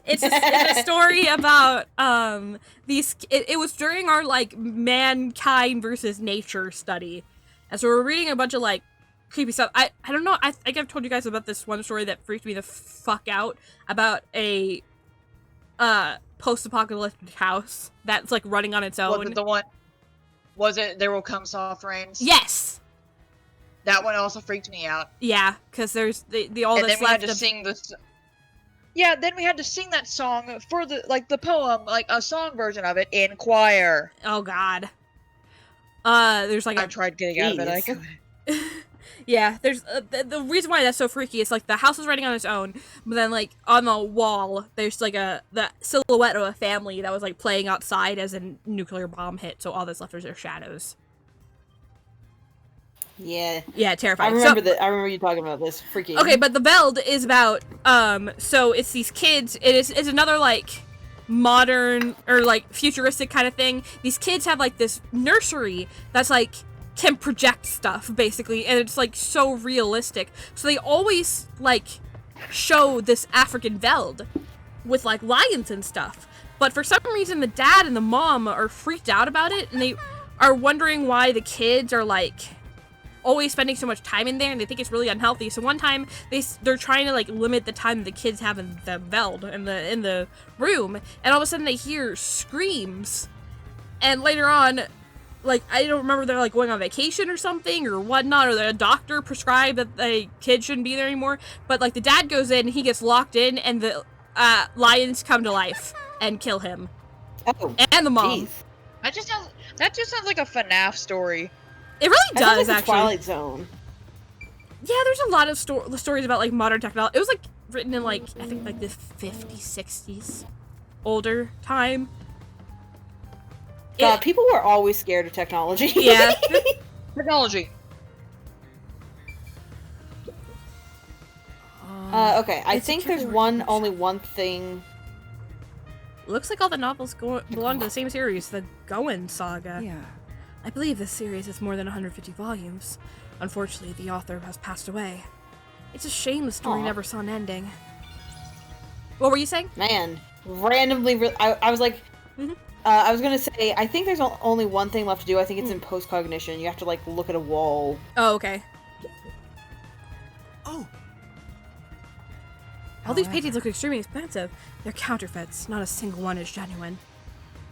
A: It's a story about, it was during our, like, mankind versus nature study. And so we're reading a bunch of, like, creepy stuff. I don't know, I think I've told you guys about this one story that freaked me the fuck out about a, post-apocalyptic house that's, like, running on its own.
C: Was it the one? Was it There Will Come Soft Rains?
A: Yes!
C: That one also freaked me out.
A: Yeah, because there's all
C: and
A: this
C: then we had
A: left
C: to
A: of...
C: sing this. Yeah, then we had to sing that song for the poem, like a song version of it in choir.
A: Oh god. There's like
C: I tried getting out of it. I couldn't.
A: Yeah, there's the reason why that's so freaky is like the house is running on its own, but then like on the wall there's like the silhouette of a family that was like playing outside as a nuclear bomb hit, so all that's left is their shadows.
B: Yeah.
A: Yeah, terrifying.
B: I remember that. I remember you talking about this. Freaking.
A: Okay, but the Veld is about so it's these kids. It's another like modern or like futuristic kind of thing. These kids have like this nursery that's like can project stuff basically, and it's like so realistic. So they always like show this African Veld with like lions and stuff. But for some reason the dad and the mom are freaked out about it, and they are wondering why the kids are like always spending so much time in there, and they think it's really unhealthy. So one time they're trying to like limit the time the kids have in the Veld in the room, and all of a sudden they hear screams, and later on, like I don't remember, they're like going on vacation or something or whatnot, or a doctor prescribed that the kid shouldn't be there anymore. But like the dad goes in, he gets locked in, and the lions come to life and kill him.
B: Oh,
A: and the mom.
B: Geez.
C: That just sounds like a FNAF story.
A: It really does,
B: like
A: actually.
B: Twilight Zone.
A: Yeah, there's a lot of stories about like modern technology. It was like written in like I think like the 50s, 60s, older time.
B: God, people were always scared of technology.
A: Yeah.
C: Technology.
B: Okay, I think there's only one thing.
A: Looks like all the novels belong to the same series, the Goen Saga.
F: Yeah.
A: I believe this series has more than 150 volumes. Unfortunately, the author has passed away. It's a shame the story never saw an ending. What were you saying?
B: Man, randomly, I was like, I was gonna say, I think there's only one thing left to do. I think it's in post-cognition. You have to, like, look at a wall.
A: Oh, okay.
H: Oh!
A: All these paintings look extremely expensive. They're counterfeits. Not a single one is genuine.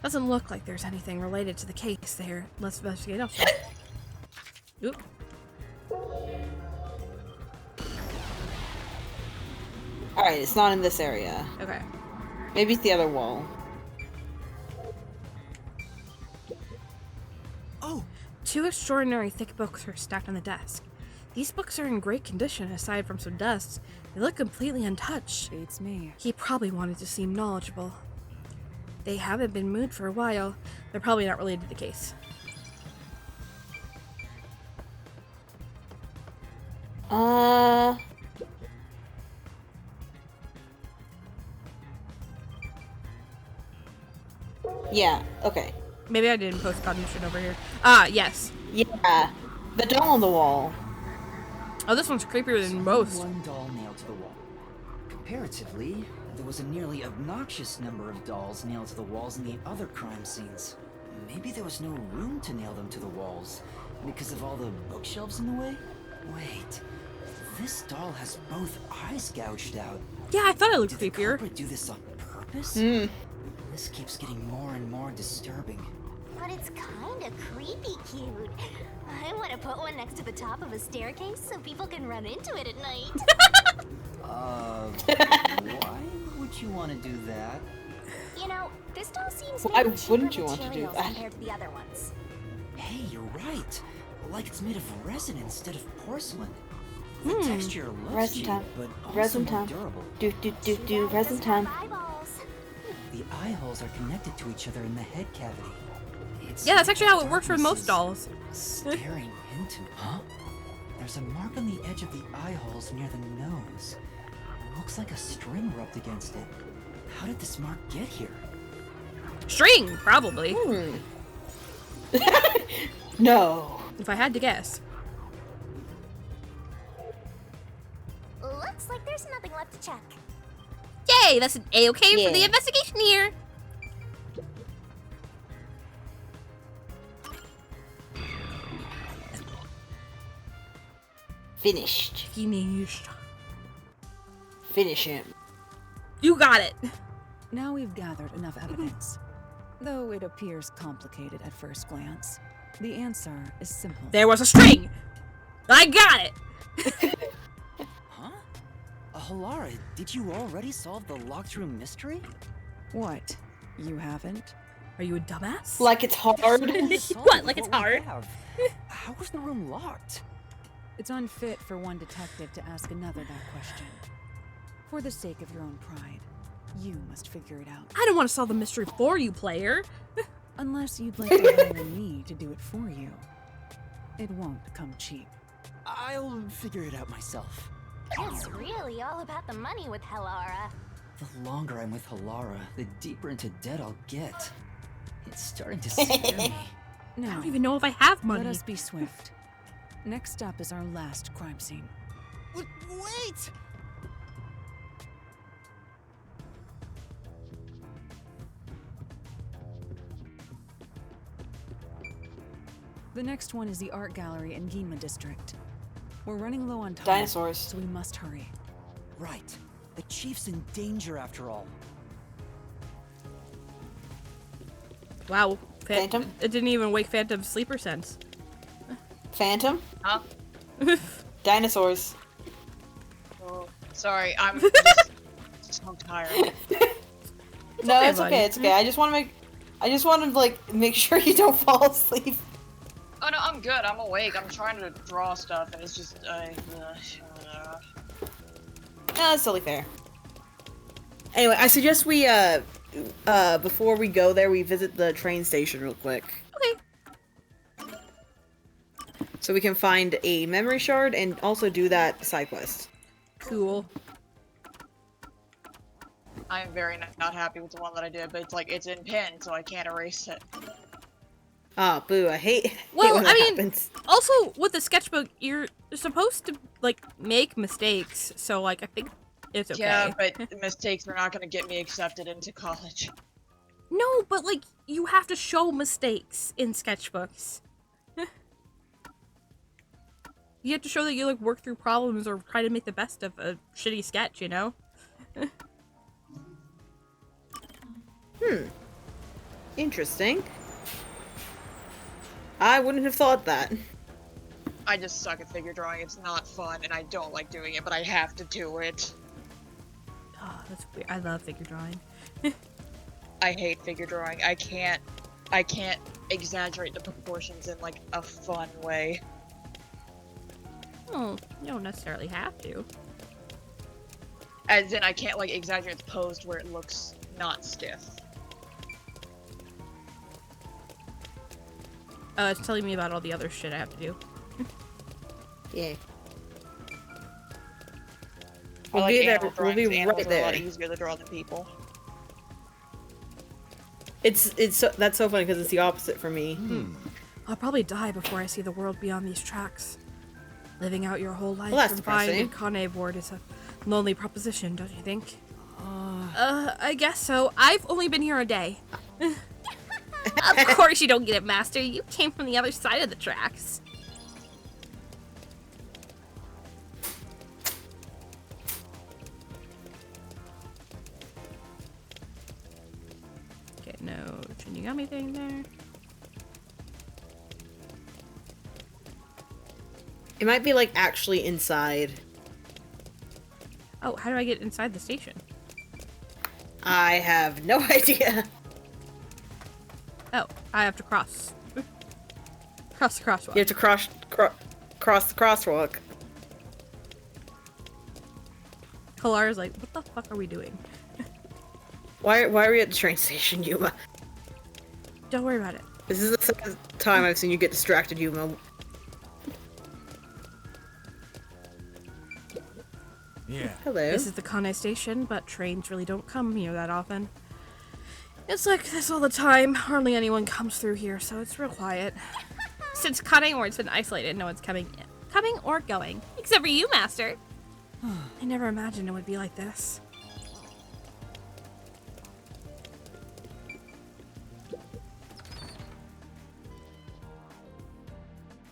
A: Doesn't look like there's anything related to the case there. Let's investigate elsewhere. Oop.
B: Alright, it's not in this area.
A: Okay.
B: Maybe it's the other wall.
H: Oh!
A: 2 extraordinary thick books are stacked on the desk. These books are in great condition aside from some dust. They look completely untouched.
F: Beats me.
A: He probably wanted to seem knowledgeable. They haven't been moved for a while. They're probably not related to the case.
B: Yeah, okay.
A: Maybe I didn't post cognition over here. Ah, yes.
B: Yeah, the doll on the wall.
A: Oh, this one's creepier than most.
D: One doll nailed to the wall. Comparatively, there was a nearly obnoxious number of dolls nailed to the walls in the other crime scenes. Maybe there was no room to nail them to the walls because of all the bookshelves in the way? Wait, this doll has both eyes gouged out.
A: Yeah, I thought it looked
D: Did the
A: creepier.
D: culprit do this on purpose? This keeps getting more and more disturbing.
E: But it's kinda creepy cute. I want to put one next to the top of a staircase so people can run into it at night.
D: Why would you want to do that?
E: You know, this doll seems
B: Why
E: made of
B: wouldn't
E: cheaper
B: you want to do
E: materials
B: that?
E: compared to the other ones.
D: Hey, you're right. Like it's made of resin instead of porcelain. The texture looks
B: Resin
D: cheap,
B: time.
D: but also
B: Resin
D: more
B: time.
D: durable.
B: Do, resin time.
E: Eyeballs.
D: The eye holes are connected to each other in the head cavity. It's
A: Yeah, that's actually how it
D: like
A: works for most
D: darkness
A: dolls.
D: is staring into, huh? There's a mark on the edge of the eye holes near the nose. Looks like a string rubbed against it. How did this mark get here?
A: String, probably.
B: No.
A: If I had to guess.
E: Looks like there's nothing left to check.
A: Yay, that's an A-okay for the
B: Yeah.
A: investigation here.
B: Finished.
A: Finished.
B: Finish him.
A: You got it.
F: Now we've gathered enough evidence. Though it appears complicated at first glance, the answer is simple.
A: There was a string. I got it.
D: Huh? Halara, did you already solve the locked room mystery?
F: What? You haven't?
A: Are you a dumbass?
B: Like it's hard.
A: What? Like it's hard?
D: How was the room locked?
F: It's unfit for one detective to ask another that question. For the sake of your own pride, you must figure it out.
A: I don't want to solve the mystery for you, player.
F: Unless you'd like to hire me to do it for you. It won't come cheap.
D: I'll figure it out myself.
E: It's really all about the money with Halara.
D: The longer I'm with Halara, the deeper into debt I'll get. It's starting to scare me.
F: No,
A: I don't even know if I have money.
F: let us be swift. Next up is our last crime scene.
D: Wait!
F: The next one is the art gallery in Ginma district. We're running low on time,
B: Dinosaurs.
F: so we must hurry.
D: Right. The chief's in danger after all.
A: Wow.
B: Phantom?
A: It didn't even wake Phantom's sleeper sense.
B: Phantom?
C: Huh?
B: Dinosaurs.
C: Oh, sorry, I'm just so tired.
B: No,
A: okay,
B: it's
A: buddy.
B: okay. It's okay. I just want to like make sure you don't fall asleep.
C: Oh no, I'm good. I'm awake. I'm trying to draw stuff, and it's just
B: No, that's totally fair. Anyway, I suggest we before we go there, we visit the train station real quick.
A: Okay.
B: So we can find a memory shard and also do that side quest.
A: Cool.
C: I am very not happy with the one that I did, but it's like it's in pen, so I can't erase it.
B: Ah, boo! I hate.
A: Well,
B: when
A: I
B: that
A: mean,
B: happens.
A: also with the sketchbook, you're supposed to like make mistakes, so like I think it's okay.
C: Yeah, but the mistakes are not going to get me accepted into college.
A: No, but like you have to show mistakes in sketchbooks. You have to show that you like work through problems or try to make the best of a shitty sketch, you know?
B: Interesting. I wouldn't have thought that.
C: I just suck at figure drawing. It's not fun, and I don't like doing it, but I have to do it.
A: Oh, that's weird. I love figure drawing.
C: I hate figure drawing. I can't exaggerate the proportions in like a fun way.
A: Oh, you don't necessarily have to.
C: As in, I can't like exaggerate the pose to where it looks not stiff.
A: It's telling me about all the other shit I have to do.
B: Yeah.
C: I
B: We'll
C: like
B: be there.
C: animal
B: We'll be
C: drawings. Animals
B: right
C: are a lot
B: there.
C: easier to draw than people.
B: It's that's so funny because it's the opposite for me.
A: I'll probably die before I see the world beyond these tracks. Living out your whole life
B: Well, that's
A: confined in
B: depressing.
A: Kane Ward is a lonely proposition, don't you think? I guess so. I've only been here a day. Of course you don't get it, Master. You came from the other side of the tracks. Okay, no Shinigami thing there.
B: It might be like actually inside.
A: Oh, how do I get inside the station?
B: I have no idea.
A: Oh, I have to cross. Cross the crosswalk.
B: You have to cross the crosswalk.
A: Kalara's like, what the fuck are we doing?
B: Why are we at the train station, Yuma?
A: Don't worry about it.
B: This is the second time I've seen you get distracted, Yuma. Hello.
A: This is the Kanai station, but trains really don't come here that often. It's like this all the time. Hardly anyone comes through here, so it's real quiet. Since Kanai Ward's been isolated, no one's coming or going. Except for you, Master. I never imagined it would be like this.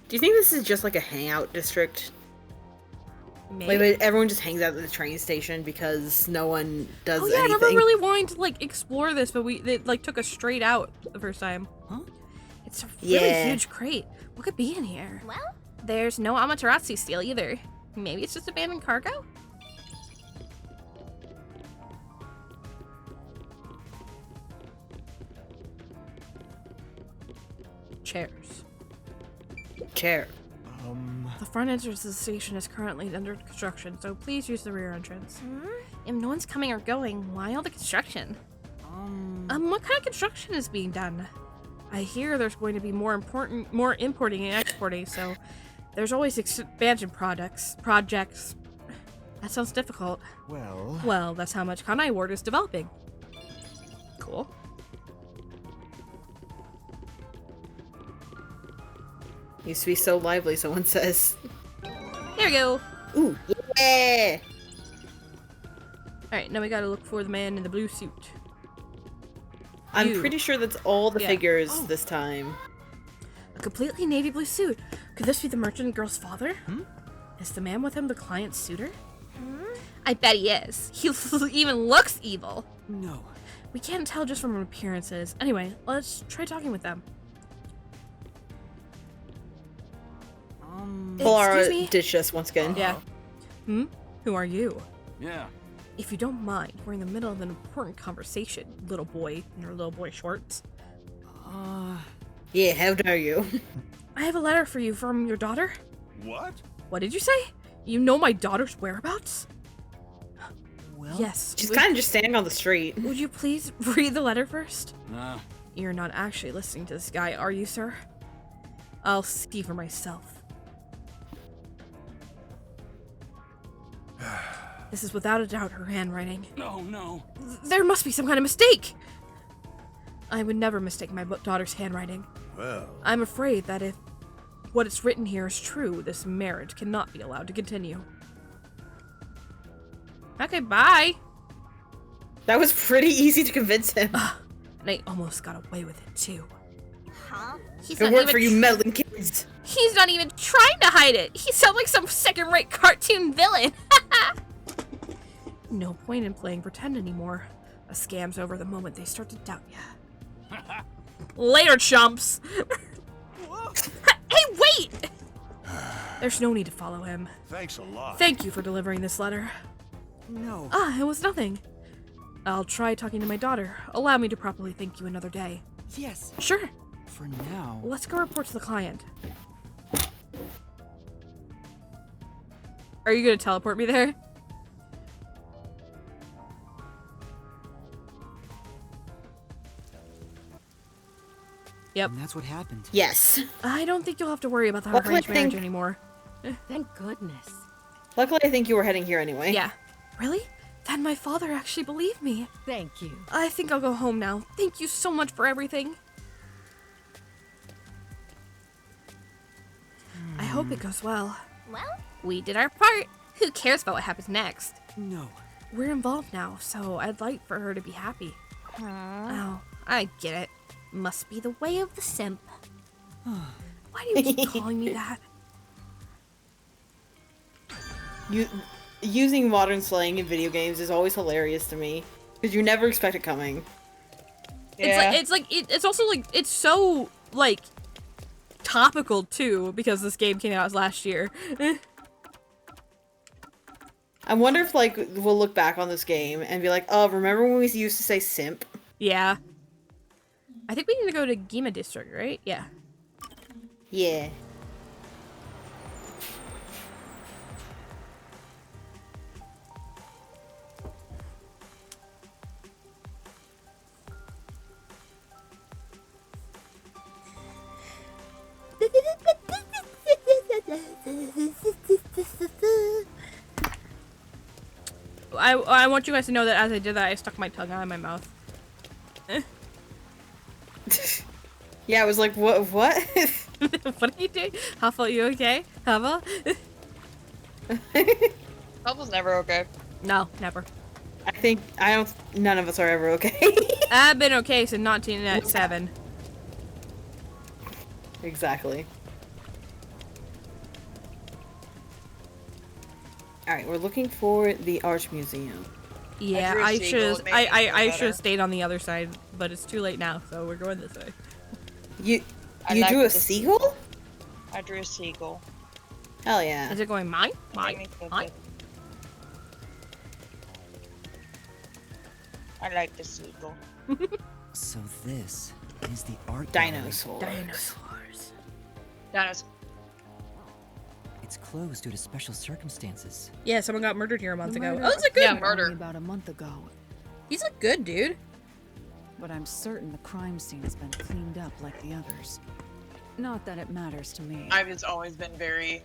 B: Do you think this is just like a hangout district?
A: Maybe.
B: Like, everyone just hangs out at the train station because no one does anything.
A: I remember really wanting to like explore this, but it like took us straight out the first time.
D: Huh?
A: It's a really huge crate. What could be in here?
E: Well,
A: There's no Amaterasu steel either. Maybe it's just abandoned cargo? Chairs.
B: Chair.
A: The front entrance to the station is currently under construction, so please use the rear entrance. If no one's coming or going, why all the construction? What kind of construction is being done? I hear there's going to be more importing and exporting, so there's always expansion projects. That sounds difficult. Well, that's how much Kanai Ward is developing. Cool.
B: Used to be so lively, someone says.
A: There we go.
B: Ooh, yeah!
A: Alright, now we gotta look for the man in the blue suit.
B: I'm
A: You.
B: pretty sure that's all the figures this time.
A: A completely navy blue suit. Could this be the merchant girl's father? Is the man with him the client's suitor? I bet he is. He even looks evil.
D: No.
A: We can't tell just from appearances. Anyway, let's try talking with them. Excuse
B: Polara
A: me?
B: ditched us once again.
A: Yeah. Who are you?
H: Yeah.
A: If you don't mind, we're in the middle of an important conversation, little boy in your little boy shorts.
B: Yeah, how dare you?
A: I have a letter for you from your daughter.
H: What?
A: What did you say? You know my daughter's whereabouts?
D: Well,
A: Yes.
B: She's kind of just standing on the street.
A: Would you please read the letter first?
H: Nah.
A: You're not actually listening to this guy, are you, sir? I'll see for myself. This is without a doubt her handwriting.
H: No.
A: There must be some kind of mistake! I would never mistake my daughter's handwriting.
I: Well,
A: I'm afraid that if what is written here is true, this marriage cannot be allowed to continue. Okay, bye!
B: That was pretty easy to convince him.
A: And I almost got away with it, too.
E: huh?
A: He's
B: Good
A: not
B: work
A: even
B: for you meddling kids.
A: He's not even trying to hide it! He sounds like some second-rate cartoon villain! No point in playing pretend anymore. A scam's over the moment they start to doubt ya. Later, chumps! Hey, wait! There's no need to follow him.
I: thanks a lot.
A: Thank you for delivering this letter.
D: No.
A: It was nothing. I'll try talking to my daughter. Allow me to properly thank you another day.
D: Yes.
A: Sure.
D: For now.
A: Let's go report to the client. Are you gonna teleport me there? Yep.
D: And that's what happened.
B: Yes.
A: I don't think you'll have to worry about the
B: Luckily,
A: arranged
B: I
A: marriage
B: think-
A: anymore.
L: Thank goodness.
B: Luckily, I think you were heading here anyway.
A: Yeah. Really? Then my father actually believed me.
L: Thank you.
A: I think I'll go home now. Thank you so much for everything. I hope it goes well.
E: Well,
A: We did our part. Who cares about what happens next?
D: No.
A: We're involved now, so I'd like for her to be happy. Oh, I get it. Must be the way of the simp. Why do you keep calling me that?
B: Using modern slang in video games is always hilarious to me because you never expect it coming.
A: It's also like it's so like topical too because this game came out last year.
B: I wonder if like we'll look back on this game and be like, oh, remember when we used to say simp?
A: Yeah. I think we need to go to Gima District, right? Yeah.
B: Yeah.
A: I want you guys to know that as I did that, I stuck my tongue out of my mouth.
B: Yeah, I was like, what? What?
A: What are you doing? Huffle, you okay? Huffle?
C: Huffle's never okay.
A: No, never.
B: None of us are ever okay.
A: I've been okay since 1997.
B: Exactly. Alright, we're looking for the Art Museum.
A: Yeah, I should have stayed on the other side, but it's too late now, so we're going this way.
B: You drew a seagull?
C: I drew a seagull.
B: Hell yeah.
A: Is it going mine? Mine? Mine?
C: I like the seagull.
D: So this is the art
B: Dinosaurs.
C: Dinosaurs.
D: It's closed due to special circumstances.
A: Yeah, someone got murdered here a month ago.
F: murder
A: Oh, it's a good
C: Yeah, murder.
F: About a month ago.
A: He's a good dude.
F: But I'm certain the crime scene has been cleaned up like the others. Not that it matters to me.
C: I've just always been very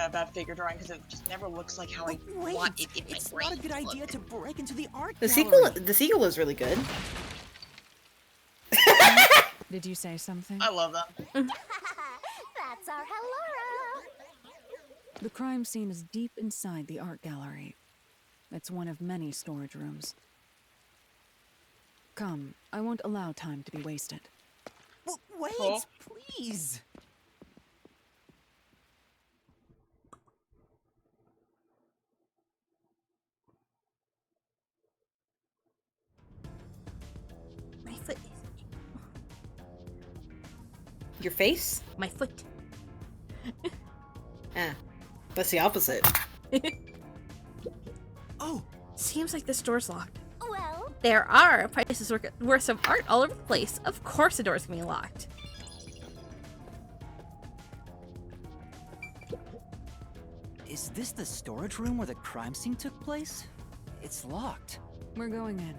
C: about figure drawing because it just never looks like how I want it in my
D: It's
C: brain.
D: not a good idea to break into the art
B: The
D: gallery.
B: sequel is really good.
F: Did you say something?
C: I love them.
E: That's our Hellora.
F: The crime scene is deep inside the art gallery. It's one of many storage rooms. Come, I won't allow time to be wasted.
D: Wait,
C: Cool.
D: please.
A: My foot.
B: Your face?
A: My foot.
B: That's the opposite.
A: Oh, seems like the store's locked.
E: Well,
A: There are prices worth of art all over the place. Of course the door's gonna be locked.
D: Is this the storage room where the crime scene took place? It's locked.
F: We're going in.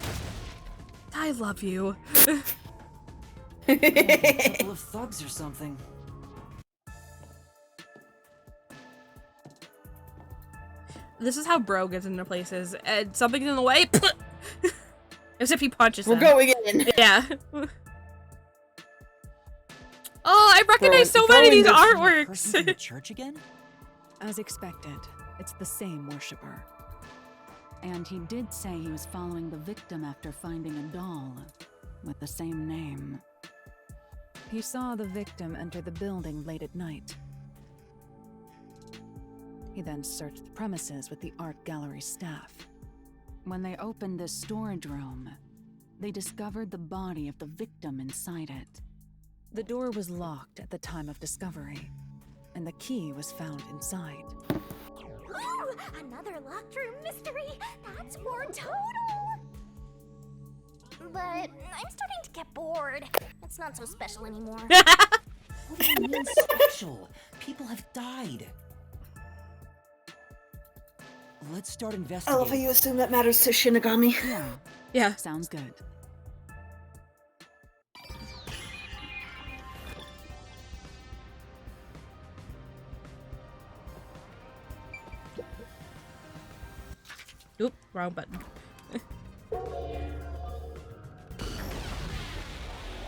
A: I love you.
D: A couple of thugs or something.
A: This is how bro gets into places. And something's in the way. As if he punches
B: We're
A: them.
B: going in.
A: Yeah. Oh, I recognize so many of these
D: Person
A: artworks.
D: from the church again?
F: As expected, it's the same worshiper. And he did say he was following the victim after finding a doll with the same name. He saw the victim enter the building late at night. He then searched the premises with the art gallery staff. When they opened the storage room, they discovered the body of the victim inside it. The door was locked at the time of discovery, and the key was found inside.
E: ooh, another locked room mystery. That's more total. But I'm starting to get bored. It's not so special anymore.
D: What do you mean special? People have died. Let's start
B: I
D: investigating.
B: love how you assume that matters to Shinigami.
F: Yeah,
A: Yeah.
F: sounds good.
A: Oop, wrong button.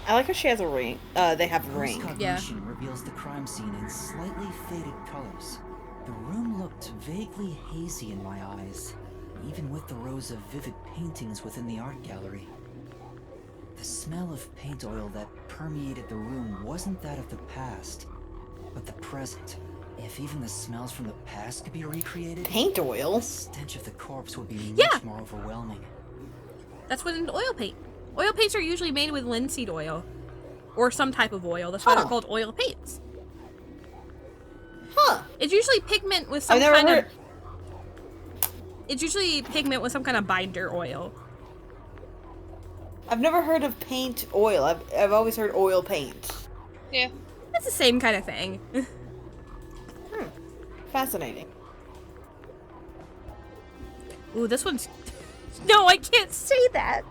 B: I like how she has a ring. They have a ring.
D: Post-cognition reveals the crime scene in slightly faded colors. The room looked vaguely hazy in my eyes, even with the rows of vivid paintings within the art gallery. The smell of paint oil that permeated the room wasn't that of the past, but the present. If even the smells from the past could be recreated,
B: Paint oil?
D: the stench of the corpse would be
A: Yeah.
D: much more overwhelming.
A: That's what an oil paint. Oil paints are usually made with linseed oil. Or some type of oil. That's why they're
B: Huh.
A: called oil paints.
B: Huh.
A: It's usually pigment with some
B: I've never
A: kind
B: heard.
A: of... It's usually pigment with some kind of binder oil.
B: I've never heard of paint oil. I've always heard oil paint.
C: Yeah.
A: That's the same kind of thing.
B: Fascinating.
A: Ooh, this one's... No, I can't say that.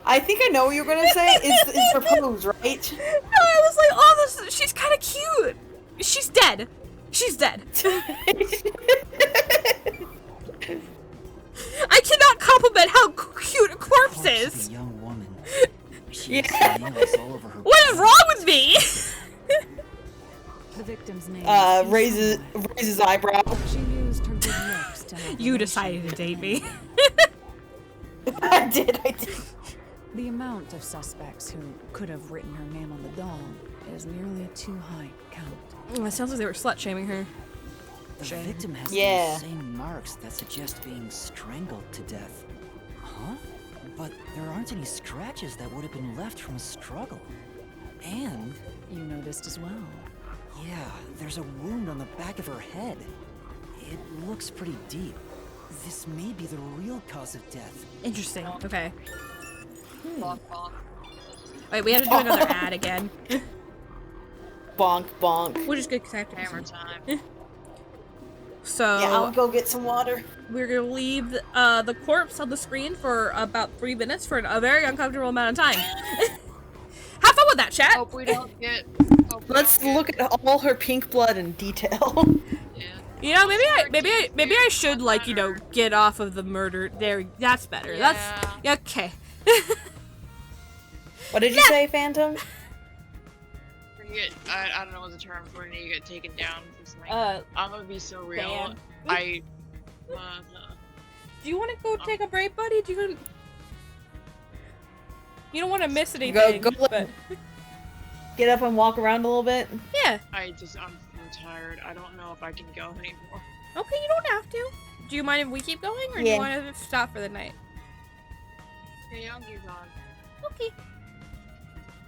B: I think I know what you're gonna say. It's her pose, right?
A: No, I was like, oh, this... She's kind of cute. She's dead. She's dead. compliment how cute a corpse
D: Corpse of
A: is.
D: a young woman. She
B: Yeah.
D: has nails all over her
A: What is
D: body.
A: wrong with me?
F: The victim's name
B: Raises eyebrow.
F: She used her good looks to help
A: You
F: her
A: decided to date me.
B: I did.
F: The amount of suspects who could have written her name on the doll is nearly a too high count.
A: It sounds like they were slut shaming her.
D: The victim has
B: Yeah.
D: those same marks that suggest being strangled to death. Huh? But there aren't any scratches that would have been left from a struggle. And,
F: You noticed as well.
D: yeah, there's a wound on the back of her head. It looks pretty deep. This may be the real cause of death.
A: Interesting. Okay.
C: Bonk, bonk.
A: Wait, we have to do another ad again.
B: Bonk, bonk.
A: We'll just get connected.
C: Hammer time.
A: So
B: Yeah, I'll go get some water.
A: we're gonna leave the corpse on the screen for about 3 minutes for a very uncomfortable amount of time. Have fun with that, chat.
C: Hope we don't get.
B: Let's look at all her pink blood in detail.
C: Yeah.
A: You know, maybe I should, like, you know, get off of the murder. There, that's better.
C: Yeah.
A: That's okay.
B: What did you say, Phantom?
C: When you get, I don't know what the term for when you get taken down for something. I'm gonna be so real.
A: banned. Do you want to go take a break, buddy? You don't want to miss anything.
B: Go
A: but
B: get up and walk around a little bit.
A: yeah.
C: I'm so tired. I don't know if I can go anymore.
A: Okay, you don't have to. Do you mind if we keep going, or do you
B: Yeah.
A: want to stop for the night?
C: Yeah, I'll keep on.
A: Okay.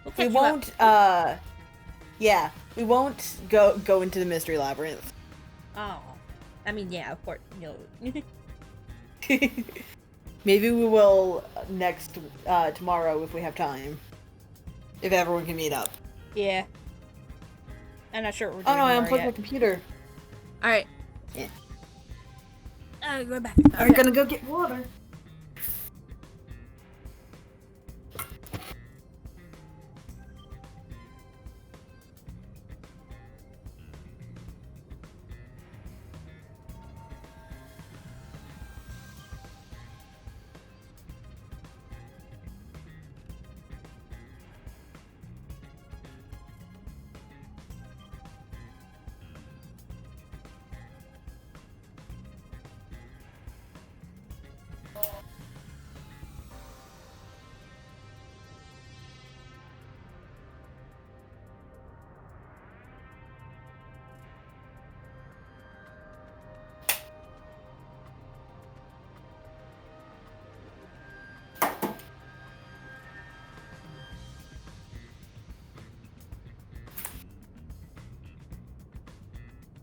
A: We'll
B: We
A: catch you up.
B: won't. Yeah, we won't go into the mystery labyrinth.
A: Oh. I mean, yeah, of course. No.
B: Maybe we will next tomorrow if we have time. If everyone can meet up.
A: Yeah. I'm not sure what we're
B: Oh
A: doing
B: no, I
A: tomorrow
B: unplugged my
A: yet.
B: computer.
A: Alright.
B: Yeah.
A: Go back.
B: I'm gonna go get water.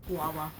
B: Lava.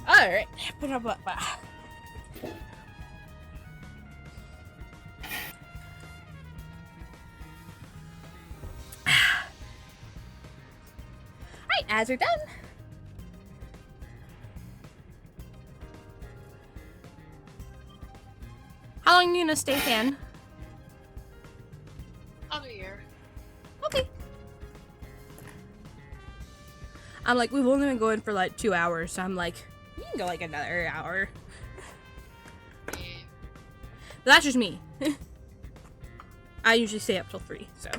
A: Alright. Alright, ads are done. How long are you gonna stay, Fan?
C: I'll be here.
A: Okay. I'm like, we've only been going for like 2 hours, so I'm like, you can go like another hour.
C: Yeah.
A: But that's just me. I usually stay up till 3, so.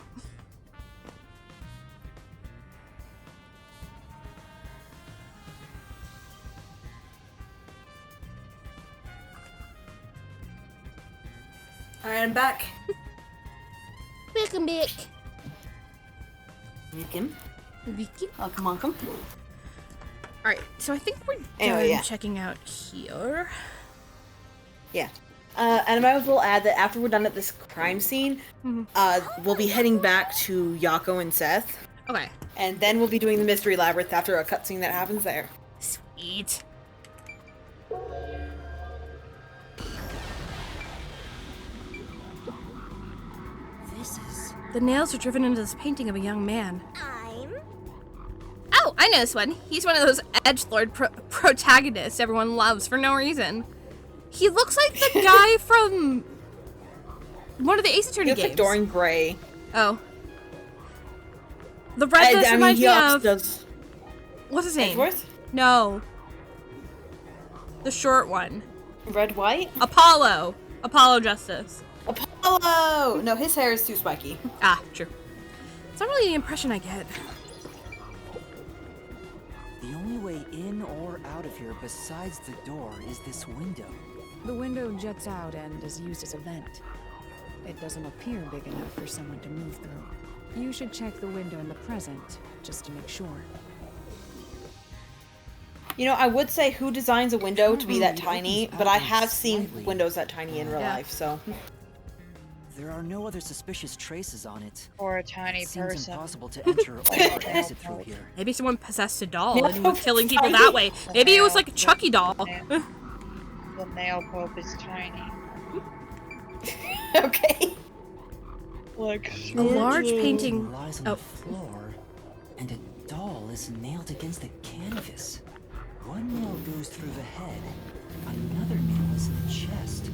B: Alright, I'm back.
A: Welcome back.
B: Welcome.
A: Vicky.
B: Welcome.
A: Alright, so I think we're done
B: Anyway, yeah.
A: checking out here.
B: Yeah. And I might as well add that after we're done at this crime scene, we'll be heading back to Yako and Seth.
A: Okay.
B: And then we'll be doing the Mystery Labyrinth after a cutscene that happens there.
A: Sweet.
L: This is...
A: The nails are driven into this painting of a young man.
E: I'm...
A: Oh, I know this one. He's one of those edgelord protagonists everyone loves for no reason. He looks like the guy from one of the Ace Attorney
B: He looks
A: games.
B: like Dorian Gray.
A: Oh. The red dress reminds me of...
B: does...
A: What's his name?
B: Edgeworth?
A: No. The short one.
B: Red White?
A: Apollo. Apollo Justice.
B: Apollo! No, his hair is too spiky.
A: Ah, true. It's not really the impression I get.
D: The only way in or out of here besides the door is this window.
F: The window juts out and is used as a vent. It doesn't appear big enough for someone to move through. You should check the window in the present, just to make sure.
B: You know, I would say who designs a window to be that tiny, but I have seen windows that tiny in real life, so...
D: There are no other suspicious traces on it.
C: Or a tiny
D: It seems
C: person.
D: impossible to enter or exit through here.
A: Maybe someone possessed a doll and was killing people that way. Maybe it was like a Chucky doll.
C: The nail pope is tiny.
B: Okay.
C: Like
A: A large painting.
D: It lies on the floor, and a doll is nailed against the canvas. One nail goes through the head, another nail is in the chest,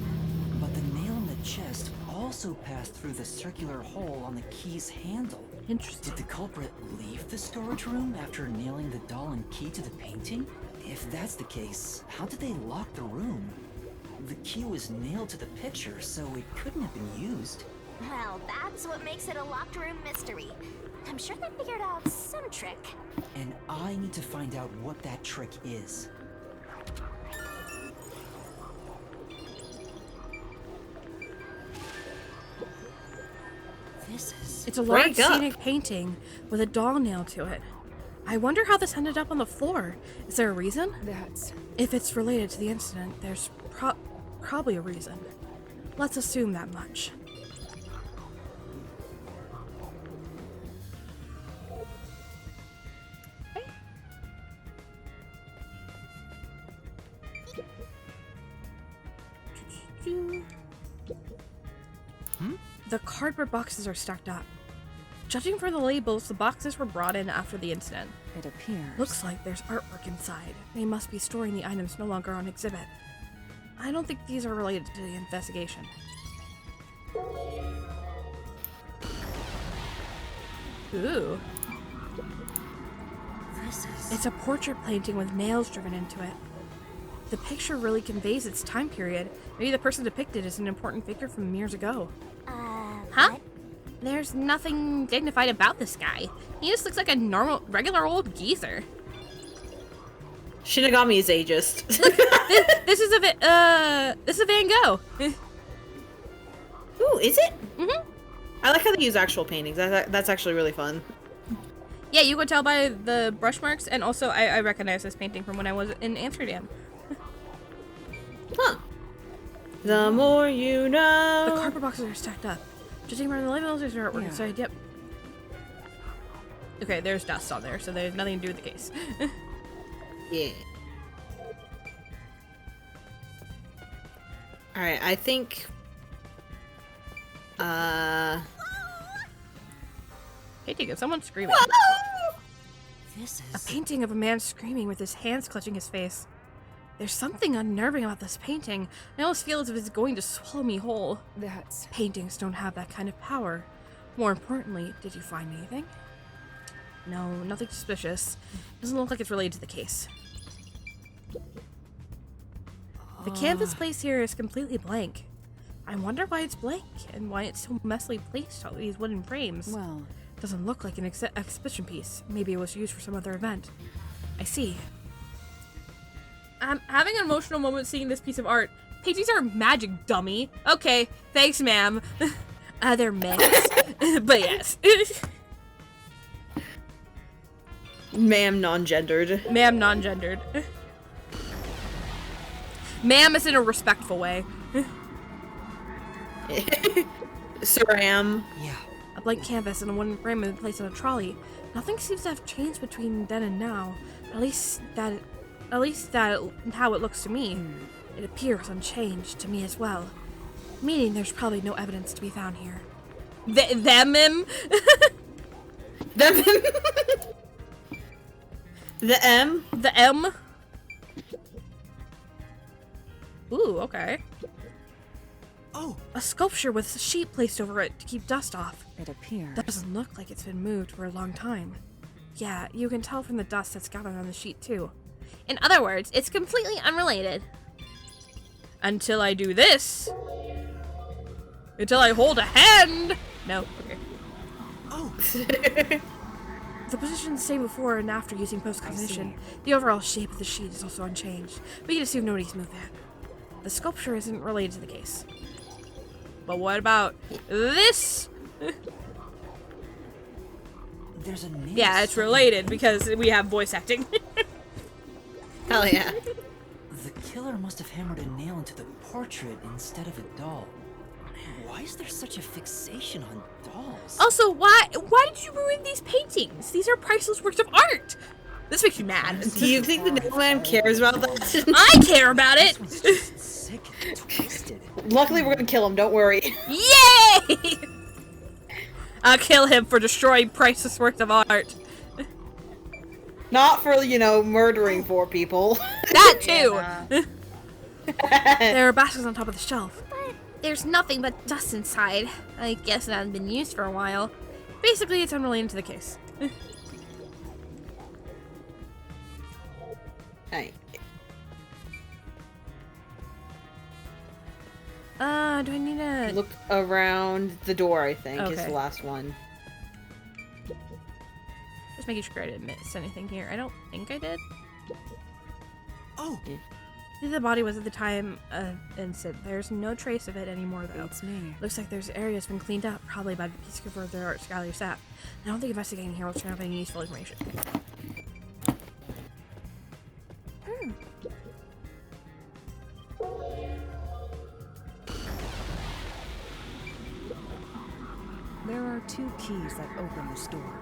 D: but the nail in the chest also passed through the circular hole on the key's handle.
A: Interesting.
D: Did the culprit leave the storage room after nailing the doll and key to the painting? If that's the case, how did they lock the room? The key was nailed to the picture, so it couldn't have been used.
E: Well, that's what makes it a locked room mystery. I'm sure they figured out some trick.
D: And I need to find out what that trick is.
L: This is...
A: It's a large
B: Break up.
A: scenic painting with a doll nailed to it. I wonder how this ended up on the floor. Is there a reason?
F: That's...
A: If it's related to the incident, there's probably a reason. Let's assume that much. The cardboard boxes are stacked up. Judging from the labels, the boxes were brought in after the incident.
F: It appears.
A: Looks like there's artwork inside. They must be storing the items no longer on exhibit. I don't think these are related to the investigation. Ooh.
L: This is...
A: It's a portrait painting with nails driven into it. The picture really conveys its time period. Maybe the person depicted is an important figure from years ago. Huh? There's nothing dignified about this guy. He just looks like a regular old geezer.
B: Shinigami is ageist.
A: This is a Van Gogh.
B: Ooh, is it?
A: Mm-hmm.
B: I like how they use actual paintings. That's actually really fun.
A: Yeah, you could tell by the brush marks, and also I recognize this painting from when I was in Amsterdam.
B: Huh. The more you know.
A: The cardboard boxes are stacked up. Judging from the labels, there's artwork inside. Yep. Okay, there's dust on there, so there's nothing to do with the case.
B: Yeah. Alright, I think...
A: Painting of someone screaming.
L: This
A: A
L: is...
A: painting of a man screaming with his hands clutching his face. There's something unnerving about this painting. I almost feel as if it's going to swallow me whole.
F: That's...
A: Paintings don't have that kind of power. More importantly, did you find anything? No, nothing suspicious. Doesn't look like it's related to the case. The canvas placed here is completely blank. I wonder why it's blank and why it's so messily placed, all these wooden frames.
F: Well...
A: Doesn't look like an exhibition piece. Maybe it was used for some other event. I see. I'm having an emotional moment seeing this piece of art. Paintings are magic, dummy. Okay, thanks, ma'am. They're myths. But yes.
B: Ma'am non-gendered.
A: Ma'am non-gendered. Ma'am is in a respectful way.
B: Sir am.
D: Yeah,
A: A blank canvas and a wooden frame have been placed on a trolley. Nothing seems to have changed between then and now. At least that how it looks to me. It appears unchanged to me as well. Meaning there's probably no evidence to be found here. Them him?
B: Them him? The M?
A: The M? Ooh, okay.
H: Oh!
A: A sculpture with a sheet placed over it to keep dust off.
F: It appears.
A: That doesn't look like it's been moved for a long time. Yeah, you can tell from the dust that's gathered on the sheet too. In other words, it's completely unrelated. Until I do this. Until I hold a hand. No, okay.
H: Oh!
A: The position is the same before and after using post-cognition. The overall shape of the sheet is also unchanged, but you assume nobody's moved that. The sculpture isn't related to the case. But what about this?
D: There's a nail.
A: Yeah, it's related because we have voice acting.
B: Hell yeah.
D: The killer must have hammered a nail into the portrait instead of a doll. Why is there such a fixation on dolls?
A: Also, why did you ruin these paintings? These are priceless works of art. This makes you mad.
B: Do you think the Nailman cares about that?
A: I care about it.
D: This one's just sick and twisted.
B: Luckily, we're gonna kill him. Don't worry.
A: Yay! I'll kill him for destroying priceless works of art.
B: Not for, you know, murdering poor people.
A: That too. There are baskets on top of the shelf. But there's nothing but dust inside. I guess it hasn't been used for a while. Basically, it's unrelated to the case.
B: Hey.
A: Do I need to
B: Look around the door, I think, is
A: Okay.
B: the last one.
A: Just making sure I didn't miss anything here. I don't think I did.
H: Oh!
A: The body was at the time incident. There's no trace of it anymore, though.
F: Beats me.
A: Looks like there's areas been cleaned up, probably by the Peacekeeper of their art gallery staff. I don't think investigating here will turn up any useful information.
F: There are 2 keys that open this door.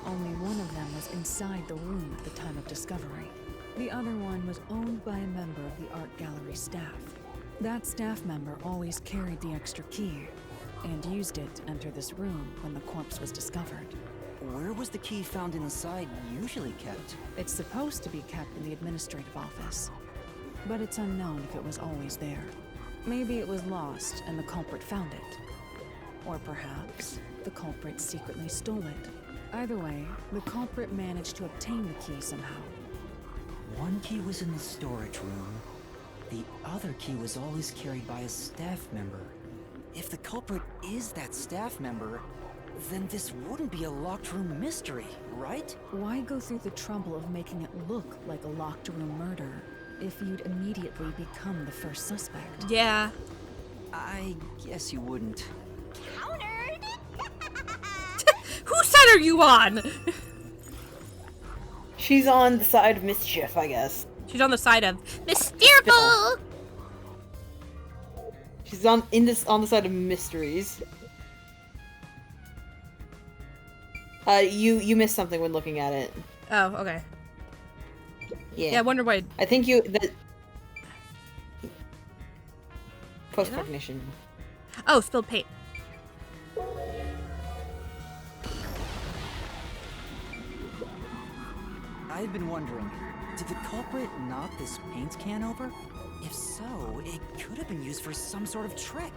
F: Only one of them was inside the room at the time of discovery. The other one was owned by a member of the art gallery staff. That staff member always carried the extra key and used it to enter this room when the corpse was discovered.
D: Where was the key found inside usually kept?
F: It's supposed to be kept in the administrative office, but it's unknown if it was always there. Maybe it was lost and the culprit found it. Or perhaps the culprit secretly stole it. Either way, the culprit managed to obtain the key somehow.
D: One key was in the storage room. The other key was always carried by a staff member. If the culprit is that staff member, then this wouldn't be a locked room mystery, right?
F: Why go through the trouble of making it look like a locked room murder if you'd immediately become the first suspect?
A: Yeah.
D: I guess you wouldn't.
E: Countered!
A: Whose side are you on?
B: She's on the side of mischief, I guess.
A: She's on the side of Mysterical!
B: She's on the side of mysteries. You missed something when looking at it.
A: Oh, okay.
B: Yeah.
A: Yeah, I wonder why.
B: I think post-cognition.
A: Oh, spilled paint.
D: I've been wondering, did the culprit knock this paint can over? If so, it could have been used for some sort of trick.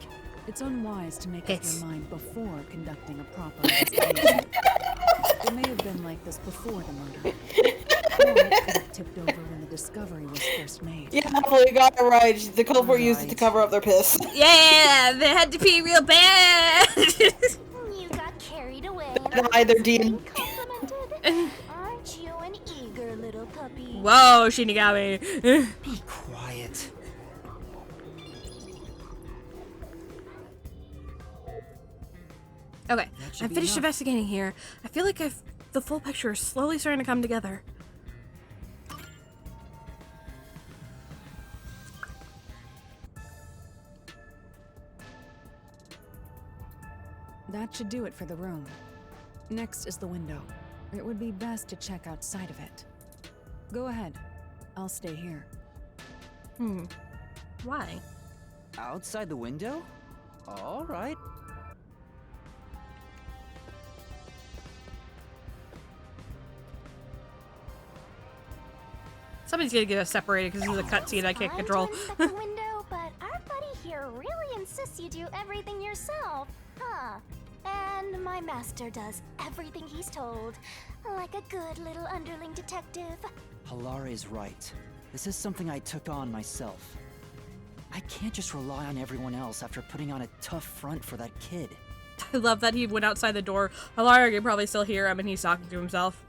F: It's unwise to make up
A: It's-
F: your mind before conducting a proper investigation. It may have been like this before the murder. Or it could have tipped over when the discovery was first made.
B: Yeah, you got it right. The culprit used it to
D: Right.
B: cover up their piss.
A: Yeah, they had to pee real bad.
E: You got carried away.
B: Either DM.
E: Complimented? Aren't you an eager little puppy?
A: Whoa, Shinigami.
D: Be quiet.
A: Okay,
D: That should
A: I'm
D: be
A: finished
D: enough.
A: investigating here. I feel like the full picture is slowly starting to come together.
F: That should do it for the room. Next is the window. It would be best to check outside of it. Go ahead. I'll stay here.
A: Why?
D: Outside the window? All right.
A: Somebody's gonna get us separated because this is a cutscene I can't control.
E: Inspect the window, but our buddy here really insists you do everything yourself, huh? And my master does everything he's told, like a good little underling detective.
D: Halara is right. This is something I took on myself. I can't just rely on everyone else after putting on a tough front for that kid.
A: I love that he went outside the door. Alara can probably still hear him and he's talking to himself.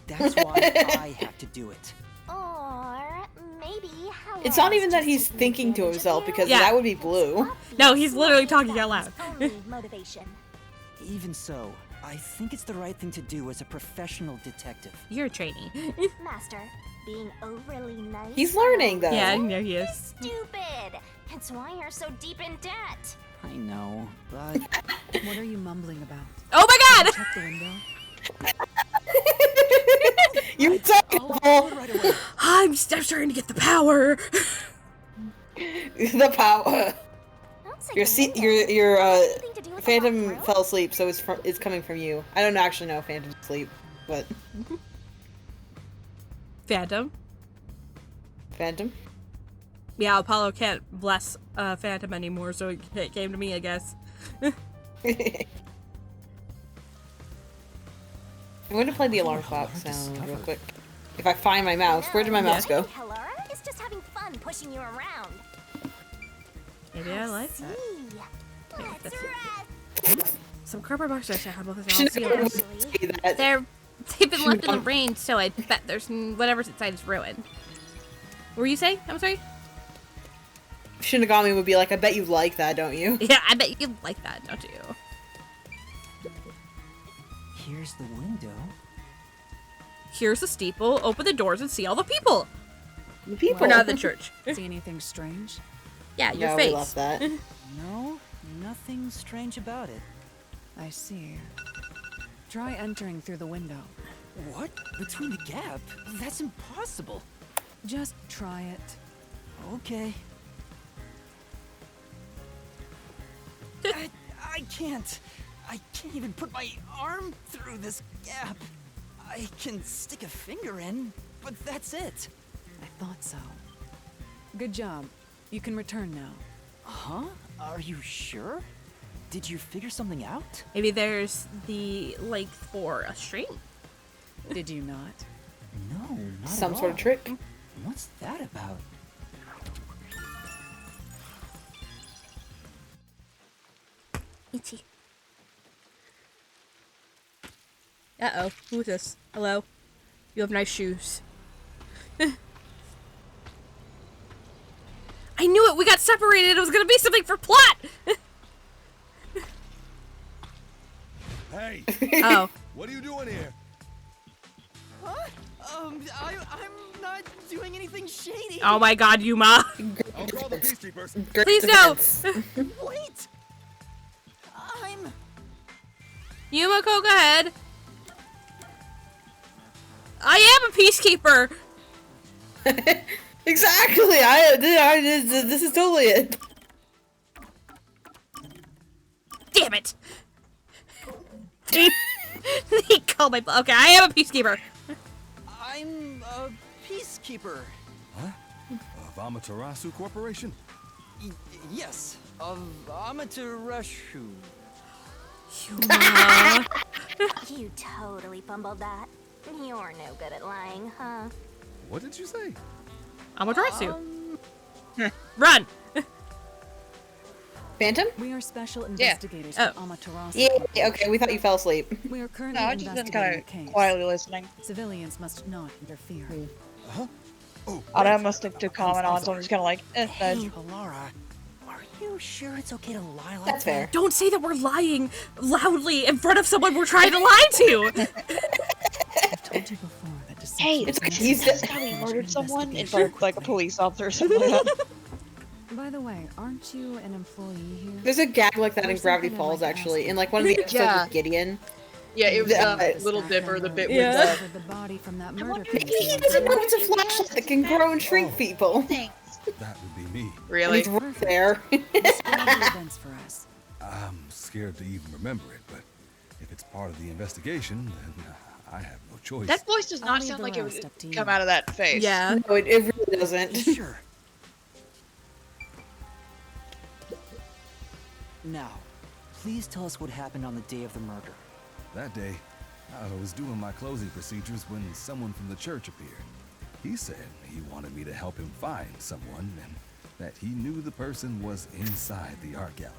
D: That's why I have to do it.
E: Or maybe how
B: It's not even that he's thinking to himself, because that would be blue.
A: No, he's literally talking out loud.
E: Motivation.
D: Even so, I think it's the right thing to do as a professional detective.
A: You're a trainee.
E: Master, being overly nice.
B: He's learning, though.
A: Yeah, there he is.
E: Stupid. It's why you're so deep in debt.
D: I know, but...
F: What are you mumbling about?
A: Oh my god!
F: Check the window.
B: You're talking
D: right away.
A: I'm starting to get the power.
B: the power. Your Phantom fell asleep, so it's coming from you. I don't actually know if Phantom's asleep, but
A: Phantom? Yeah, Apollo can't bless Phantom anymore, so it came to me, I guess.
B: I'm going to play the alarm clock sound real quick. If I find my mouse, where did my mouse go?
E: Halara is just having fun pushing you around.
A: Maybe I like that.
E: Let's rest.
A: Some cardboard boxes I have with
B: that.
A: They've been left in the rain, so I bet there's whatever's inside is ruined. What were you saying? I'm sorry?
B: Shinigami would be like, I bet you like that, don't you?
A: Yeah, I bet you like that, don't you?
D: Here's the window.
A: Here's the steeple. Open the doors and see all the people.
B: The people.
A: We're not the church.
F: See anything strange?
A: Yeah, your
B: no,
A: face.
B: We left that.
D: No, nothing strange about it.
F: I see. Try entering through the window.
D: What? Between the gap? That's impossible.
F: Just try it.
D: Okay. I can't. I can't even put my arm through this gap. I can stick a finger in, but that's it.
F: I thought so. Good job. You can return now.
D: Huh? Are you sure? Did you figure something out?
A: Maybe there's the length for a string.
F: Did you not?
D: No, not
B: Some
D: at
B: sort
D: all.
B: of trick.
D: What's that about?
A: Itchy. Uh-oh. Who is this? Hello? You have nice shoes. I knew it! We got separated! It was gonna be something for plot!
M: Hey!
A: Oh.
M: What are you doing here?
D: Huh? I'm not doing anything shady.
A: Oh my god, Yuma!
M: I'll call the peacekeepers.
A: Please no!
D: Wait! I'm...
A: Yuma, go ahead. I am a peacekeeper!
B: Exactly! This is totally it.
A: Damn it! He called my... Okay, I am a peacekeeper.
D: I'm a peacekeeper.
M: Huh? Of Amaterasu Corporation?
D: Yes, of Amaterasu.
A: Yuma.
E: You totally fumbled that. You're no good at lying, huh?
M: What did you say?
A: Amaterasu. Run!
B: Phantom?
F: We are special investigators
A: Oh.
F: from Amaterasu.
B: Yeah, okay, we thought you fell asleep.
F: We are currently
C: No, I've just been
F: investigating
C: kind
F: the case.
C: of quietly listening.
F: Civilians must not interfere.
M: Huh? Oh,
C: I don't have much to comment on, so I'm just kind of like,
D: Hey,
C: nudge.
D: Halara, are you sure it's okay to lie like
B: That's fair.
A: Don't say that we're lying loudly in front of someone we're trying to lie to!
F: I've told you before that deception
C: Hey,
F: is
C: it's
F: necessary
C: okay.
F: for
C: How we murdered someone in
F: investigation.
C: front of like a police officer or something like that.
F: By the way, aren't you an employee here?
B: There's a gag like that in
F: There's
B: Gravity
F: something I'd
B: Falls,
F: like to
B: actually.
F: ask
B: In
F: you.
B: like one of the episodes
C: Yeah.
B: with Gideon.
C: Yeah, it was
B: Yeah.
C: Little Dipper, the bit
A: Yeah.
C: with
F: The body from that
C: I
F: murder
C: wonder
F: case.
C: if
B: He doesn't know it's a flashlight that can grow and shrink people.
M: That would be me.
B: And
C: really.
B: he's right there.
F: Describe the events for us.
M: I'm scared to even remember it, but if it's part of the investigation, then I have no choice.
C: That voice does
F: I'll
C: not
F: leave
C: sound
F: the
C: like it
F: rest
C: would
F: up to you.
C: come out of that face.
A: Yeah.
B: No, it really doesn't.
D: Sure. Now, please tell us what happened on the day of the murder.
M: That day, I was doing my closing procedures when someone from the church appeared. He said he wanted me to help him find someone and that he knew the person was inside the art gallery.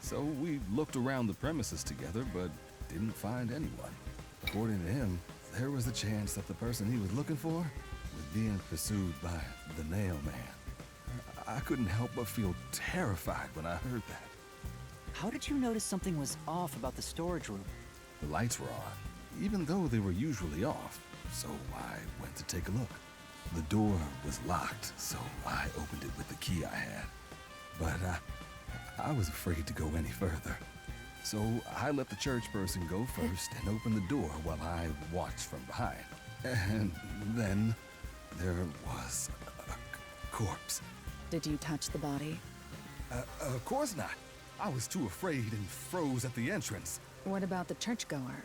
M: So we looked around the premises together, but didn't find anyone. According to him, there was a chance that the person he was looking for was being pursued by the Nail Man. I couldn't help but feel terrified when I heard that.
D: How did you notice something was off about the storage room?
M: The lights were on, even though they were usually off, so I went to take a look. The door was locked, so I opened it with the key I had. But I was afraid to go any further. So I let the church person go first and open the door while I watched from behind. And then there was a corpse.
F: Did you touch the body?
M: Of course not. I was too afraid and froze at the entrance.
F: What about the churchgoer?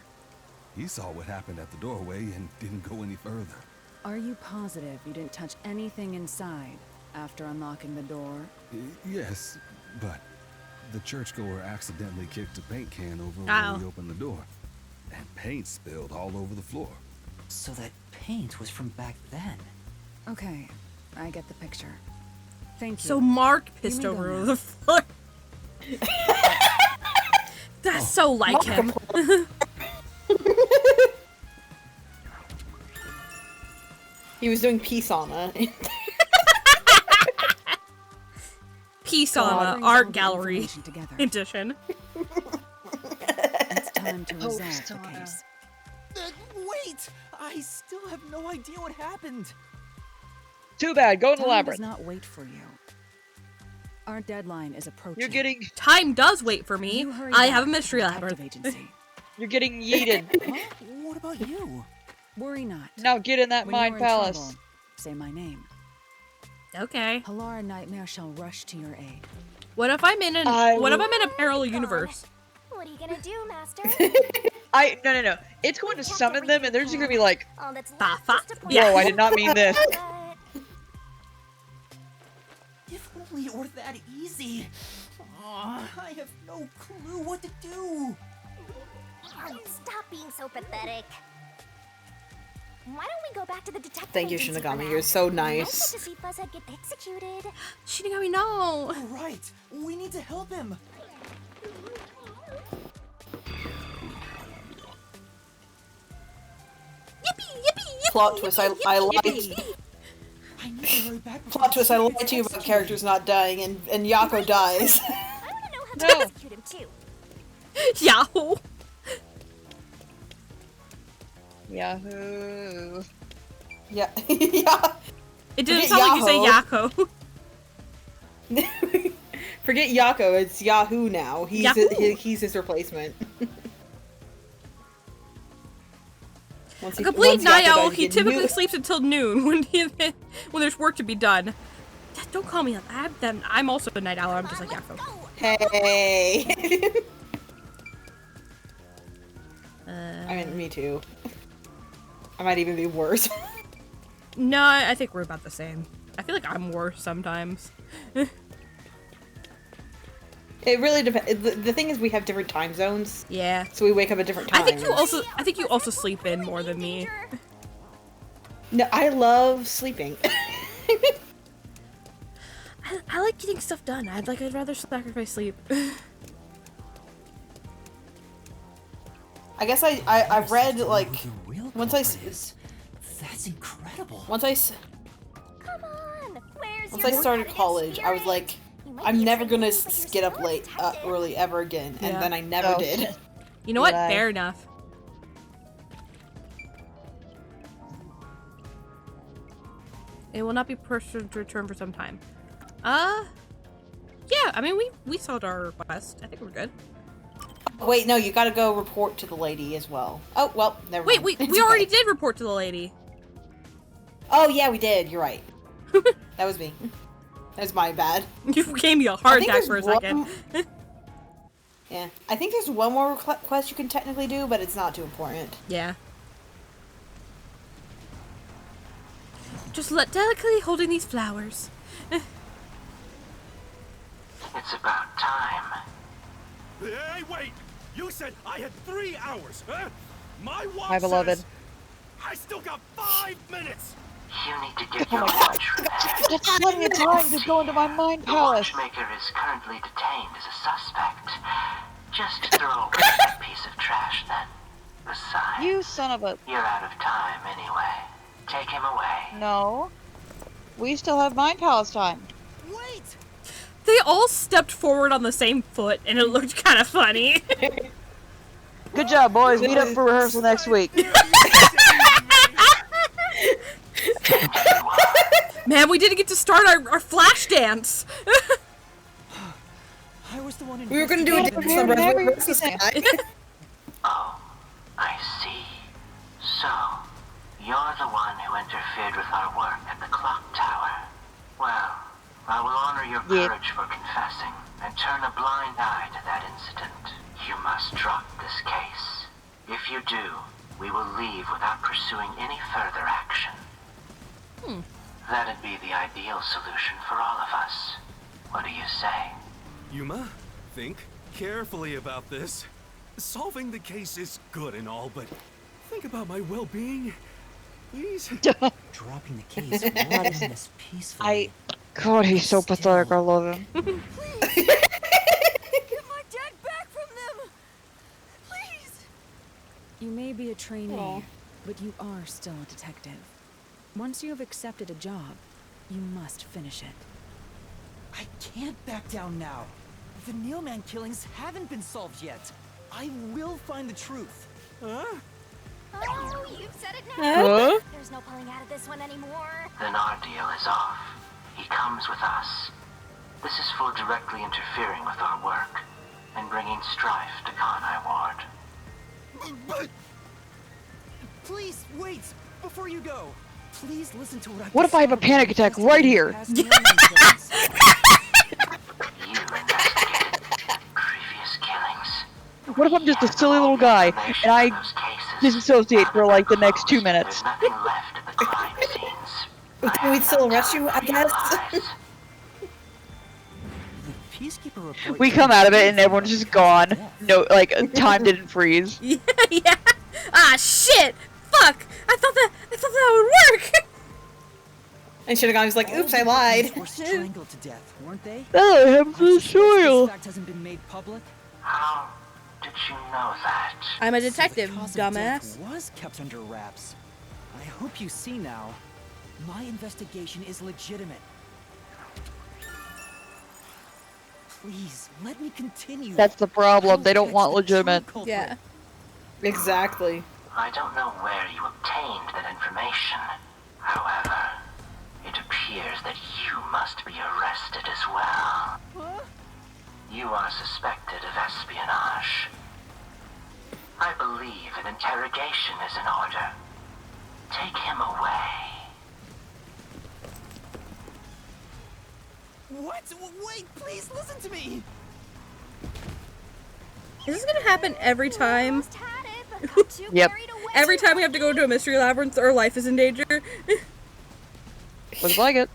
M: He saw what happened at the doorway and didn't go any further.
F: Are you positive you didn't touch anything inside after unlocking the door?
M: Yes, but the churchgoer accidentally kicked a paint can over
A: Ow.
M: when he opened the door, and paint spilled all over the floor.
D: So that paint was from back then.
F: Okay, I get the picture. Thank you.
A: So Mark
F: You
A: pissed
F: may go
A: over
F: now.
A: the floor. That's so like him.
B: He was doing peace on it.
A: Peace on
F: Brings
A: a
F: all
A: art
F: the
A: gallery
F: information together.
A: edition.
F: It's time to resolve the
C: Postana.
F: case.
D: Wait! I still have no idea what happened.
C: Too bad. Go in the
F: Time does
C: labyrinth.
F: not wait for you. Our deadline is approaching.
C: You're getting
A: Time does wait for me.
F: You hurry
A: I
F: back
A: have a
F: to the
A: mystery
F: detective
A: labyrinth.
F: agency.
C: you're getting yeeted.
D: Huh? What about you?
F: Worry not.
C: Now get in that
F: When
C: mind
F: you're in
C: palace.
F: trouble, say my name.
A: Okay.
F: Halara Nightmare shall rush to your aid.
A: What if I'm in
C: I
A: what if
C: will-
A: I'm in a parallel universe?
E: What are you gonna do, Master?
C: No. It's going to summon them, and they're just gonna be like,
E: All that's
A: Fa-
E: left
A: fa-
E: is to point
A: yeah.
C: "Whoa, I did not mean this."
E: But
D: If only it were that easy. Aw, I have no clue what to do.
E: stop being so pathetic. Why don't we go back to the detective
B: Thank you,
E: agency for
B: Shinigami.
E: now?
B: You're so
E: We might
B: nice.
E: get to see Fuzzhead get executed.
A: Shinigami, no.
D: All right, we need to help him.
A: Yippee, yippee,
B: Plot twist, I lied.
D: I need to hurry back. before
B: Plot twist, I
D: Shiro
B: lied
D: gets
B: to you about
D: executed.
B: characters not dying, and Yako dies.
E: I wanna know how to
C: No.
E: execute him too.
A: Yahoo.
C: Yahoo.
B: Yeah. Yeah.
A: It didn't
B: Forget
A: sound like you say
B: Yahoo.
A: Yako.
B: Forget Yako, it's Yahoo now. He's
A: Yahoo.
B: he's his replacement. Once
A: A complete
B: once Yako
A: night
B: dies,
A: owl,
B: you
A: he
B: get
A: typically
B: new-
A: sleeps until noon when there's work to be done. Don't call me that. I'm also a night owl. I'm just like Yako.
B: Hey. I mean, me too. I might even be worse.
A: No, I think we're about the same. I feel like I'm worse sometimes.
B: It really depends. The thing is, we have different time zones,
A: Yeah.
B: so we wake up at different times.
A: I think you also sleep in more than me.
B: No, I love sleeping.
A: I like getting stuff done. I'd rather sacrifice sleep.
B: I guess I've read like
D: The real
B: once I
D: culprit is. That's incredible.
B: once I s-
E: Come on. Where's
B: once
E: your
B: I started
E: competitive
B: college, I was
E: spirit?
B: like,
E: You might
B: I'm
E: be a
B: never gonna
E: trainee, but you're
B: get up
E: still a
B: late
E: detective.
B: early ever again, and
A: Yeah.
B: then I never
C: Oh.
B: did.
A: You know what?
C: Right.
A: Fair enough. It will not be pushed to return for some time. Yeah, I mean, we solved our request. I think we're good.
B: Wait, no, you gotta go report to the lady as well. Oh, well, never mind.
A: Wait,
B: It's
A: we already
B: okay.
A: did report to the lady.
B: Oh, yeah, we did. You're right. That was me. That was my bad.
A: You gave me a heart attack
B: there's
A: for a second.
B: Yeah, I think there's one more quest you can technically do, but it's not too important.
A: Yeah. Just delicately holding these flowers.
G: It's about time.
H: Hey, wait! You said I had 3 hours, huh? My watch
C: My beloved.
H: says I still got 5 minutes!
G: You need to get your watch repaired.
C: That's plenty of time to go into my mind
G: The
C: palace.
G: watchmaker is currently detained as a suspect. Just throw away that piece of trash then. Besides,
C: You son of a...
G: you're out of time anyway. Take him away.
C: No. We still have mind palace time.
D: Wait!
A: They all stepped forward on the same foot, and it looked kind of funny.
C: Good job, boys. Meet up for rehearsal next week.
A: Man, we didn't get to start our flash dance.
D: I was the one
B: We were gonna do a dance on Resident Sky.
G: Oh, I see. So, you're the one who interfered with our work at the clock tower. Well, I will honor your courage for confessing and turn a blind eye to that incident. You must drop this case. If you do, we will leave without pursuing any further action. That'd be the ideal solution for all of us. What do you say?
H: Yuma, think carefully about this. Solving the case is good and all, but think about my well-being, please.
D: Dropping the case, letting this peacefully.
C: God, he's so pathetic. I love him.
L: Get my dad back from them! Please!
F: You may be a trainee, but you are still a detective. Once you have accepted a job, you must finish it.
D: I can't back down now. The Neilman killings haven't been solved yet. I will find the truth.
H: Huh?
E: Oh, you've said it now.
C: Huh?
E: There's no pulling out of this one anymore.
G: Then our deal is off. He comes with us. This is for directly interfering with our work and bringing strife to Kanai Ward.
H: But
D: Please, wait! Before you go, please listen to what I've
C: What if I have a panic attack right here?
G: You investigated previous killings.
C: What if I'm just a silly little guy and I disassociate for like the next 2 minutes?
G: There's nothing left at the crime scenes.
B: Can we still arrest you, I guess?
D: The Peacekeeper report.
C: We come out of it and everyone's just gone. No, like time didn't freeze.
A: Yeah. Ah, shit! Fuck! I thought that would work.
B: And Shinigami's like, oops, I lied.
D: Were strangled to death, weren't they?
C: Oh, I have the soil.
D: This fact hasn't been made public.
G: How did you know that?
A: I'm a detective,
D: So the cause of
A: dumbass.
D: death was kept under wraps. I hope you see now. My investigation is legitimate. Please, let me continue.
C: That's the problem. They don't want legitimate.
A: Yeah.
B: Exactly.
G: I don't know where you obtained that information. However, it appears that you must be arrested as well.
D: Huh?
G: You are suspected of espionage. I believe an interrogation is in order. Take him away.
D: What? Wait, please listen to me.
A: Is this gonna happen every time?
E: Almost had it, but got too
C: Yep.
E: carried away.
A: Every time we have to go into a mystery labyrinth, our life is in danger.
C: Looks like it.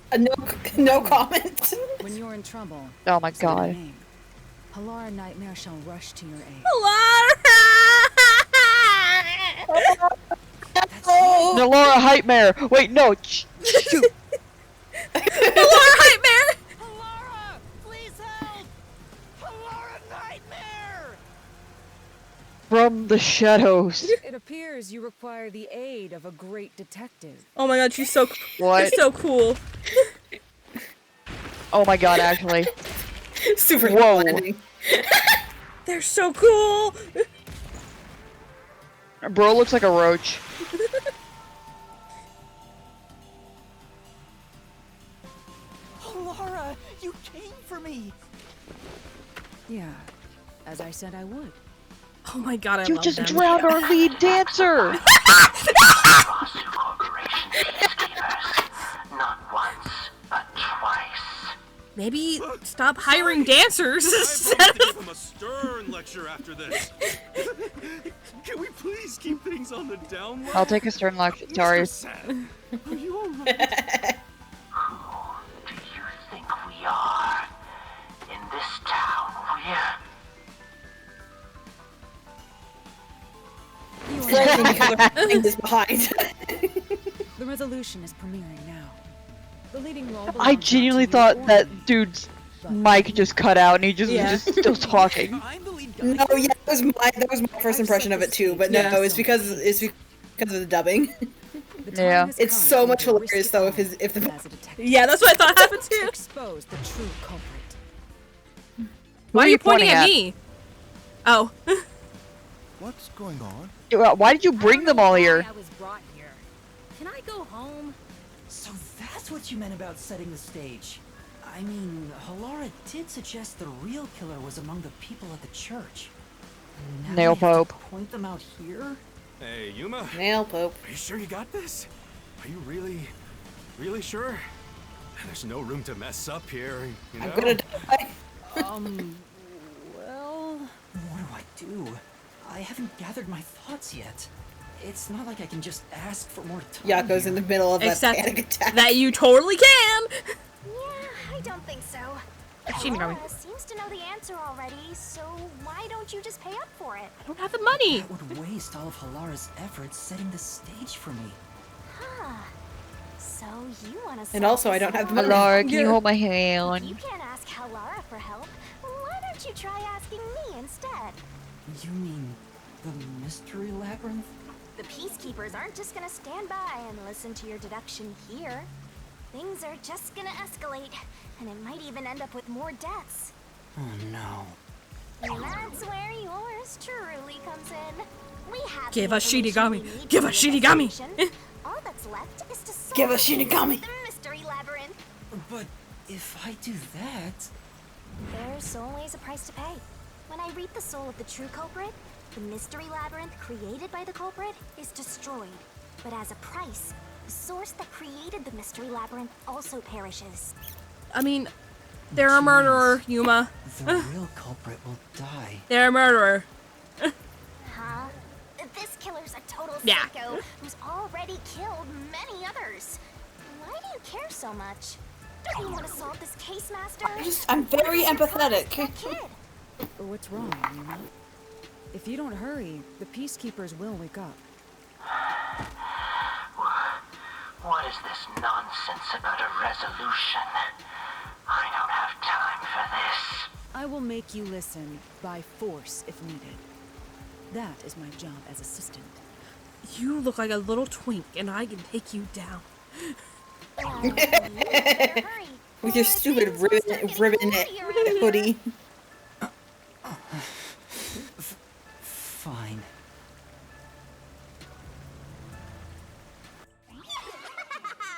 B: No comment.
F: When you're in trouble,
C: Oh my
F: say their
C: god.
F: name. Halara Nightmare shall rush to your aid.
C: No, Laura Heightmare. Wait, no. Shoot.
A: Nightmare!
D: Halara, please help! Halara Nightmare!
C: From the shadows.
F: It appears you require the aid of a great detective.
A: Oh my god, she's so
C: What?
A: She's so cool.
C: Oh my god, actually.
B: Super
C: Whoa.
B: landing.
A: They're so cool.
C: Bro looks like a roach.
D: Halara, you came for me.
F: Yeah, as I said I would.
A: Oh my god, I
C: You
A: love
C: just
A: them.
C: drowned our lead dancer!
G: Rasu Corporation peacekeepers. Not once, but twice.
A: Maybe stop hiring dancers
H: I'm
A: instead
H: going to
A: of...
H: give him a stern lecture after this. Can we please keep things on the down low?
C: I'll take a stern lecture. Sorry.
H: Mr. Sad, are you alright?
G: Who do you think we are? In this town,
B: Leaving this behind.
F: The resolution is premiering now. The leading role
C: I
F: belongs
C: genuinely
F: not to
C: thought
F: you or
C: that
F: me.
C: dude's mic just cut out and he just
A: Yeah.
C: was just still talking.
B: No, yeah, that was my first impression of it too, but no,
A: Yeah.
B: it's because of the dubbing.
F: The time
C: Yeah.
F: has
B: It's
F: come
B: so
F: for
B: much
F: you to risk
B: hilarious
F: it
B: though
F: all
B: if the
F: as a detective.
A: Yeah, that's what I thought happened
F: To
A: too.
F: expose the true culprit.
A: Why are you pointing at
C: at?
A: me? Oh.
I: What's going on?
C: Why did you bring them all here?
L: I was brought here. Can I go home?
D: So that's what you meant about setting the stage. I mean, Halara did suggest the real killer was among the people at the church. Now
C: Nail
D: we have to
C: Pope.
D: point them out here?
H: Hey, Yuma.
B: Nail Pope.
H: Are you sure you got this? Are you really sure? There's no room to mess up here, you know?
B: I'm gonna die.
D: Well, what do? I haven't gathered my thoughts yet. It's not like I can just ask for more time.
B: Yako's in the middle of that panic
A: Except
B: attack.
A: that you totally can!
E: Yeah, I don't think so.
A: Shinigami.
E: Laura seems to know the answer already, so why don't you just pay up for it?
A: I don't have the money!
D: That would waste all of Halara's efforts setting the stage for me.
E: Huh. So you want to
B: And also, I don't have the money.
C: Halara, can you
A: Yeah.
C: hold my
E: If you
C: hand?
E: can't ask Halara for help, why don't you try asking me instead?
D: You mean the mystery labyrinth?
E: The peacekeepers aren't just gonna stand by and listen to your deduction here. Things are just gonna escalate, and it might even end up with more deaths.
D: Oh no.
E: And that's where yours truly comes in. We have
A: Give
E: the
A: us
E: information we
A: Shinigami.
E: need
A: Give
E: for
A: us
E: the
A: Shinigami.
E: investigation. All that's left is to solve
B: Give us
E: the mystery
B: Shinigami.
E: of the mystery labyrinth.
D: But if I do that...
E: There's always a price to pay. When I reap the soul of the true culprit, the mystery labyrinth created by the culprit is destroyed. But as a price, the source that created the mystery labyrinth also perishes.
A: I mean, they're a murderer, Yuma.
D: The real culprit will die.
A: They're a murderer.
E: Huh? This killer's a total
A: Yeah.
E: psycho who's already killed many others. Why do you care so much? Don't you want to solve this case, Master?
B: I'm very empathetic.
E: That kid.
F: What's wrong, Yuma? If you don't hurry, the peacekeepers will wake up.
G: What is this nonsense about a resolution? I don't have time for this.
F: I will make you listen by force if needed. That is my job as assistant.
A: You look like a little twink, and I can take you down.
E: Well, you better hurry,
B: With your
E: or
B: stupid
E: things will start getting
B: ribbon
E: bloody around here.
B: hoodie.
D: Fine.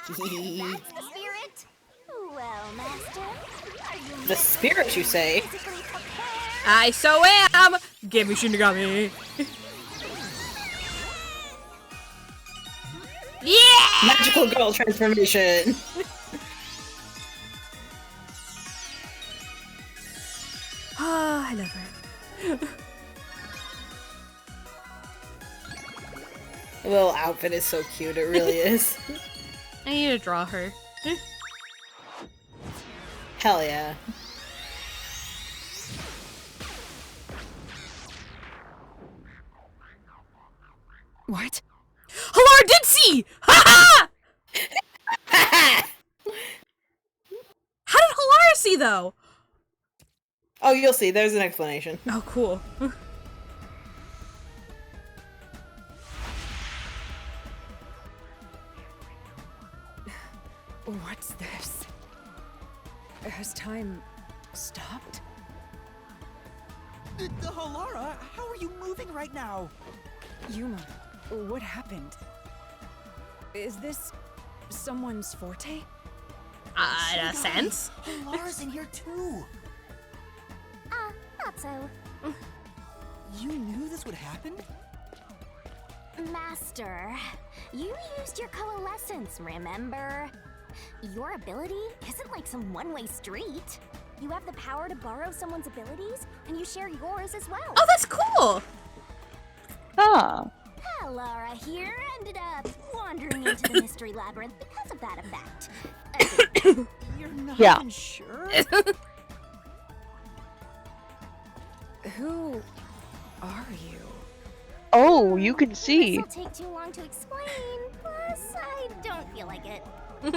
E: That's the spirit. Well, Master, are you
B: The spirit, you say?
E: physically prepared?
A: I so am! Give me Shinigami. Yeah!
B: Magical girl transformation.
A: Ah, I love her.
B: The little outfit is so cute, it really is.
A: I need to draw her.
B: Hell yeah.
F: What?
A: Halar did see! Ha ha! How did Halara see though?
B: Oh, you'll see, there's an explanation.
A: Oh, cool.
F: What's this? Has time stopped?
N: Halara, how are you moving right now?
F: Yuma, what happened? Is this someone's forte?
A: In a sense.
N: Halara's in here too.
E: so...
N: You knew this would happen?
E: Master, you used your coalescence, remember? Your ability isn't like some one-way street. You have the power to borrow someone's abilities, and you share yours as well.
A: Oh, that's cool!
C: Ah.
E: Laura here ended up wandering into the mystery labyrinth because of that effect.
N: You're not
C: Yeah.
N: even sure?
F: Who are you?
C: Oh, you can see.
E: This'll take too long to explain, plus I don't feel like it. So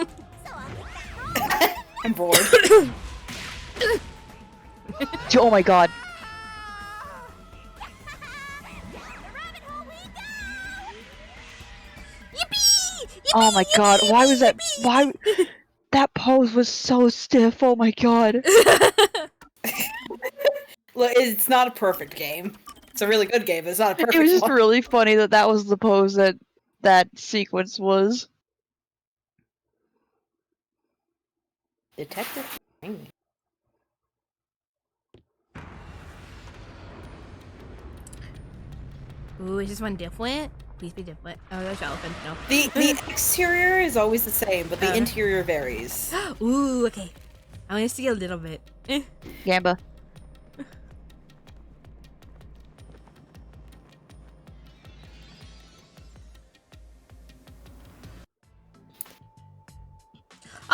E: I'll get that.
B: I'm bored.
C: Oh my god. Oh my god, why was that? Why? That pose was so stiff. Oh my god.
B: Look, it's not a perfect game. It's a really good game, but it's not a perfect
C: It was just
B: one.
C: really funny that that was the pose that that sequence was.
B: Detective.
A: Ooh, is this one different? Please be different. Oh, there's elephant. No.
B: The exterior is always the same, but the interior varies.
A: Ooh, okay. I want to see a little bit.
C: Gamba.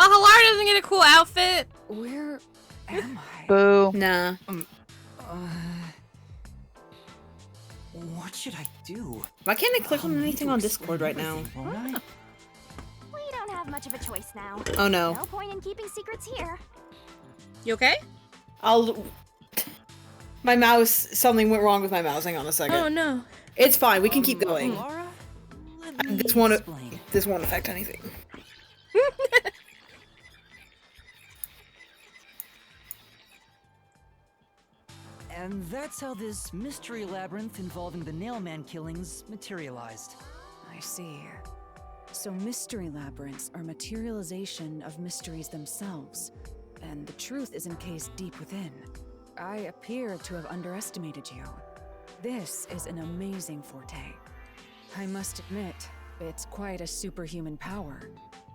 A: Oh, Halar doesn't get a cool outfit.
F: Where am I?
C: Boo.
B: Nah.
N: What should I do?
B: Why can't I click on anything on Discord right now?
E: We don't have much of a choice now.
B: Oh no.
E: No point in keeping secrets here.
A: You okay?
B: My mouse. Something went wrong with my mouse. Hang on a second.
A: Oh no.
B: It's fine. We can keep going.
N: Laura?
B: This won't affect anything.
D: And that's how this mystery labyrinth involving the Nailman killings materialized.
F: I see. So mystery labyrinths are materialization of mysteries themselves, and the truth is encased deep within. I appear to have underestimated you. This is an amazing forte. I must admit, it's quite a superhuman power.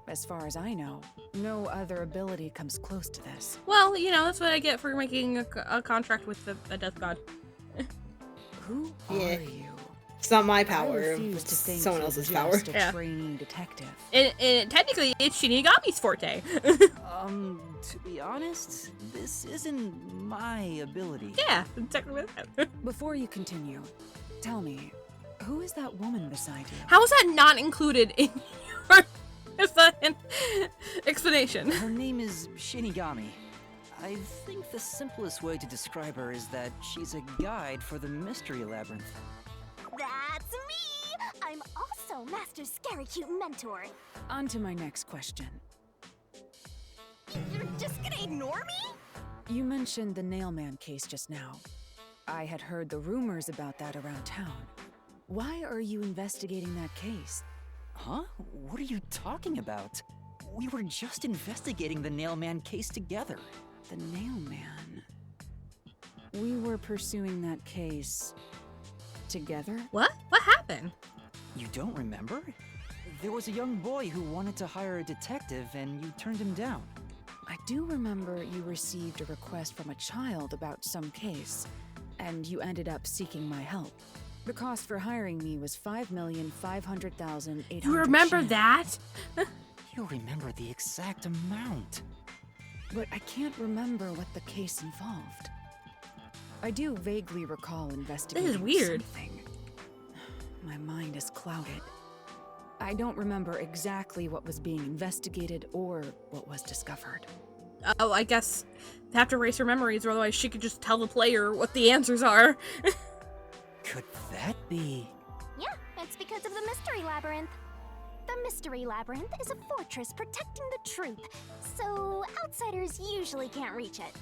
F: As far as I know, no other ability comes close to this.
A: Well, you know, that's what I get for making a contract with a death god.
F: Who
B: Yeah.
F: are you?
B: It's not my
F: I
B: power.
F: refuse to
B: It's
F: think
B: someone
F: you're
B: else's
F: just
B: power.
F: a
A: Yeah.
F: trainee detective.
A: And technically, it's Shinigami's forte.
D: To be honest, this isn't my ability.
A: Yeah, technically.
F: Before you continue, tell me, who is that woman beside you?
A: How is that not included in your explanation?
D: Her name is Shinigami. I think the simplest way to describe her is that she's a guide for the mystery labyrinth.
E: That's me! I'm also Master Scary Cute Mentor.
F: On to my next question.
E: You're just gonna ignore me?
F: You mentioned the Nailman case just now. I had heard the rumors about that around town. Why are you investigating that case?
D: Huh? What are you talking about? We were just investigating the Nailman case together.
F: The Nailman. We were pursuing that case together?
A: What? What happened?
D: You don't remember? There was a young boy who wanted to hire a detective and you turned him down.
F: I do remember you received a request from a child about some case, and you ended up seeking my help. The cost for hiring me was 5,500,800.
A: You remember
F: yen.
A: that?
D: You remember the exact amount.
F: But I can't remember what the case involved. I do vaguely recall investigating
A: weird.
F: something. My mind is clouded. I don't remember exactly what was being investigated or what was discovered.
A: Oh, I guess they have to erase her memories, or otherwise she could just tell the player what the answers are.
D: Could that be?
E: Yeah, it's because of the Mystery Labyrinth. The Mystery Labyrinth is a fortress protecting the truth, so outsiders usually can't reach it.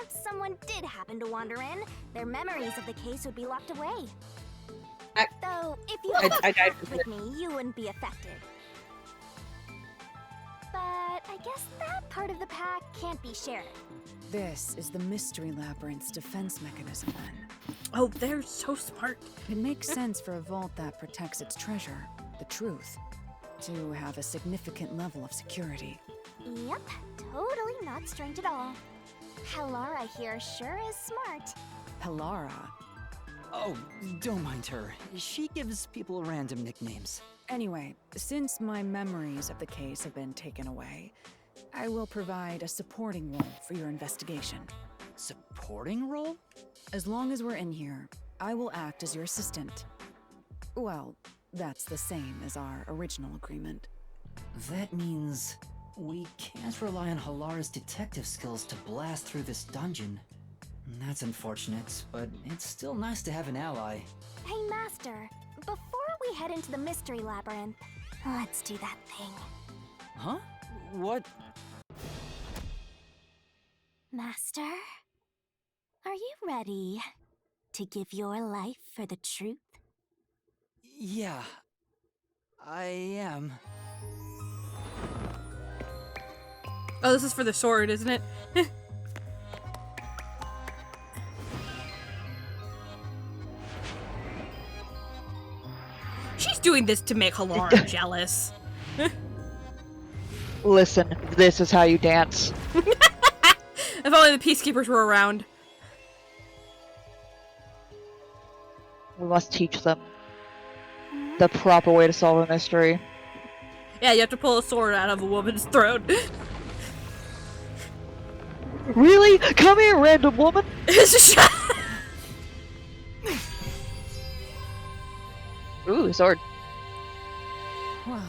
E: If someone did happen to wander in, their memories of the case would be locked away. Though, if you
B: I died
E: with me, you wouldn't be affected. But I guess that part of the pack can't be shared.
F: This is the Mystery Labyrinth's defense mechanism, then.
A: Oh, they're so smart.
F: It makes sense for a vault that protects its treasure, the truth, to have a significant level of security.
E: Yep, totally not strange at all. Halara here sure is smart.
F: Halara.
N: Oh, don't mind her. She gives people random nicknames.
F: Anyway, since my memories of the case have been taken away, I will provide a supporting role for your investigation.
N: Supporting role?
F: As long as we're in here, I will act as your assistant. Well, that's the same as our original agreement.
D: That means we can't rely on Halara's detective skills to blast through this dungeon. That's unfortunate, but it's still nice to have an ally.
E: Hey, Master, before we head into the Mystery Labyrinth, let's do that thing.
N: Huh? What?
E: Master, are you ready to give your life for the truth?
N: Yeah, I am.
A: Oh, this is for the sword, isn't it? She's doing this to make Halara jealous.
C: Listen, this is how you dance.
A: If only the peacekeepers were around.
C: We must teach them the proper way to solve a mystery.
A: Yeah, you have to pull a sword out of a woman's throat.
C: Really? Come here, random woman! Ooh, sword.
F: Well,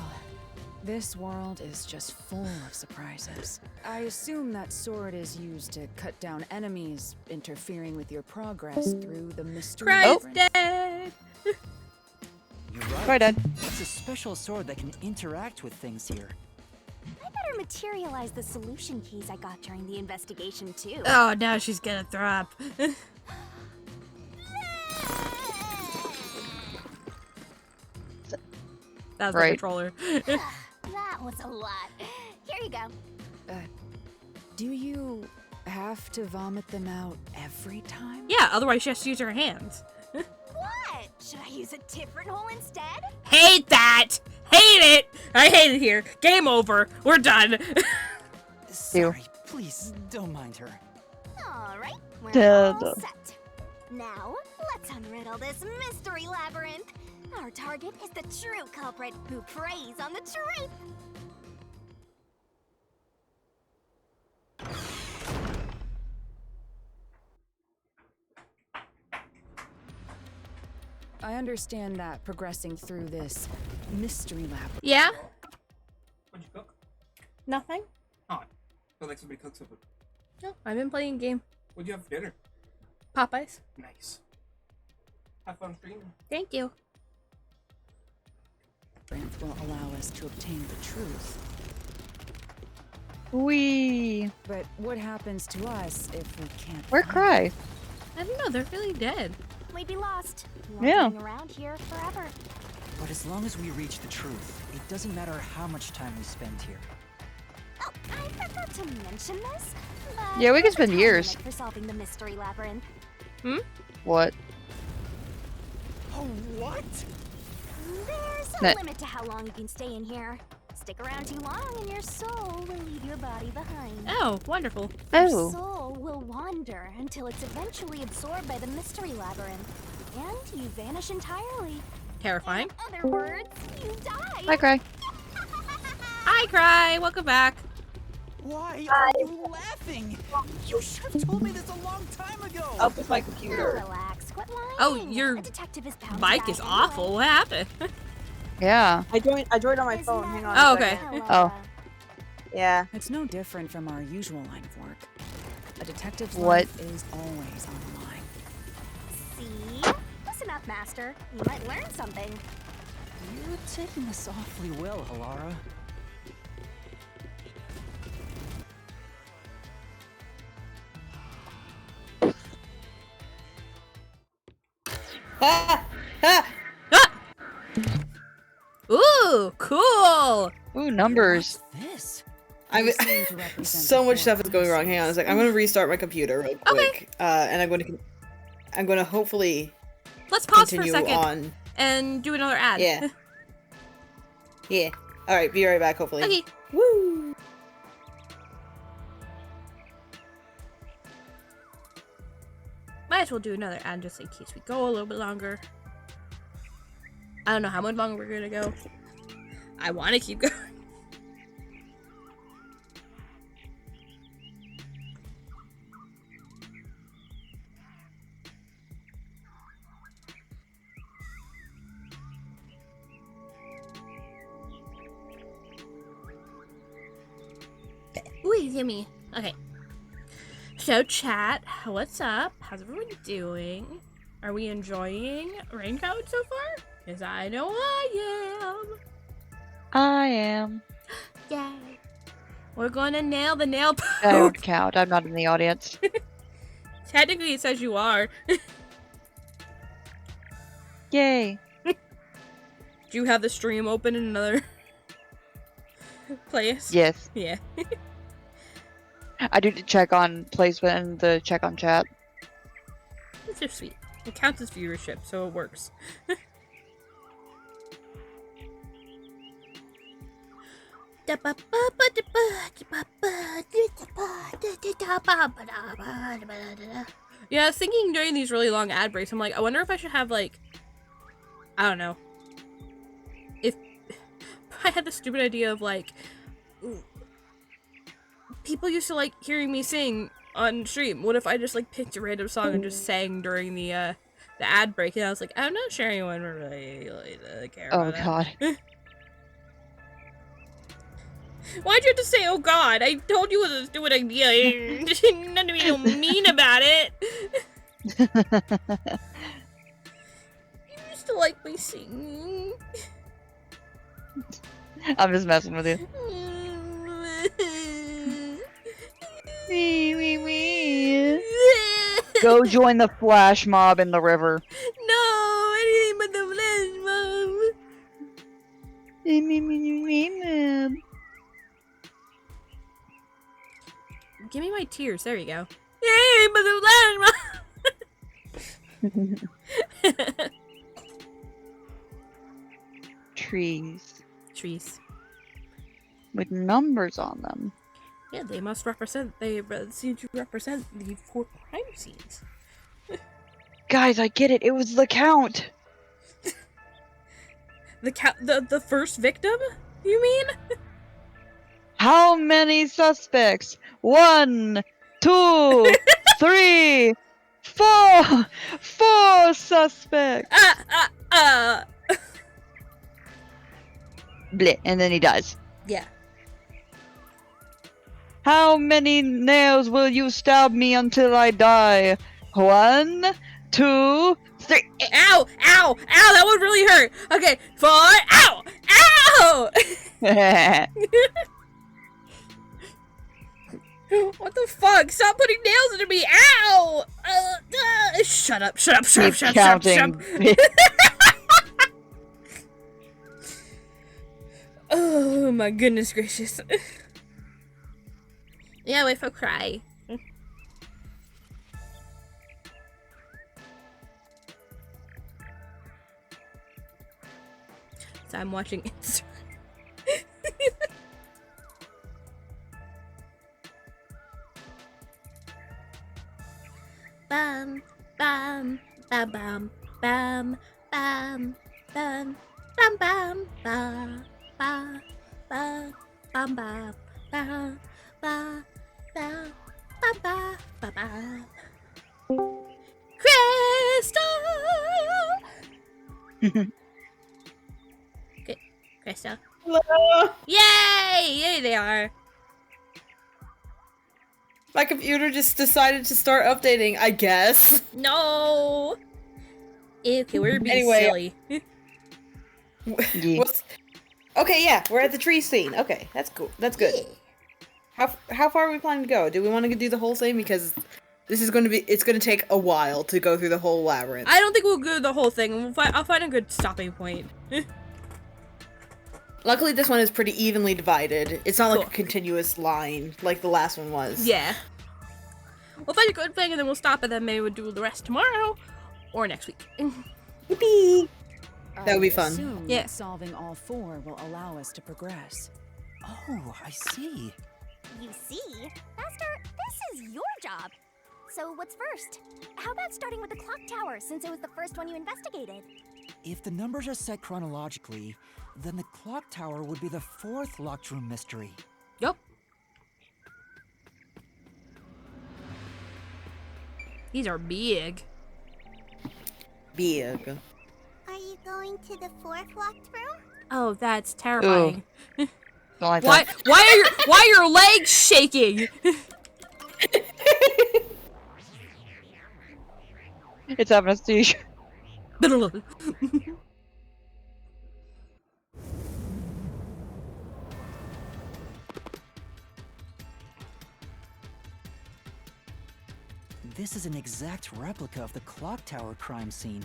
F: this world is just full of surprises. I assume that sword is used to cut down enemies interfering with your progress through the mystery.
A: Christ dead!
N: You're right.
C: Right, Dad.
N: It's a special sword that can interact with things here.
E: I better materialize the solution keys I got during the investigation, too.
A: Oh, now she's gonna throw up. That was the controller.
E: That was a lot. Here you go.
F: Do you have to vomit them out every time?
A: Yeah, otherwise she has to use her hands.
E: What? Should I use a different hole instead?
A: Hate that! Hate it! I hate it here. Game over. We're done.
N: Sorry, please don't mind her.
E: Alright, we're all set. Now, let's unriddle this mystery labyrinth. Our target is the true culprit who preys on the truth.
F: I understand that progressing through this mystery lab.
A: Yeah?
O: What'd you cook?
A: Nothing.
O: Oh, I feel like somebody cooked something.
A: No, I've been playing a game.
O: What'd you have for dinner?
A: Popeyes.
O: Nice. Have fun streaming.
A: Thank you.
F: Will allow us to obtain the truth.
C: Wee.
F: But what happens to us if we can't?
C: Where Cry?
A: I don't know, they're really dead.
E: We'd be lost.
C: Yeah.
E: Wandering around here forever.
N: But as long as we reach the truth, it doesn't matter how much time we spend here.
E: Oh, I forgot to mention this. But
C: Yeah, we could
E: there's a
C: spend
E: time
C: years.
E: limit for solving the mystery labyrinth.
A: Hmm?
C: What?
N: Oh, what?
E: There's a
C: That-
E: limit to how long you can stay in here. Stick around too long and your soul will leave your body behind.
A: Oh, wonderful.
E: Your soul will wander until it's eventually absorbed by the mystery labyrinth. And you vanish entirely.
A: Terrifying.
E: In other words, you die.
C: Hi, Cry.
A: Hi, Cry. Welcome back.
N: Why are you laughing? You should have told me this a long time ago.
B: Up with my computer.
E: Relax, quit lying.
A: Oh, your
E: A detective is bound to
A: mic
E: die
A: is
E: anyway.
A: awful. What happened?
C: Yeah.
B: I joined on my phone. Hang on.
A: Oh,
B: a
A: okay.
B: second.
C: Oh.
B: Yeah.
F: It's no different from our usual line of work. A detective's
C: What?
F: life is always on the line.
E: See? Listen up, Master. You might learn something.
N: You're taking this awfully well, Halara.
A: Ooh, cool.
C: Ooh, numbers.
N: This?
F: They seem to represent
B: so
F: the
B: much stuff
F: four
B: is going wrong. Hang on a sec. I'm gonna restart my computer real quick. And I'm gonna hopefully
A: Let's pause for a
B: continue
A: second
B: on.
A: and do another ad.
B: Yeah. Yeah. All right. Be right back. Hopefully.
A: Okay.
B: Woo.
A: Might as well do another ad just in case we go a little bit longer. I don't know how much longer we're gonna go. I want to keep going. Ooh, yummy. Okay. So, chat, what's up? How's everyone doing? Are we enjoying RAINCODE so far? Because I know I am.
C: I am.
A: Yay. We're gonna nail the nail post.
C: I don't count. I'm not in the audience.
A: Technically, it says you are.
C: Yay.
A: Do you have the stream open in another place?
C: Yes.
A: Yeah.
C: I do check on placement and the check on chat.
A: That's so sweet. It counts as viewership, so it works. Yeah, I was thinking during these really long ad breaks, I'm like, I wonder if I should have, like, I don't know. If I had the stupid idea of, like, people used to like hearing me sing on stream. What if I just like picked a random song and just sang during the ad break? And I was like, I'm not sure anyone would really care about
C: Oh god.
A: Why'd you have to say, oh god? I told you it was a stupid idea. None of you don't mean about it. You used to like me singing.
C: I'm just messing with you. Go join the flash mob in the river.
A: No, anything but the flash mob. Give me my tears. There you go. Yay, but the flash mob.
C: Trees.
A: Trees.
C: With numbers on them.
A: Yeah, they must represent. They seem to represent the 4 crime scenes.
C: Guys, I get it. It was the count.
A: The first victim? You mean?
C: How many suspects? 1, 2, 3, 4. 4 suspects. Bleh, and then he dies.
A: Yeah.
C: How many nails will you stab me until I die? 1, 2, 3.
A: Ow! Ow! Ow! That would really hurt. Okay, 4. Ow! Ow! What the fuck? Stop putting nails into me! Ow! Shut up! Shut up! Shut up! Shut up! Shut up! Oh my goodness gracious. Yeah, wait for cry. So I'm watching Instagram. Bam, bam, bam, bam, bam, bam, bam, bam, bam, bam, bam, bam, bam, bam, bam, bam, bam, bam, bam, bam. Crystal. Okay, Crystal.
B: Hello.
A: Yay! Yay, they are.
B: My computer just decided to start updating, I guess.
A: No. Okay, we're being
B: Anyway.
A: silly.
B: Okay, yeah, we're at the tree scene. Okay, that's cool. That's good. How far are we planning to go? Do we want to do the whole thing? Because this is going to be, it's going to take a while to go through the whole labyrinth.
A: I don't think we'll do the whole thing. I'll find a good stopping point.
B: Luckily, this one is pretty evenly divided. It's not like
A: Cool.
B: a continuous line like the last one was.
A: Yeah. We'll find a good thing and then we'll stop and then maybe we'll do the rest tomorrow or next week.
B: Yippee! That would be
F: I
B: fun.
F: assume
A: Yeah.
F: that solving all 4 will allow us to progress.
D: Oh, I see.
E: You see? Master, this is your job. So what's first? How about starting with the clock tower, since it was the first one you investigated?
D: If the numbers are set chronologically, then the clock tower would be the 4th locked room mystery.
A: Yup. These are big.
B: Big.
E: Are you going to the 4th locked room?
A: Oh, that's terrifying.
C: Don't like
A: Why?
C: that.
A: Why are your legs shaking?
C: It's having a seizure.
D: This is an exact replica of the clock tower crime scene.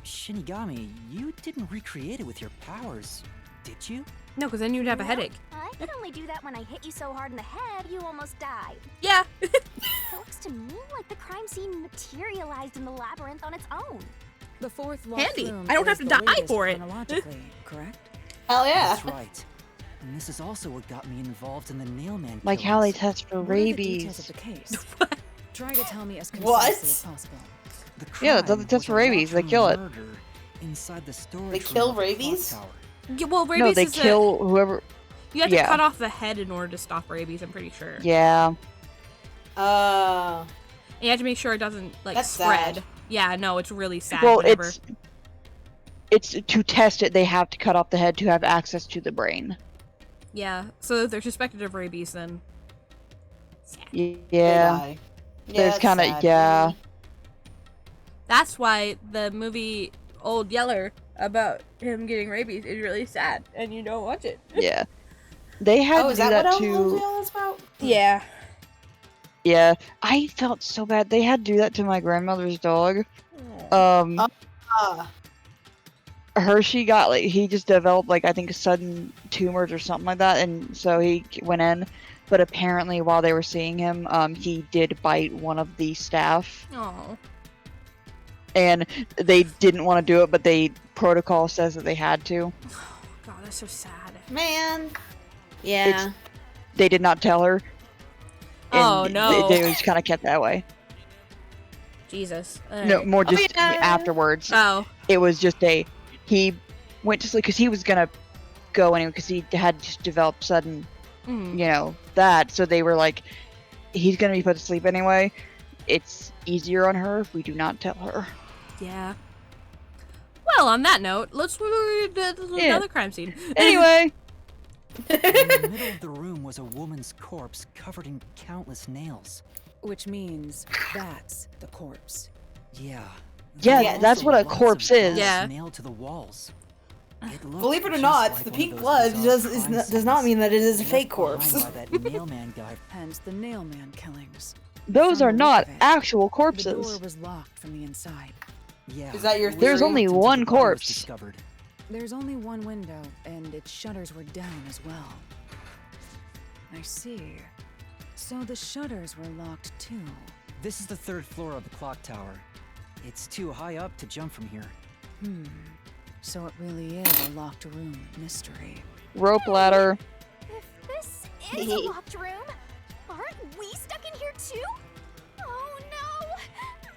D: Shinigami, you didn't recreate it with your powers, did you?
A: No, because then you'd have a headache.
E: I could only do that when I hit you so hard in the head, you almost died.
A: Yeah.
E: It looks to me like the crime scene materialized in the labyrinth on its own.
F: The 4th locked
A: Handy.
F: room
A: I don't have
F: is
A: to
F: the
A: die
F: latest
A: for it.
F: chronologically, correct?
B: Hell yeah.
D: That's right. And this is also what got me involved in the Nailman
C: Like how they
D: killings.
C: test for
F: What are the details of
C: rabies.
F: the case? Try to tell me as
B: What?
F: concisely as possible.
D: The
C: Yeah, that's
D: crime
C: the test
D: was
C: for
D: a
C: rabies. They
D: locked
C: kill
D: room
C: it.
D: murder inside the storage
B: They
D: room
B: kill
D: of the clock
B: rabies?
D: tower.
A: Yeah, well, rabies
C: No, they
A: is
C: kill whoever.
A: you have to
C: yeah.
A: cut off the head in order to stop rabies, I'm pretty sure.
C: Yeah.
A: And you have to make sure it doesn't, like,
B: That's
A: spread.
B: sad.
A: Yeah, no, it's really sad.
C: Well,
A: whenever...
C: it's to test it. They have to cut off the head to have access to the brain.
A: Yeah, so if they're suspected of rabies, then...
C: Yeah. There's kind of yeah.
A: That's why the movie Old Yeller about him getting rabies is really sad, and you don't watch it.
C: Yeah. They had
B: Oh,
C: to
B: is
C: do
B: that
C: that
B: what
C: to.
B: was about?
A: Yeah.
C: Yeah, I felt so bad. They had to do that to my grandmother's dog. Hershey got he just developed I think sudden tumors or something like that, and so he went in. But apparently, while they were seeing him, he did bite one of the staff,
A: Oh.
C: and they didn't want to do it, but protocol says that they had to.
A: God, that's so sad.
B: Man. Yeah.
C: They did not tell her.
A: Oh,
C: and
A: no.
C: They just kind of kept that way.
A: Jesus.
C: No,
A: Alright.
C: more just afterwards.
A: Oh.
C: It was just he went to sleep because he was gonna go anyway because he had just developed sudden, that. So they were like, he's gonna be put to sleep anyway. It's easier on her if we do not tell her.
A: Yeah. Well, on that note, let's do another crime scene.
C: Anyway.
D: In the middle of the room was a woman's corpse covered in countless nails.
F: Which means that's the corpse.
D: Yeah.
C: Yeah,
D: There were
C: that's
D: also
C: what a
D: lots of
C: corpse is.
D: balls
A: Yeah.
D: nailed to the walls. It looked
B: Believe it or
D: just
B: not,
D: like
B: the
D: one of
B: pink
D: those
B: blood
D: bizarre crime
B: does not mean that it is a
D: scenes
B: fake
D: left
B: corpse.
D: behind by that nailman guy.
F: Hence the nailman killings.
C: Those
F: From
C: are
F: the
C: not
F: look of it,
C: actual
F: The door
C: corpses.
F: was locked from the inside.
D: Yeah.
B: Is that your
C: There's
B: theory?
C: only
D: Until
C: one
D: the body was
C: corpse.
D: discovered.
F: There's only one window, and its shutters were down as well. I see. So the shutters were locked too.
D: This is the 3rd floor of the clock tower. It's too high up to jump from here.
F: So it really is a locked room mystery.
C: Rope ladder.
E: If this is a locked room, aren't we stuck in here too? Oh no!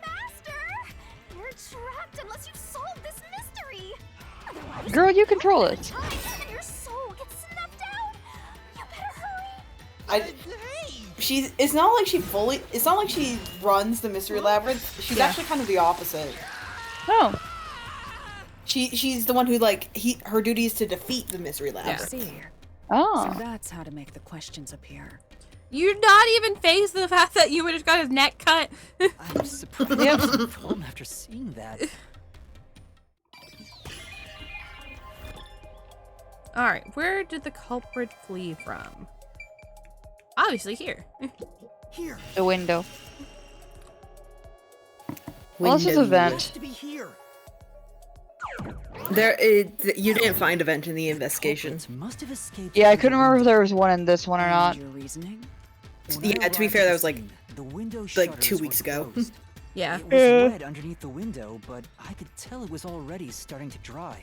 E: Master! You're trapped unless you solve this mystery! Otherwise,
C: Girl, you control it.
E: time and your soul gets snuffed out! You better hurry!
B: It's not like she runs the mystery labyrinth. She's actually kind of the opposite.
C: Oh.
B: She's the one who her duty is to defeat the mystery
F: I
B: labyrinth.
F: see.
C: Oh.
F: So that's how to make the questions appear.
A: You're not even phased the fact that you just got his neck cut.
D: I'm surprised
C: Yep.
D: you're calm after seeing that.
A: Alright, where did the culprit flee from? Obviously here.
N: Here.
C: The window. Well, this is a vent.
N: To be here.
B: You didn't find a vent in the investigation.
D: Must have escaped.
C: Yeah, I couldn't remember if there was one in this one or not.
F: Your reasoning?
B: Yeah, to be fair, that was like
D: the window
B: 2
D: shutters
B: weeks
D: were
B: ago.
D: closed.
A: Yeah.
D: It was wet underneath the window, but I could tell it was already starting to dry.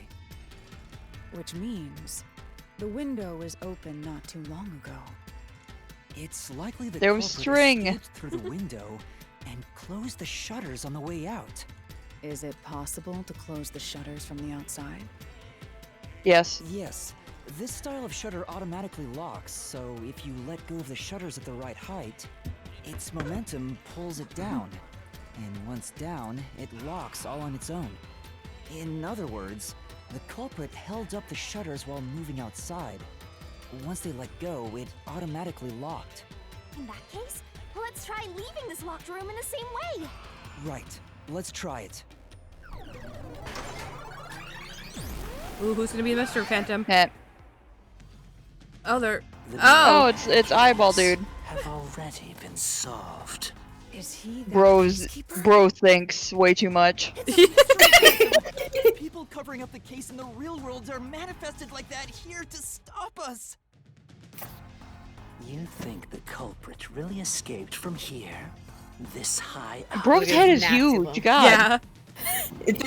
F: Which means the window was open not too long ago.
D: It's likely the
C: There was
D: culprit
C: string.
D: escaped through the window and closed the shutters on the way out.
F: Is it possible to close the shutters from the outside?
C: Yes.
D: Yes. This style of shutter automatically locks, so if you let go of the shutters at the right height, its momentum pulls it down. And once down, it locks all on its own. In other words, the culprit held up the shutters while moving outside. Once they let go, it automatically locked.
E: In that case, let's try leaving this locked room in the same way.
D: Right. Let's try it.
A: Ooh, who's gonna be the Mr. Phantom?
C: Heh.
A: Oh, they're.
C: Oh, it's Eyeball Dude.
K: Have already been solved.
F: Is he that
C: Bro thinks way too much.
N: People covering up the case in the real world are manifested like that here to stop us.
K: You think the culprit really escaped from here? This high up?
C: Bro's head is huge, God.
A: Yeah.
B: It's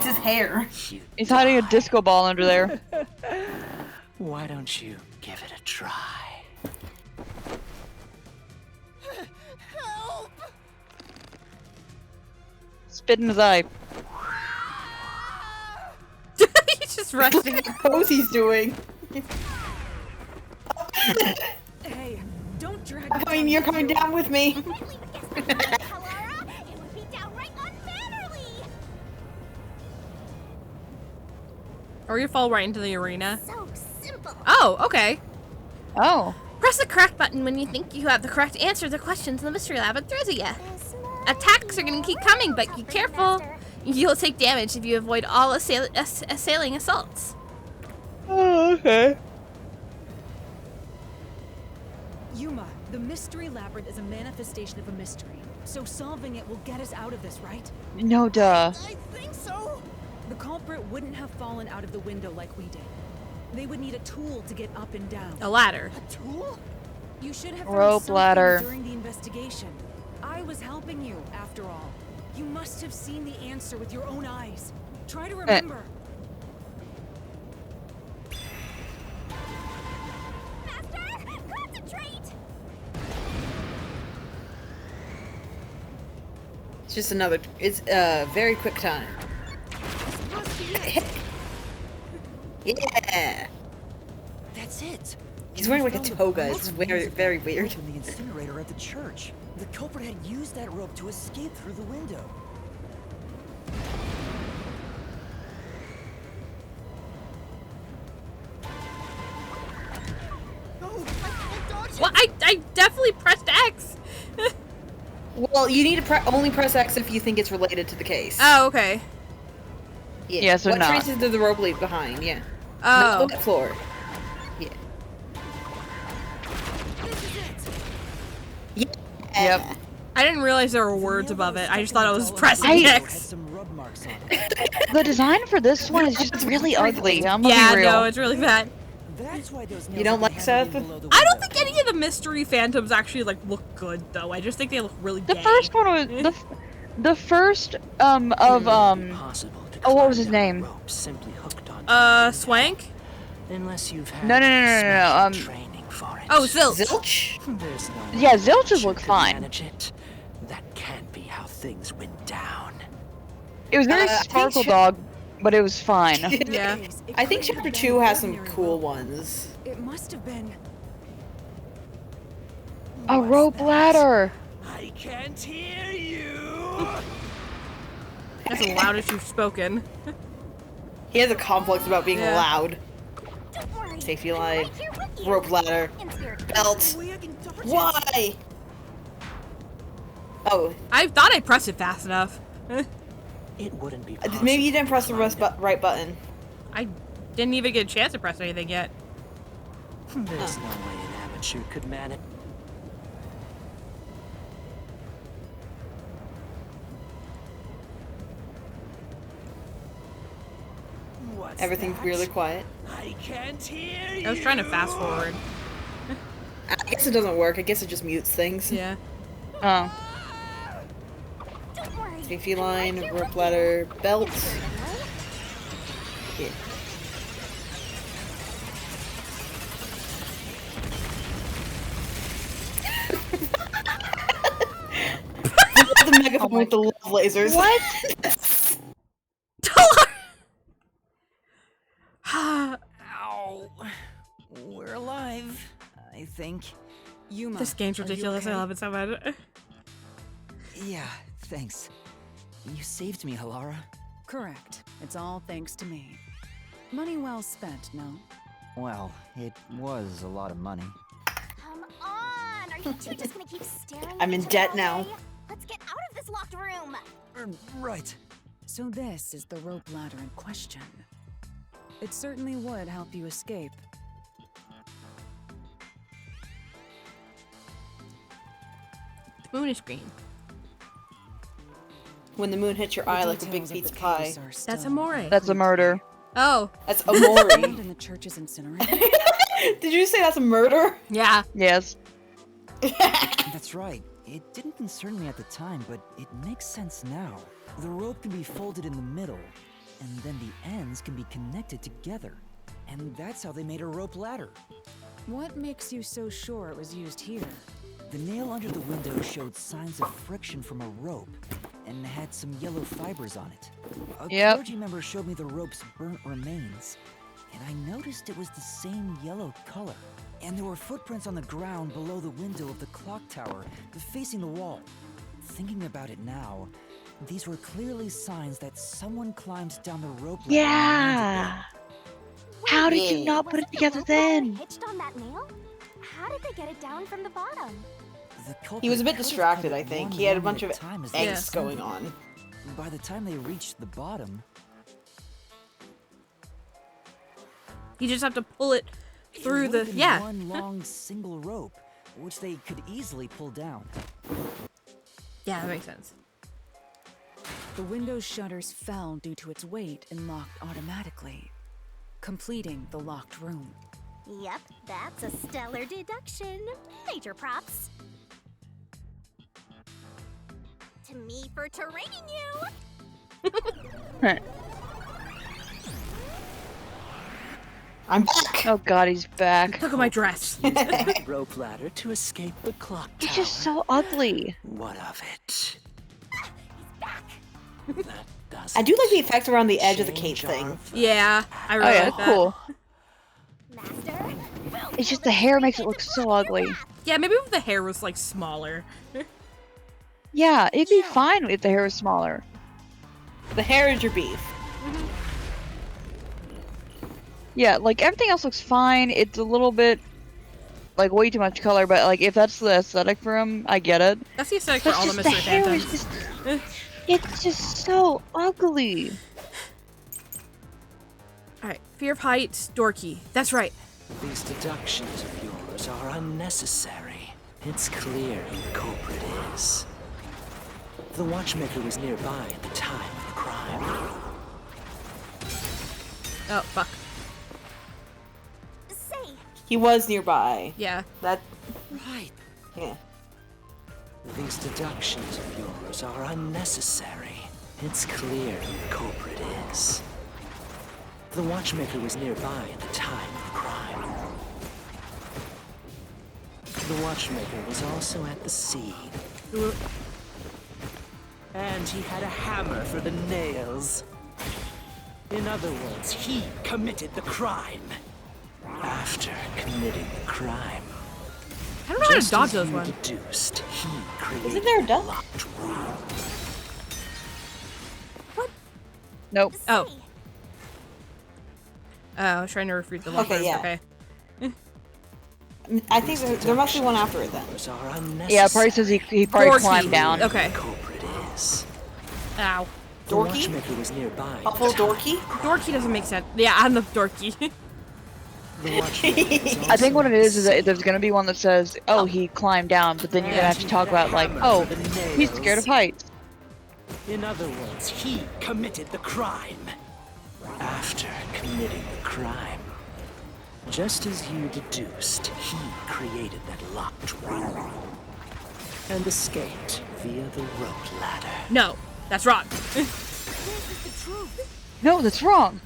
B: his hair.
C: He's hiding a disco ball under there.
K: Why don't you give it a try?
N: Help!
C: Spit in his eye.
A: He's just rushing.
B: What pose he's doing.
F: Hey, don't drag
B: I mean, you're coming down with me.
E: It would be downright unmannerly.
A: Or you fall right into the arena.
E: So simple.
A: Oh, okay.
C: Oh.
A: Press the correct button when you think you have the correct answer to the questions in the mystery lab and throws at you. Attacks are gonna keep coming, but be careful. You'll take damage if you avoid all assailing assaults.
C: Oh, okay.
F: Yuma, the mystery labyrinth is a manifestation of a mystery. So solving it will get us out of this, right?
C: No duh.
N: I think so.
F: The culprit wouldn't have fallen out of the window like we did. They would need a tool to get up and down.
A: A ladder.
N: A tool?
F: You should have
C: Rope
F: found something
C: ladder.
F: during the investigation. I was helping you, after all. You must have seen the answer with your own eyes. Try to remember.
E: Master, concentrate.
B: It's just another. It's very quick time. Yeah.
D: That's it.
B: He's wearing like a
D: We found the
B: toga.
D: rope
B: It's
D: from
B: very,
D: years
B: very
D: ago
B: weird.
D: in the incinerator at the church. The culprit had used that rope to escape through the window.
N: No, I can't dodge
A: Well, I definitely pressed X.
B: Well, you need to only press X if you think it's related to the case.
A: Oh, okay.
B: Yeah.
C: Yes or
B: what
C: not.
B: traces did the rope leave behind? Yeah.
A: Oh.
B: Not the floor. Yeah. Yeah.
C: Yep.
A: I didn't realize there were words above it. I just thought I was pressing
C: I-
D: Had
A: X.
D: some rub marks on it.
C: The design for this one is just really ugly. I'm gonna
A: Yeah,
C: be real.
A: no, it's really bad.
D: That's why those
B: You don't
D: nails
B: like
D: have been
B: Seth?
D: hanging below the
A: I don't
D: window.
A: think any of the mystery phantoms actually like look good though. I just think they look really
C: The
A: gay.
C: first one was the first of
K: Possible to
C: oh, what was
K: climb
C: his
K: down
C: name?
K: a rope simply hooked onto
A: Swank?
K: unless you've had
C: No,
K: special training for it.
A: Oh, Zilch.
B: Zilch?
K: There's no
C: Yeah,
K: way
C: Zilch's
K: you
C: look
K: could
C: fine.
K: manage it. That can't be how things went down.
C: It was very
B: I think
C: Sparkle Dog, but it was fine.
A: Yeah.
B: I think chapter 2 has some cool ones.
F: It must have been.
C: A rope ladder.
N: I can't hear you.
A: That's the loudest you've spoken.
B: He has a complex about being
A: Yeah.
B: loud.
E: Don't worry.
B: Safety
E: I'm
B: line,
E: right here with you.
B: rope ladder,
E: In spirit.
B: belt.
N: Way I can dodge it.
B: Why? Oh,
A: I thought I pressed it fast enough.
K: It wouldn't be possible.
B: maybe you didn't press the right button.
A: I didn't even get a chance to press anything yet.
K: There's no way an amateur could manage.
B: Everything's really quiet.
N: I can't hear you.
A: I was trying to fast forward.
B: I guess it doesn't work. I guess it just mutes things.
A: Yeah.
C: Oh.
B: Safety line, rope ladder, belt. Yeah. The megaphone with the love lasers.
C: What?
N: Ow. We're alive, I think.
F: Yuma,
A: This game's
F: are you
A: ridiculous. I
F: okay?
A: love it so much.
D: Yeah, thanks. You saved me, Halara.
F: Correct. It's all thanks to me. Money well spent, no?
D: Well, it was a lot of money.
E: Come on! Are you two just gonna keep staring at
B: I'm in
E: each other
B: debt
E: all
B: now.
E: day? Let's get out of this locked room!
D: Right.
F: So this is the rope ladder in question. It certainly would help you escape.
A: The moon is green.
B: When the moon hits your eye like a big
F: Details of
B: pizza
F: the
B: pie.
F: case are
A: That's
F: still
A: amore.
C: That's a murder.
A: Oh.
B: That's amore.
F: found in the church's incinerator.
B: Did you say that's a murder?
A: Yeah.
C: Yes.
D: That's right. It didn't concern me at the time, but it makes sense now. The rope can be folded in the middle, and then the ends can be connected together. And that's how they made a rope ladder.
F: What makes you so sure it was used here?
D: The nail under the window showed signs of friction from a rope, and had some yellow fibers on it. A clergy member showed me the rope's burnt remains, and I noticed it was the same yellow color. And there were footprints on the ground below the window of the clock tower, facing the wall. Thinking about it now, these were clearly signs that someone climbed down the rope ladder.
C: Yeah. How did you not put it together then?
E: Hitched on that nail? How did they get it down from the bottom?
B: He was a bit distracted, I think. He had a bunch of
D: angst
B: angst going on.
D: By the time they reached the bottom,
A: You just have to pull it through
D: it
A: the.
D: would've been
A: Yeah.
D: one long single rope, which they could easily pull down.
A: Yeah, that makes sense.
F: The window's shutters fell due to its weight and locked automatically, completing the locked room.
E: Yep, that's a stellar deduction. Major props. To me for training you!
B: I'm back!
C: Oh god, he's back.
A: Look at my dress.
K: Use that rope ladder to escape the clock tower.
C: He's just so ugly.
K: What of it? That does.
B: I do like the effect around the edge of the cape thing.
A: Yeah, I really
C: Oh yeah,
A: like that.
C: cool.
E: Master?
C: It's just the hair makes it look so ugly.
A: Yeah, maybe if the hair was like smaller.
C: Yeah, it'd be fine if the hair was smaller.
B: The hair is your beef.
C: Yeah, like everything else looks fine. It's a little bit like way too much color, but like if that's the aesthetic for him, I get it.
A: That's the aesthetic
C: But
A: for all the
C: just the
A: Mr.
C: hair is
A: Phantoms.
C: just, it's just so ugly.
A: Alright, fear of heights, dorky. That's right.
K: These deductions of yours are unnecessary. It's clear who the culprit is. The watchmaker was nearby at the time of the crime.
A: Oh, fuck.
E: Say,
B: He was nearby.
A: Yeah.
B: That.
K: Right.
B: Yeah.
K: These deductions of yours are unnecessary. It's clear who the culprit is. The watchmaker was nearby at the time of the crime. The watchmaker was also at the scene. And he had a hammer for the nails. In other words, he committed the crime. After committing the crime.
A: I don't know how to
K: Just
A: dodge
K: as
A: those
K: you
A: ones.
K: deduced, he created
B: Isn't there a duck?
K: locked room.
C: Nope.
A: Oh. I was trying to refute the locker.
B: Okay, yeah.
A: Okay.
B: I think there must be one after it then.
C: Yeah, it probably says he probably
A: Dorky.
C: climbed down.
A: Okay.
K: Culprit is.
A: Ow.
K: The
B: Dorky?
K: watchmaker was nearby.
B: Huffle dorky?
A: Dorky doesn't make sense. Yeah, I'm the dorky.
K: The watchmaker was
C: I think
K: also
C: what it
K: at
C: is
K: the
C: that there's gonna be one that says, "Oh, he climbed down," but then you're gonna have to talk about like, "Oh, he's scared of heights."
K: In other words, he committed the crime.
G: after committing the crime. Just as you deduced, he created that locked room and escaped via the rope ladder.
A: No, that's wrong.
C: No, that's wrong.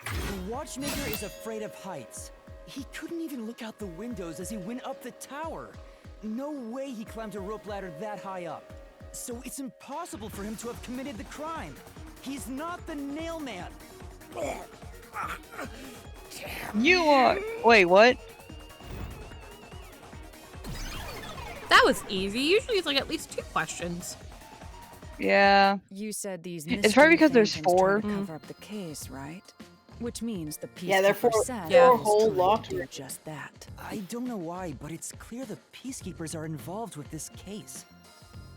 N: The watchmaker is afraid of heights. He couldn't even look out the windows as he went up the tower. No way he climbed a rope ladder that high up. So it's impossible for him to have committed the crime. He's not the nail man.
C: You are. Wait, what?
A: That was easy. Usually it's like at least 2 questions.
C: Yeah.
F: You said these
C: It's probably because there's
F: mystery phantoms
C: 4.
F: tried to cover up the case, right? Which means the peacekeeper
B: Yeah, they're four
F: said
B: four
F: he was
B: whole
F: trying to
B: locked
F: do
B: rooms.
F: just that.
N: I don't know why, but it's clear the peacekeepers are involved with this case.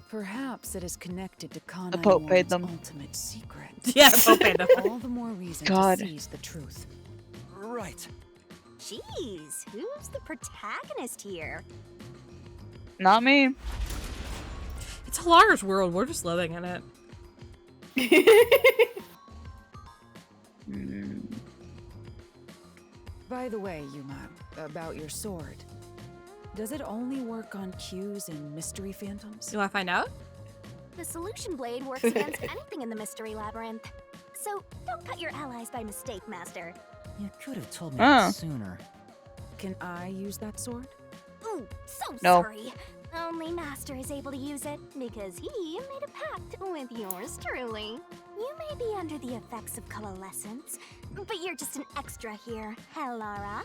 F: Perhaps it is connected to
C: The Pope paid them.
F: ultimate secret.
A: Yeah, the Pope paid them.
F: All the more reason
C: God.
F: to seize the truth.
N: Right.
E: Jeez, who's the protagonist here?
C: Not me.
A: It's Halara's world. We're just living in it.
F: By the way, Yuma, about your sword. Does it only work on cues and mystery phantoms?
A: You want to find out?
E: The solution blade works against anything in the mystery labyrinth. So don't cut your allies by mistake, Master.
D: You could have told me
C: Oh.
D: that sooner.
F: Can I use that sword?
E: Ooh, so
C: No.
E: sorry. Only Master is able to use it because he made a pact with yours truly. You may be under the effects of coalescence, but you're just an extra here, Halara.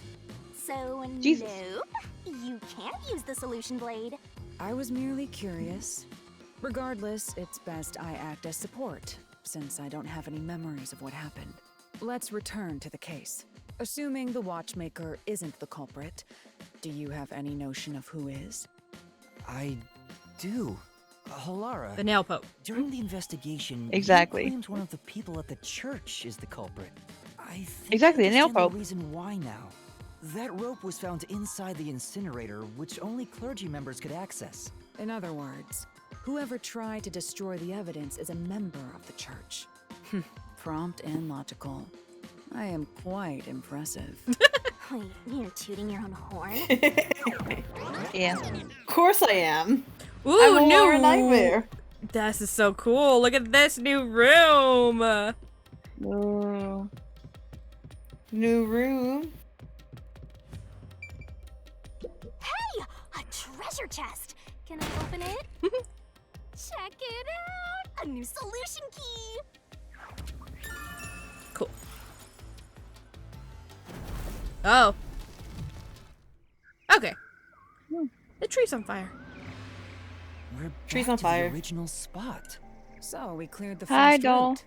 E: So
C: Jesus.
E: nope, you can't use the solution blade.
F: I was merely curious. Regardless, it's best I act as support, since I don't have any memories of what happened. Let's return to the case. Assuming the watchmaker isn't the culprit, do you have any notion of who is?
D: I do. Halara.
A: The nail Pope.
D: During the investigation,
C: Exactly.
D: he claims one of the people at the church is the culprit. I think
C: Exactly,
D: I
C: the nail
D: understand
C: Pope.
D: the reason why now. That rope was found inside the incinerator, which only clergy members could access.
F: In other words, whoever tried to destroy the evidence is a member of the church. Prompt and logical. I am quite impressive.
E: Wait, you're tooting your own horn?
C: Yeah.
B: Of course I am.
A: Ooh,
B: I'm a
A: new
B: Laura Nightmare.
A: This is so cool. Look at this new room.
C: Ooh.
B: New room.
E: Hey, a treasure chest. Can I open it? Check it out. A new solution key.
A: Cool. Oh. Okay. The tree's on fire.
D: We're
B: Tree's
D: back
B: on
D: to
B: fire.
D: the original spot.
F: So we cleared the
C: Hi,
F: first
C: doll.
F: route.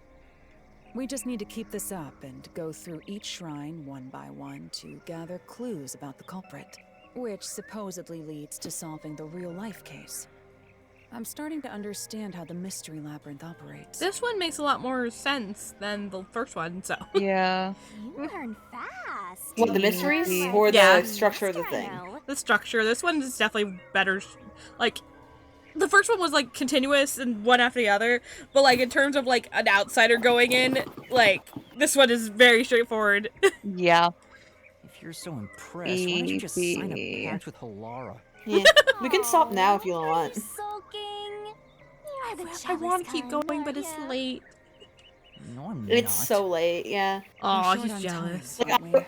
F: We just need to keep this up and go through each shrine one by one to gather clues about the culprit, which supposedly leads to solving the real-life case. I'm starting to understand how the mystery labyrinth operates.
A: This one makes a lot more sense than the first one, so.
C: Yeah.
E: You learn fast.
B: What, the mysteries?
C: Yeah.
B: Or the
A: Yeah.
B: structure of the
E: Master, I
B: thing?
E: know.
A: The structure. This one is definitely better. Like, the first one was like continuous and one after the other, but like in terms of like an outsider going in, like this one is very straightforward.
C: Yeah.
D: If you're so impressed, why don't you just sign
C: Easy.
D: a pact with Halara?
B: Yeah. We can stop now if you
E: Are
B: want.
E: you sulking? You're the
A: I want to
E: jealous
A: keep
E: kind,
A: going, but it's
E: aren't ya?
A: late.
D: No, I'm
B: It's
D: not.
B: so late, yeah.
A: Oh,
F: We're
A: he's
F: short on
A: jealous.
F: time, aren't we?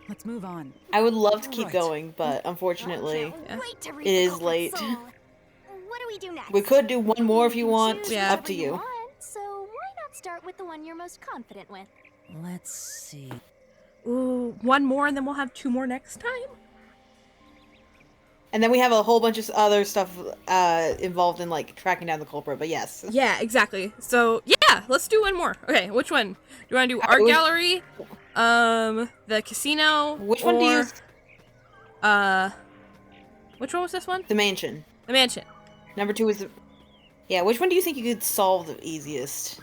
F: Let's move on.
B: I would love to keep
D: Right.
B: going, but unfortunately,
E: Can't wait to read
B: it
E: the
B: is
E: culprit's
B: late.
E: soul. What do we do next?
B: We could do one more if you
E: can
B: want.
E: choose
A: Yeah.
B: Up to
E: whatever
B: you.
E: want, so why not start with the one you're most confident with?
D: Let's see.
A: Ooh, one more and then we'll have 2 more next time.
B: And then we have a whole bunch of other stuff involved in like tracking down the culprit. But yes,
A: Yeah, exactly. So yeah, let's do one more. Okay, which one? Do you want to do art
B: was-
A: gallery, the casino?
B: which one do you?
A: Which one was this one?
B: The mansion.
A: The mansion.
B: Number 2 is the. Yeah, which one do you think you could solve the easiest?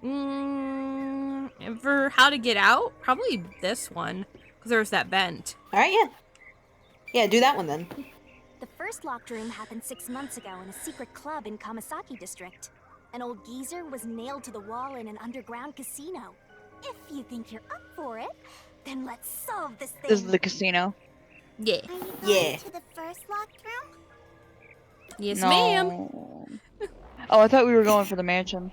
A: And for how to get out, probably this one, because there was that vent.
B: All right, yeah. Yeah, do that one then.
E: The first locked room happened 6 months ago in a secret club in Kamasaki district. An old geezer was nailed to the wall in an underground casino. If you think you're up for it, then let's solve this thing.
C: This is the casino.
A: Yeah.
E: Are you
C: Yeah.
E: going to the first locked room?
A: Yes,
C: No.
A: ma'am.
C: Oh, I thought we were going for the mansion.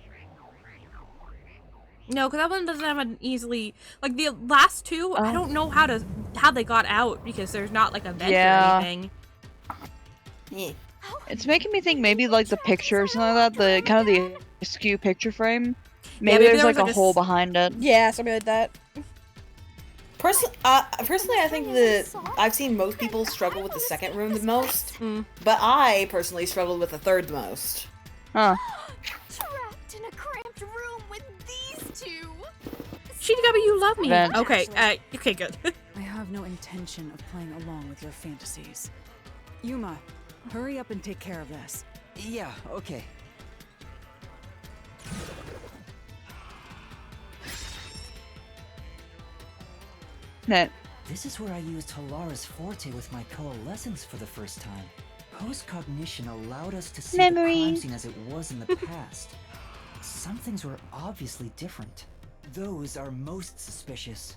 A: No, because that one doesn't have an easily like the last two. I don't know how they got out because there's not like a vent or anything.
B: Yeah.
C: It's making me think maybe like the picture or something like that, the kind of the askew picture frame. Maybe,
A: maybe
C: there's
A: there was,
C: like
A: like,
C: a hole behind it.
A: Yeah, something like that.
B: Personally, I think that I've seen most people struggle with the second room the most, but I personally struggled with the third the most.
C: Huh.
E: Trapped in a cramped room with these two.
A: GW, you love me.
C: Vent.
A: Okay, okay, good.
F: I have no intention of playing along with your fantasies. Yuma, hurry up and take care of this.
N: Yeah, okay.
C: Net.
D: This is where I used Halara's forte with my coalescence for the first time. Post-cognition allowed us to see the crime scene as it was in the past. Some things were obviously different. Those are most suspicious.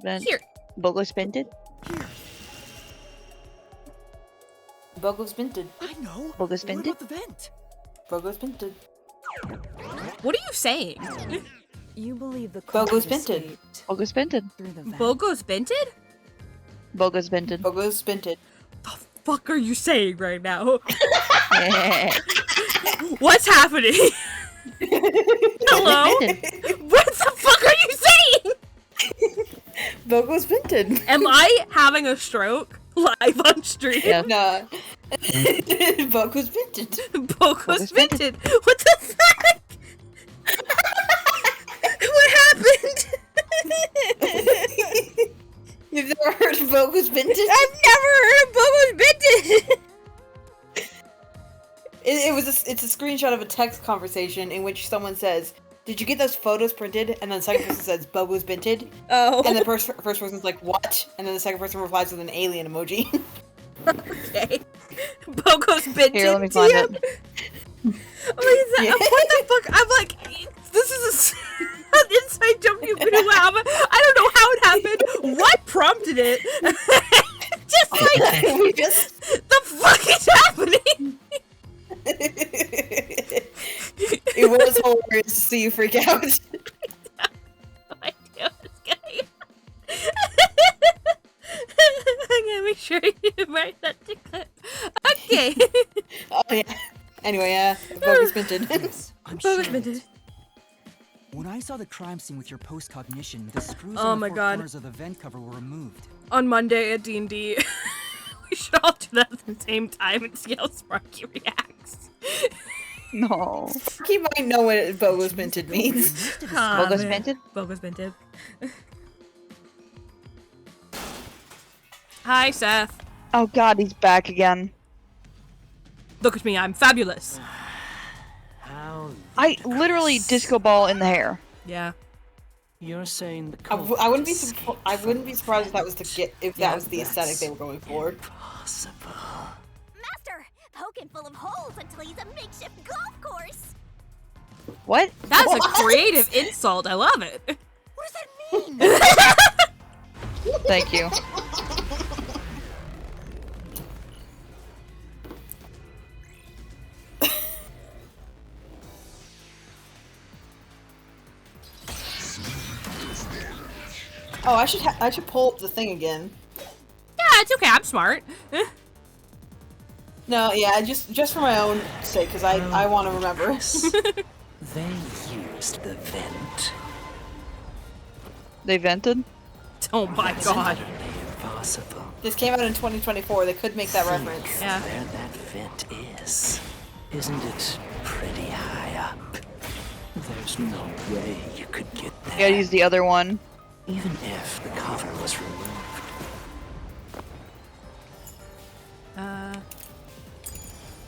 C: Vent.
A: Here.
C: Bogus Bented?
B: Bogus Binted.
N: I know.
C: Bogus
N: What
C: Bented?
N: about the vent?
B: Bogus Binted.
A: What are you saying?
F: You believe the
B: Bogus
F: culprit
B: Binted.
F: escaped
C: Bogus Bented.
F: through the vent.
A: Bogos Bented?
C: Bogus Bented.
B: Bogus Binted.
A: The fuck are you saying right now? What's happening? Hello? What the fuck are you saying?
B: Bogus Binted.
A: Am I having a stroke live on stream?
C: Yeah.
B: Nah. Bogus Binted.
A: Bogos Bented. What the fuck? What happened?
B: You've never heard of Bogus Binted?
A: I've never heard of Bogos Bented.
B: It's a screenshot of a text conversation in which someone says, "Did you get those photos printed?" And then the second person says, "Bogus Binted."
A: Oh.
B: And the first person's like, "What?" And then the second person replies with an alien emoji.
A: Okay. Bogos Bented.
C: Here, let me find it.
A: What the fuck? I'm like, this is an inside joke you know have. I don't know how it happened. What prompted it? Just like,
B: we just
A: the fuck is happening?
B: It was hilarious to see you freak out.
A: I do this guy. I'm gonna make sure you write that to clip. Okay.
B: Oh yeah. Anyway, yeah, Bogus Binted.
N: Yes, I'm
A: Bogus
N: sure.
A: Bented.
N: When I saw the crime scene with your post-cognition, the screws
A: Oh
N: on the
A: my
N: four
A: God.
N: corners of the vent cover were removed.
A: On Monday at D&D, we should all do that at the same time and see how Sparky reacts.
C: No.
B: He might know what Bogus Binted means.
C: Bogus Bented?
A: Bogus Bented. Hi, Seth.
C: Oh god, he's back again.
A: Look at me, I'm fabulous.
K: How?
C: I literally disco ball in the hair.
A: Yeah.
K: You're saying the
B: I wouldn't be surprised if that was that was the aesthetic they were going for.
K: Impossible.
E: Master, poking full of holes until he's a makeshift golf course.
C: What?
A: That's a creative insult. I love it.
E: What does that mean?
C: Thank you.
B: Oh, I should pull up the thing again.
A: Yeah, it's okay. I'm smart.
B: No, yeah, just for my own sake, because I want to remember.
K: They used the vent.
C: They vented?
A: Oh my god.
K: Impossible.
B: This came out in 2024. They could make that reference.
A: Yeah.
K: Where that vent is. Isn't it pretty high up? There's no way you could get there.
C: You gotta use the other one.
K: Even if the cover was removed.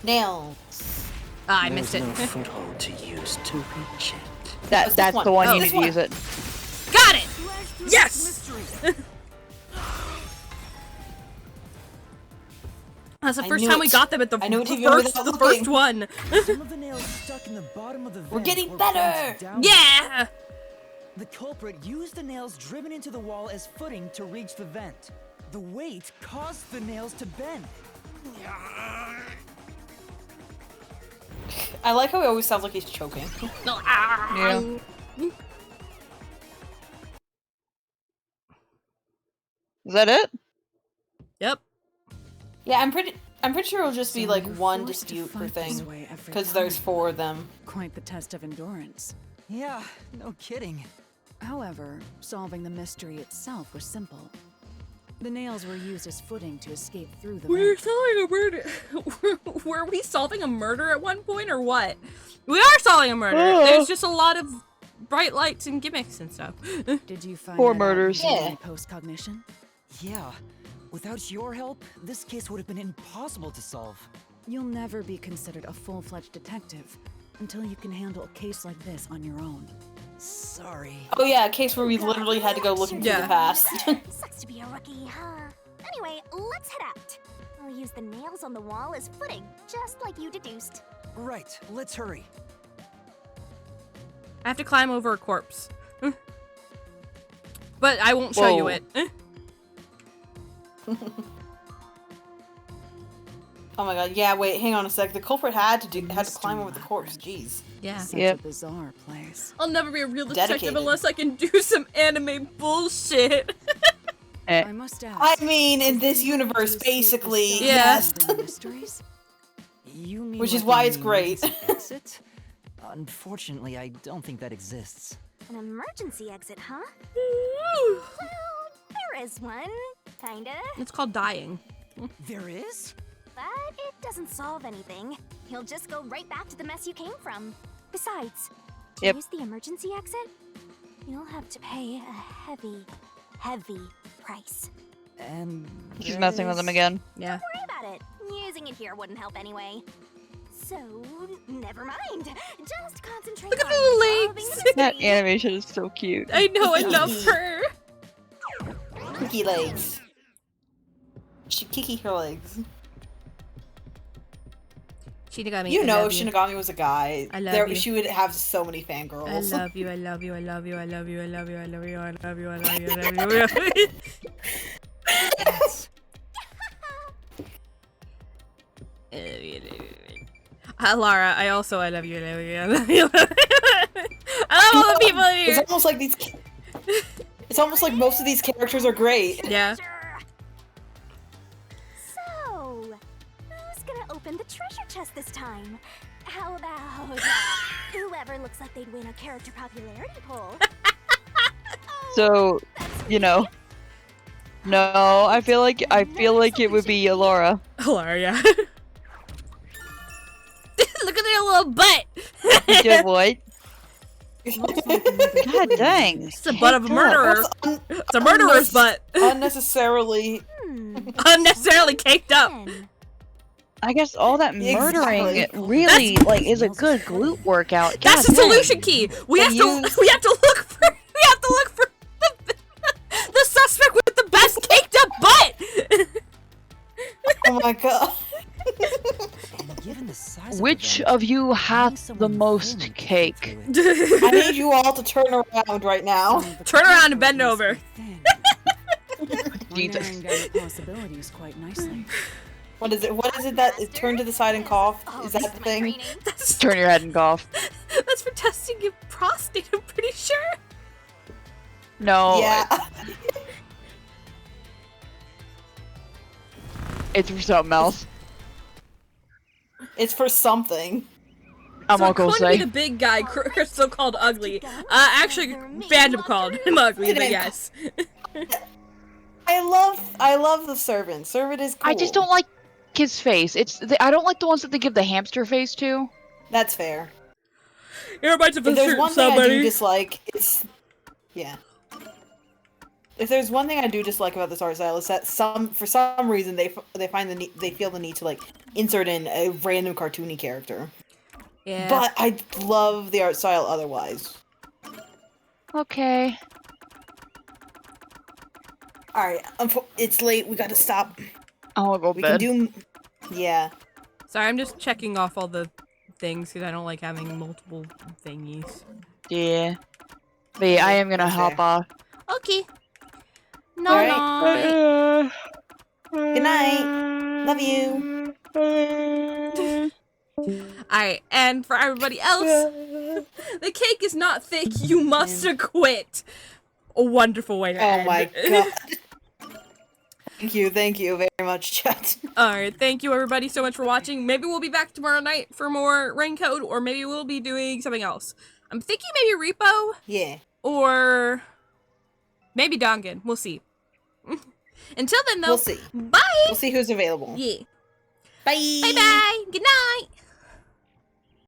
B: Nails.
A: I missed it.
K: There's no foothold to use to reach it.
C: That's the one you need to use it.
A: Got it! Yes! That's the first time we got them at the first one.
N: Some of the nails stuck in the bottom of the vent.
B: We're getting
N: were
B: better!
N: bolted down.
A: Yeah!
N: The culprit used the nails driven into the wall as footing to reach the vent. The weight caused the nails to bend.
B: I like how he always sounds like he's choking.
C: Yeah. Is that it?
A: Yep.
B: Yeah, I'm pretty sure it'll just be like one dispute per thing, because there's 4 of them.
F: Quite the test of endurance.
N: Yeah, no kidding.
F: However, solving the mystery itself was simple. The nails were used as footing to escape through the
A: We're
F: vent.
A: solving a murder. Were we solving a murder at one point or what? We are solving a murder. There's just a lot of bright lights and gimmicks and stuff.
F: Did you find
C: 4
F: that
C: murders.
F: out using post-cognition?
N: Yeah, without your help, this case would have been impossible to solve.
F: You'll never be considered a full-fledged detective until you can handle a case like this on your own.
N: Sorry.
B: Oh yeah, a case where we literally had to go looking through the past.
E: Sucks to be a rookie, huh? Anyway, let's head out. I'll use the nails on the wall as footing, just like you deduced.
N: Right, let's hurry.
A: I have to climb over a corpse. But I won't show you it.
B: Oh my god, yeah, wait, hang on a sec. The culprit had to climb over the corpse, jeez.
A: Yeah.
F: Such a bizarre place.
A: I'll never be a real detective
B: Dedicated.
A: unless I can do some anime bullshit.
F: I must ask.
B: I mean, in this universe, basically,
A: Yeah.
B: yes.
F: Mysteries?
N: You mean
B: Which is
N: like
B: why
N: an
B: it's great.
N: emergency exit? Unfortunately, I don't think that exists.
E: An emergency exit, huh? Well, there is one, kinda.
A: It's called dying.
N: There is?
E: But it doesn't solve anything. You'll just go right back to the mess you came from. Besides, to use the emergency exit, you'll have to pay a heavy, heavy price.
N: And
C: She's messing with him again.
A: Yeah.
E: Don't worry about it. Using it here wouldn't help anyway. So, never mind. Just concentrate
A: Look at
E: on
A: the
E: solving
A: legs.
E: the
C: That
E: mystery.
C: animation is so cute.
A: I know, I love her.
B: Kiki legs. She kiki her legs.
A: Shinigami,
B: You
A: I
B: know,
A: love you.
B: Shinigami was a guy.
A: I love you.
B: She would have so many
A: I
B: fangirls.
A: love you, I love you, I love you, I love you, I love you, I love you, I love you, I love you, I love you, I love you. Lara, I also I love you, I love you, I love you. I love all the people in here.
B: It's almost like these. It's almost like most of these characters are great.
A: Yeah.
E: So, who's gonna open the treasure chest this time? How about whoever looks like they'd win a character popularity poll?
C: So, you know. No, I feel like it would be Laura.
A: Lara, yeah. Look at their little butt.
C: Good boy. God dang.
A: It's the butt of a murderer. It's a murderer's butt.
B: Unnecessarily.
A: Unnecessarily caked up.
C: I guess all that murdering
B: Exactly.
C: really like is a good glute workout.
A: That's
C: God
A: the
C: dang.
A: solution key. We have to look for the suspect with the best caked up butt.
B: Oh my god.
N: Given the size
C: Which of you has the most cake?
B: I need you all to turn around right now.
A: Turn around and bend over.
C: Jesus.
F: Narrowing down the possibilities quite nicely.
B: What is it? What is it that is turn to the side and cough? Is that the thing?
C: Turn your head and cough.
A: That's for testing your prostate, I'm pretty sure.
C: No.
B: Yeah.
C: It's for something else.
B: It's for something.
C: I'm
A: So
C: not gonna
A: according to
C: say.
A: the big guy, so called ugly. Actually, fandom called him ugly, but yes.
B: I love the servant. Servant is cool.
C: I just don't like his face. I don't like the ones that they give the hamster face to.
B: That's fair.
A: You're about to
B: If there's one thing I do
A: somebody.
B: dislike, it's yeah. If there's one thing I do dislike about this art style, is that for some reason they feel the need to like insert in a random cartoony character.
A: Yeah.
B: But I love the art style otherwise.
C: Okay.
B: Alright, it's late. We gotta stop.
C: I wanna go
B: We
C: bed.
B: can do... Yeah.
A: Sorry, I'm just checking off all the things because I don't like having multiple thingies.
C: Yeah. But yeah, I am gonna hop off.
A: Okay. No,
B: Alright. Good night. Love you.
A: Alright, and for everybody else, the cake is not thick. You must quit. A wonderful way to end.
B: Oh my god. Thank you very much, chat.
A: Alright, thank you everybody so much for watching. Maybe we'll be back tomorrow night for more RAINCODE, or maybe we'll be doing something else. I'm thinking maybe Repo.
B: Yeah.
A: Or maybe Dongan. We'll see. Until then, though,
B: We'll see.
A: Bye!
B: We'll see who's available.
A: Yeah.
B: Bye!
A: Bye-bye! Good night!